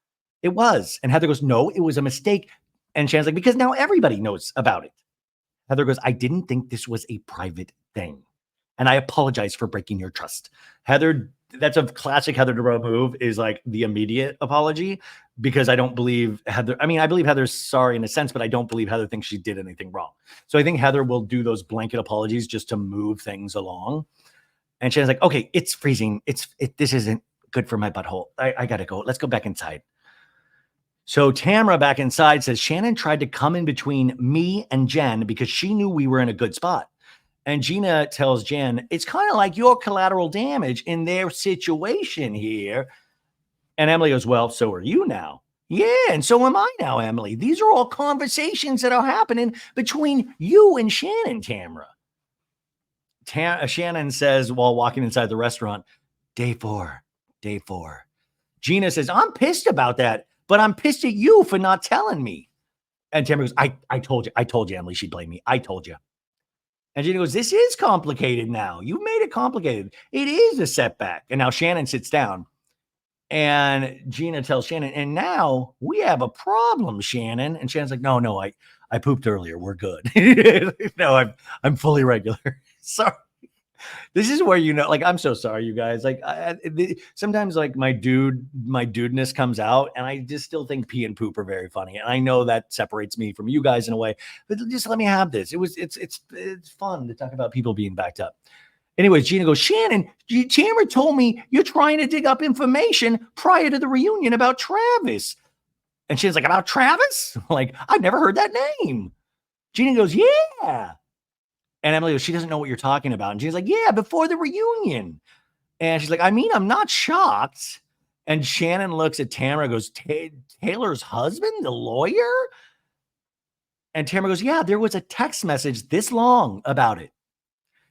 It was. And Heather goes, no, it was a mistake. And Shannon's like, because now everybody knows about it. Heather goes, I didn't think this was a private thing. And I apologize for breaking your trust. Heather, that's a classic Heather Dubrow move, is like the immediate apology, because I don't believe Heather. I mean, I believe Heather's sorry in a sense, but I don't believe Heather thinks she did anything wrong. So I think Heather will do those blanket apologies just to move things along. And Shannon's like, okay, it's freezing. This isn't good for my butthole. I got to go. Let's go back inside. So Tamra back inside says, Shannon tried to come in between me and Jenn because she knew we were in a good spot. And Gina tells Jenn, it's kind of like your collateral damage in their situation here. And Emily goes, well, so are you now. Yeah, and so am I now, Emily. These are all conversations that are happening between you and Shannon, Tamra. Shannon says while walking inside the restaurant, day four. Gina says, I'm pissed about that, but I'm pissed at you for not telling me. And Tamra goes, I told you, Emily, she'd blame me. I told you. And Gina goes, this is complicated now. You made it complicated. It is a setback. And now Shannon sits down. And Gina tells Shannon, and now we have a problem, Shannon. And Shannon's like, no, I pooped earlier. We're good. No, I'm fully regular. Sorry. This is where, like, I'm so sorry, you guys. Like, sometimes, like, my dudeness comes out, and I just still think pee and poop are very funny. And I know that separates me from you guys in a way, but just let me have this. It's fun to talk about people being backed up. Anyways, Gina goes, Shannon, Tamra told me you're trying to dig up information prior to the reunion about Travis. And Shannon's like, about Travis? Like, I've never heard that name. Gina goes, yeah. And Emily goes, she doesn't know what you're talking about. And she's like, yeah, before the reunion. And she's like, I mean, I'm not shocked. And Shannon looks at Tamra, goes, Taylor's husband, the lawyer? And Tamra goes, yeah, there was a text message this long about it.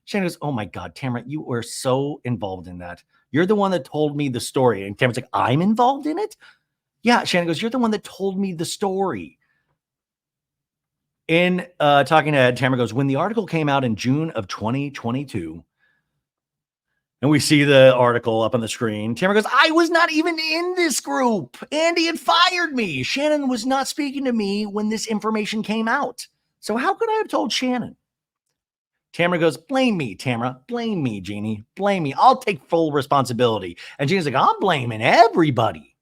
Shannon goes, oh my God, Tamra, you were so involved in that. You're the one that told me the story. And Tamra's like, I'm involved in it? Yeah, Shannon goes, you're the one that told me the story. In talking to Ed, Tamra goes, when the article came out in June of 2022, and we see the article up on the screen, Tamra goes, I was not even in this group. Andy had fired me. Shannon was not speaking to me when this information came out. So how could I have told Shannon? Tamra goes, blame me, Tamra. Blame me, Jeannie. Blame me. I'll take full responsibility. And Jeannie's like, I'm blaming everybody.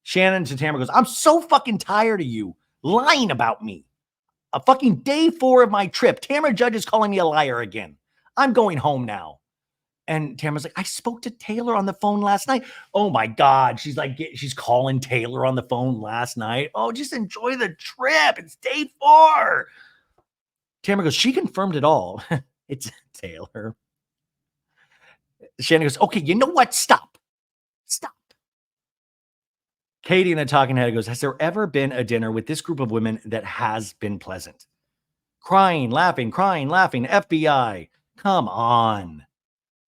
Shannon to Tamra goes, I'm so fucking tired of you lying about me. A fucking day 4 of my trip. Tamra Judge is calling me a liar again. I'm going home now. And Tamra's like, I spoke to Taylor on the phone last night. Oh my God. She's like, she's calling Taylor on the phone last night. Oh, just enjoy the trip. It's day 4. Tamra goes, she confirmed it all. It's Taylor. Shannon goes, okay, you know what? Stop. Katie in the talking head goes, has there ever been a dinner with this group of women that has been pleasant? Crying, laughing, FBI. Come on.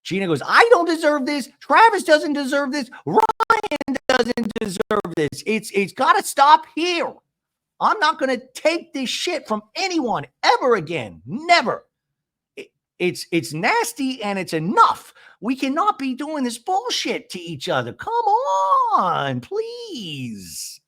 Gina goes, I don't deserve this. Travis doesn't deserve this. Ryan doesn't deserve this. It's got to stop here. I'm not going to take this shit from anyone ever again. Never. It's nasty and it's enough. We cannot be doing this bullshit to each other. Come on, please.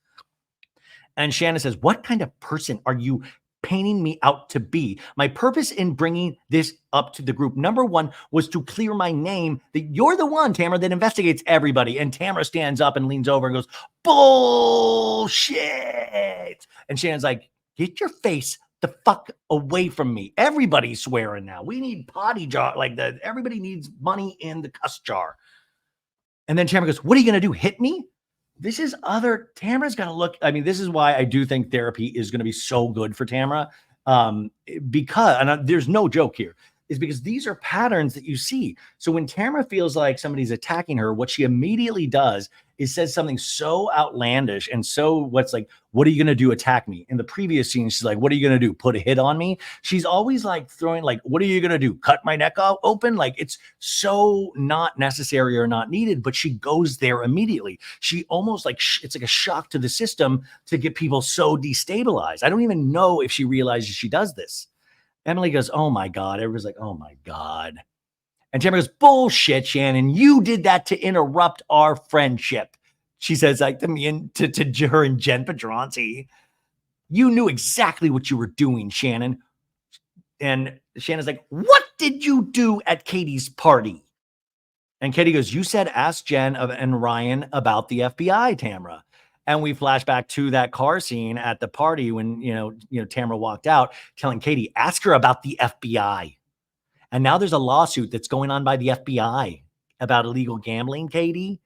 And Shannon says, what kind of person are you painting me out to be? My purpose in bringing this up to the group, number one, was to clear my name that you're the one, Tamra, that investigates everybody. And Tamra stands up and leans over and goes, bullshit. And Shannon's like, get your face the fuck away from me. Everybody's swearing now. We need potty jar, like that. Everybody needs money in the cuss jar. And then Tamra goes, what are you going to do? Hit me? This is Tamra's got to look. I mean, this is why I do think therapy is going to be so good for Tamra. Because, and there's no joke here, is because these are patterns that you see. So when Tamra feels like somebody's attacking her, what she immediately does is says something so outlandish and so what's like, what are you going to do? Attack me. In the previous scene, she's like, what are you going to do? Put a hit on me? She's always like throwing like, what are you going to do? Cut my neck open? Like it's so not necessary or not needed, but she goes there immediately. She almost like, it's like a shock to the system to get people so destabilized. I don't even know if she realizes she does this. Emily goes, oh my God. Everybody's like, oh my God. And Tamra goes, bullshit, Shannon. You did that to interrupt our friendship. She says like to me and to her and Jenn Pedranti. You knew exactly what you were doing, Shannon. And Shannon's like, what did you do at Katie's party? And Katie goes, you said ask Jenn and Ryan about the FBI, Tamra. And we flash back to that car scene at the party when, Tamra walked out telling Katie, ask her about the FBI. And now there's a lawsuit that's going on by the FBI about illegal gambling, Katie.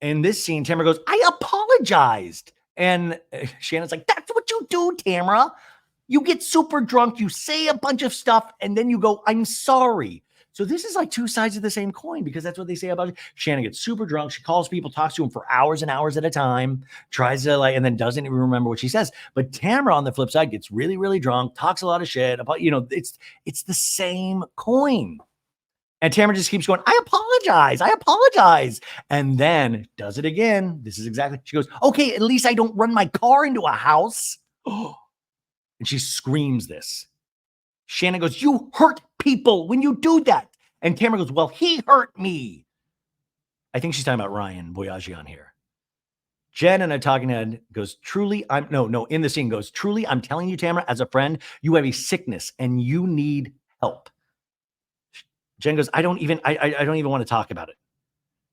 In this scene, Tamra goes, I apologized. And Shannon's like, that's what you do, Tamra. You get super drunk, you say a bunch of stuff, and then you go, I'm sorry. So this is like two sides of the same coin because that's what they say about it. Shannon gets super drunk. She calls people, talks to them for hours and hours at a time, tries to and then doesn't even remember what she says. But Tamra on the flip side gets really, really drunk, talks a lot of shit about, it's the same coin. And Tamra just keeps going, I apologize. And then does it again. This is exactly, she goes, okay, at least I don't run my car into a house. And she screams this. Shannon goes, you hurt people when you do that. And Tamra goes, well, he hurt me. I think she's talking about Ryan Boyajian here. Jenn in a talking head goes, truly, in the scene goes, truly, I'm telling you, Tamra, as a friend, you have a sickness and you need help. Jenn goes, I don't even want to talk about it.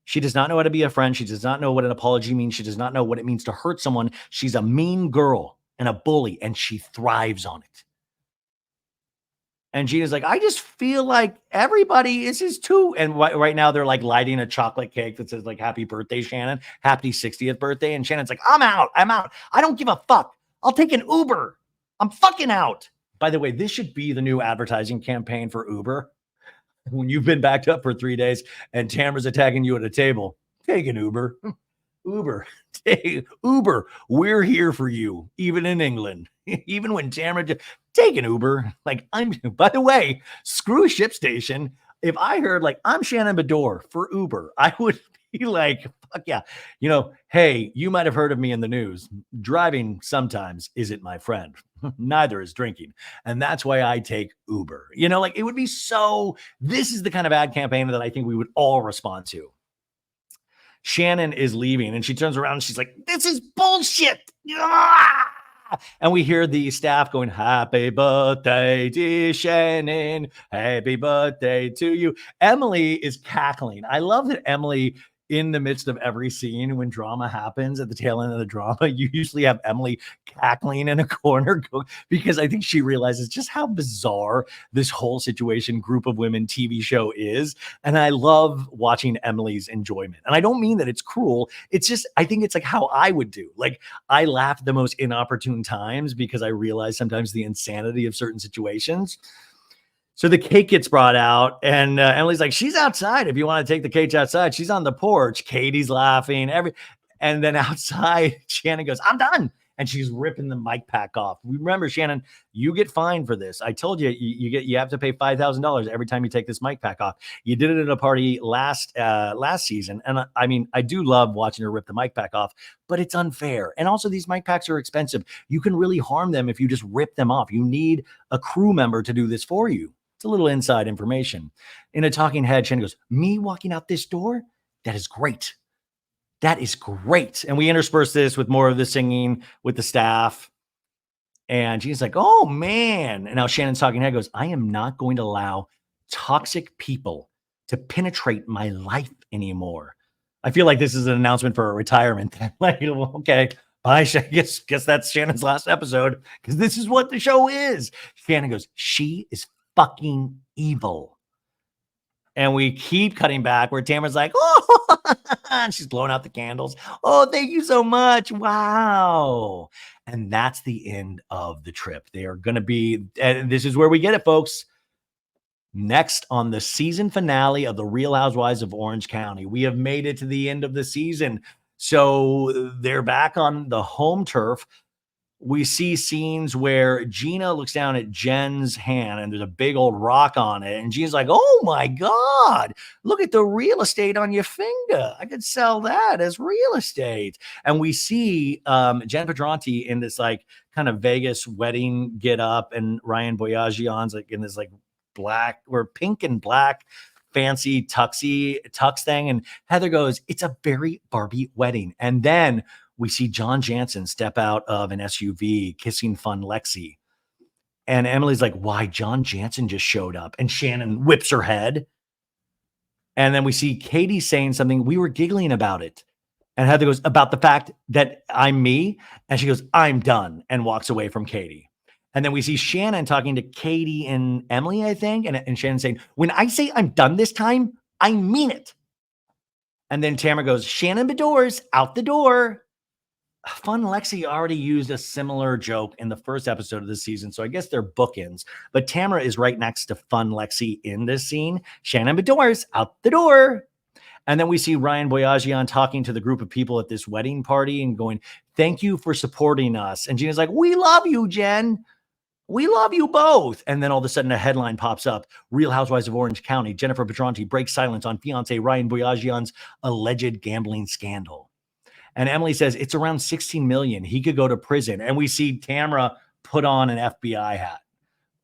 She does not know how to be a friend. She does not know what an apology means. She does not know what it means to hurt someone. She's a mean girl and a bully, and she thrives on it. And Gina's like, I just feel like everybody is too. And right now they're like lighting a chocolate cake that says like, happy birthday, Shannon, happy 60th birthday. And Shannon's like, I'm out. I don't give a fuck. I'll take an Uber. I'm fucking out. By the way, this should be the new advertising campaign for Uber. When you've been backed up for 3 days and Tamra's attacking you at a table, take an Uber. Uber. We're here for you, even in England. Even when Tamra, take an Uber. Like by the way, screw ShipStation. If I heard like I'm Shannon Beador for Uber, I would be like, fuck yeah. Hey, you might have heard of me in the news. Driving sometimes isn't my friend. Neither is drinking. And that's why I take Uber. It would be this is the kind of ad campaign that I think we would all respond to. Shannon is leaving and she turns around and she's like, this is bullshit. Ah! And we hear the staff going, happy birthday, dear Shannon. Happy birthday to you. Emily is cackling. I love that Emily, in the midst of every scene, when drama happens at the tail end of the drama, you usually have Emily cackling in a corner because I think she realizes just how bizarre this whole situation, group of women TV show is. And I love watching Emily's enjoyment. And I don't mean that it's cruel. It's just, I think it's like how I would do. Like I laugh at the most inopportune times because I realize sometimes the insanity of certain situations. So the cake gets brought out and Emily's like, she's outside. If you want to take the cake outside, she's on the porch. Katie's laughing. And then outside, Shannon goes, I'm done. And she's ripping the mic pack off. Remember, Shannon, you get fined for this. I told you, you have to pay $5,000 every time you take this mic pack off. You did it at a party last season. And I do love watching her rip the mic pack off, but it's unfair. And also these mic packs are expensive. You can really harm them if you just rip them off. You need a crew member to do this for you. It's a little inside information. In a talking head, Shannon goes, me walking out this door? That is great. That is great. And we intersperse this with more of the singing with the staff. And she's like, oh, man. And now Shannon's talking head goes, I am not going to allow toxic people to penetrate my life anymore. I feel like this is an announcement for a retirement. Like, okay, bye. I guess that's Shannon's last episode because this is what the show is. Shannon goes, she is fucking evil. And we keep cutting back where Tamra's like, oh, and she's blowing out the candles. Oh, thank you so much. Wow. And that's the end of the trip. They are going to be, and this is where we get it, folks. Next on the season finale of The Real Housewives of Orange County. We have made it to the end of the season. So they're back on the home turf. We see scenes where Gina looks down at Jenn's hand and there's a big old rock on it. And Gina's like, oh my God, look at the real estate on your finger. I could sell that as real estate. And we see Jenn Pedranti in this like kind of Vegas wedding get up, and Ryan Boyajian's like in this like black or pink and black fancy tux thing. And Heather goes, it's a very Barbie wedding. And then we see John Janssen step out of an SUV kissing fun Lexi. And Emily's like, why? John Janssen just showed up. And Shannon whips her head. And then we see Katie saying something. We were giggling about it. And Heather goes, about the fact that I'm me. And she goes, I'm done. And walks away from Katie. And then we see Shannon talking to Katie and Emily, I think. And Shannon saying, when I say I'm done this time, I mean it. And then Tamra goes, Shannon Beador's out the door. Fun Lexi already used a similar joke in the first episode of the season, so I guess they're bookends. But Tamra is right next to Fun Lexi in this scene. Shannon Beador's out the door. And then we see Ryan Boyajian talking to the group of people at this wedding party and going, thank you for supporting us. And Gina's like, we love you, Jenn. We love you both. And then all of a sudden a headline pops up. Real Housewives of Orange County. Jennifer Pedranti breaks silence on fiance Ryan Boyajian's alleged gambling scandal. And Emily says it's around 16 million. He could go to prison. And we see Tamra put on an FBI hat.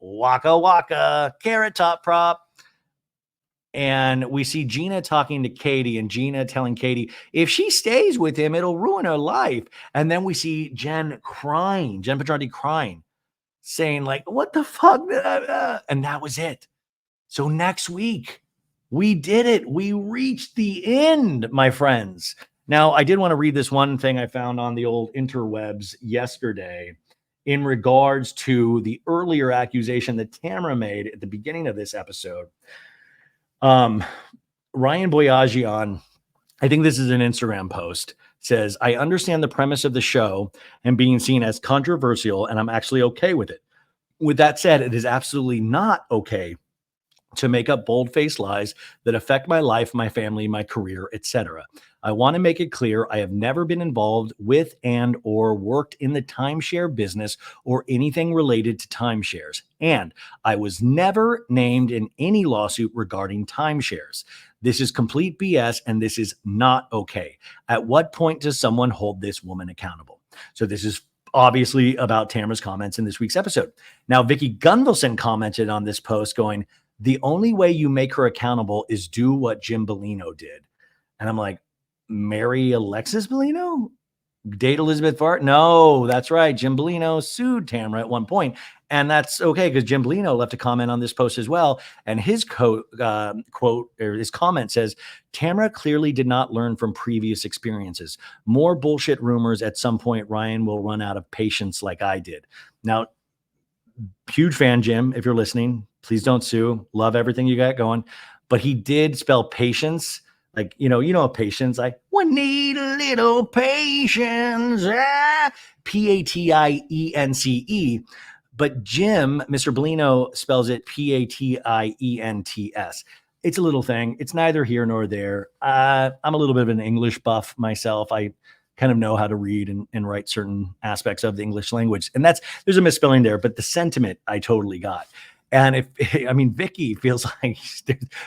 Waka waka, carrot top prop. And we see Gina talking to Katie, and Gina telling Katie, if she stays with him, it'll ruin her life. And then we see Jenn crying, Jenn Pedranti crying, saying like, what the fuck? And that was it. So next week, we did it. We reached the end, my friends. Now, I did want to read this one thing I found on the old interwebs yesterday in regards to the earlier accusation that Tamra made at the beginning of this episode. Ryan Boyajian, I think this is an Instagram post, says, I understand the premise of the show and being seen as controversial, and I'm actually okay with it. With that said, it is absolutely not okay to make up bold-faced lies that affect my life, my family, my career, etc. I want to make it clear I have never been involved with and or worked in the timeshare business or anything related to timeshares. And I was never named in any lawsuit regarding timeshares. This is complete BS, and this is not okay. At what point does someone hold this woman accountable? So this is obviously about Tamra's comments in this week's episode. Now, Vicki Gunvalson commented on this post going, the only way you make her accountable is do what Jim Bellino did. And I'm like, marry Alexis Bellino? Date Elizabeth Fart? No, that's right. Jim Bellino sued Tamra at one point. And that's okay because Jim Bellino left a comment on this post as well. And his quote, or his comment says, Tamra clearly did not learn from previous experiences. More bullshit rumors. At some point, Ryan will run out of patience like I did. Now, huge fan, Jim, if you're listening, please don't sue. Love everything you got going. But he did spell patience. Like, patience. I need a little patience. Patience. But Jim, Mr. Bellino, spells it Patients. It's a little thing. It's neither here nor there. I'm a little bit of an English buff myself. I kind of know how to read and write certain aspects of the English language. And there's a misspelling there, but the sentiment I totally got. And Vicki feels like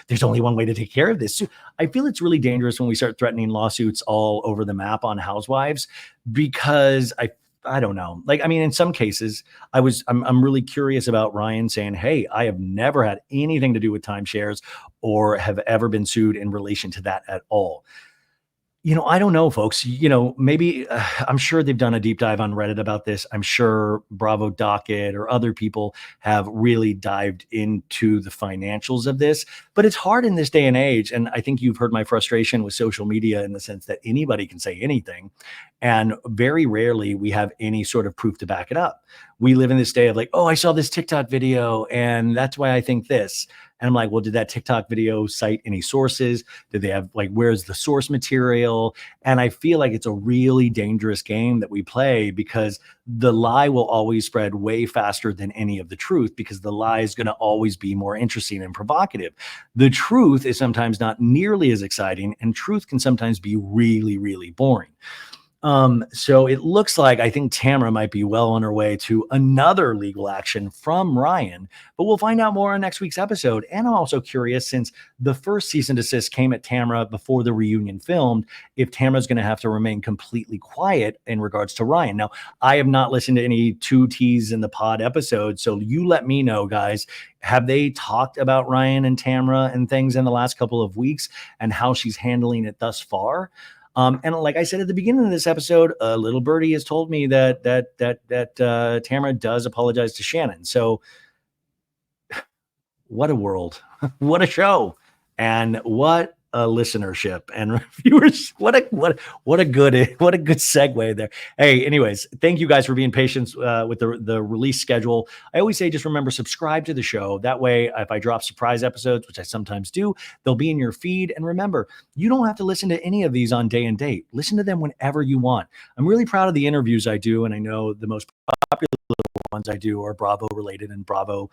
there's only one way to take care of this. So I feel it's really dangerous when we start threatening lawsuits all over the map on Housewives, because I don't know. Like, I mean, in some cases, I'm really curious about Ryan saying, "Hey, I have never had anything to do with timeshares or have ever been sued in relation to that at all." I don't know, folks. Maybe I'm sure they've done a deep dive on Reddit about this. I'm sure Bravo Docket or other people have really dived into the financials of this, but it's hard in this day and age. And I think you've heard my frustration with social media in the sense that anybody can say anything. And very rarely we have any sort of proof to back it up. We live in this day of like, oh, I saw this TikTok video and that's why I think this. And I'm like, well, did that TikTok video cite any sources? Did they have like, where's the source material? And I feel like it's a really dangerous game that we play because the lie will always spread way faster than any of the truth because the lie is going to always be more interesting and provocative. The truth is sometimes not nearly as exciting, and truth can sometimes be really, really boring. So it looks like I think Tamra might be well on her way to another legal action from Ryan, but we'll find out more on next week's episode. And I'm also curious, since the first cease and desist came at Tamra before the reunion filmed, if Tamra's going to have to remain completely quiet in regards to Ryan. Now, I have not listened to any 2Ts in the pod episode, so you let me know, guys. Have they talked about Ryan and Tamra and things in the last couple of weeks and how she's handling it thus far? And like I said at the beginning of this episode, little birdie has told me that Tamra does apologize to Shannon. So what a world, what a show, and what a listenership and viewers. What a good segue there. Hey, anyways, thank you guys for being patient with the release schedule. I always say just remember, subscribe to the show. That way, if I drop surprise episodes, which I sometimes do, they'll be in your feed. And remember, you don't have to listen to any of these on day and date. Listen to them whenever you want. I'm really proud of the interviews I do, and I know the most popular ones I do are Bravo related and Bravo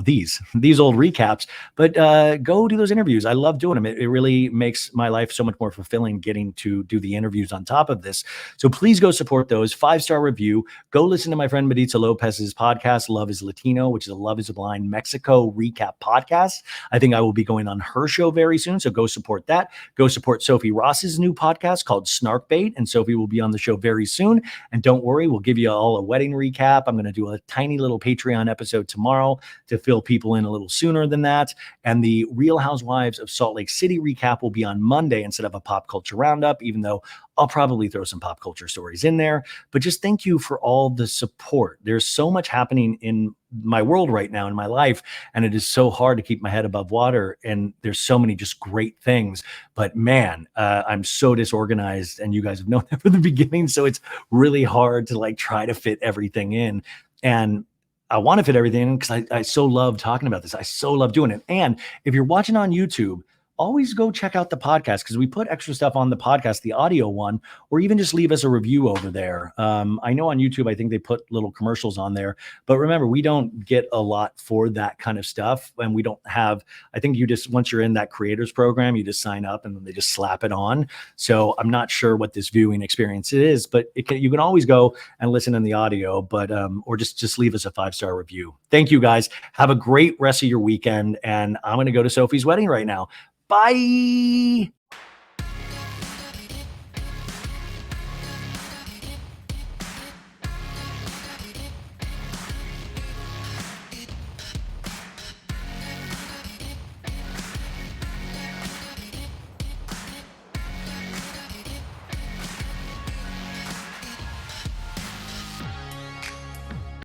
these old recaps, but go do those interviews. I love doing them. It really makes my life so much more fulfilling getting to do the interviews on top of this. So please go support those. 5-star review. Go listen to my friend Maritza Lopez's podcast, Love is Latino, which is a Love is Blind Mexico recap podcast. I think I will be going on her show very soon. So go support that. Go support Sophie Ross's new podcast called Snark Bait. And Sophie will be on the show very soon. And don't worry, we'll give you all a wedding recap. I'm going to do a tiny little Patreon episode tomorrow to fill people in a little sooner than that. And the Real Housewives of Salt Lake City recap will be on Monday instead of a pop culture roundup, even though I'll probably throw some pop culture stories in there. But just thank you for all the support. There's so much happening in my world right now in my life, and it is so hard to keep my head above water. And there's so many just great things. But man, I'm so disorganized, and you guys have known that from the beginning. So it's really hard to like try to fit everything in. And I want to fit everything in because I so love talking about this. I so love doing it. And if you're watching on YouTube, always go check out the podcast because we put extra stuff on the podcast, the audio one, or even just leave us a review over there. I know on YouTube, I think they put little commercials on there, but remember, we don't get a lot for that kind of stuff. And we don't have, I think you just, once you're in that creators program, you just sign up and then they just slap it on. So I'm not sure what this viewing experience is, but you can always go and listen in the audio, but, or just leave us a 5-star review. Thank you guys. Have a great rest of your weekend. And I'm going to go to Sophie's wedding right now. Bye.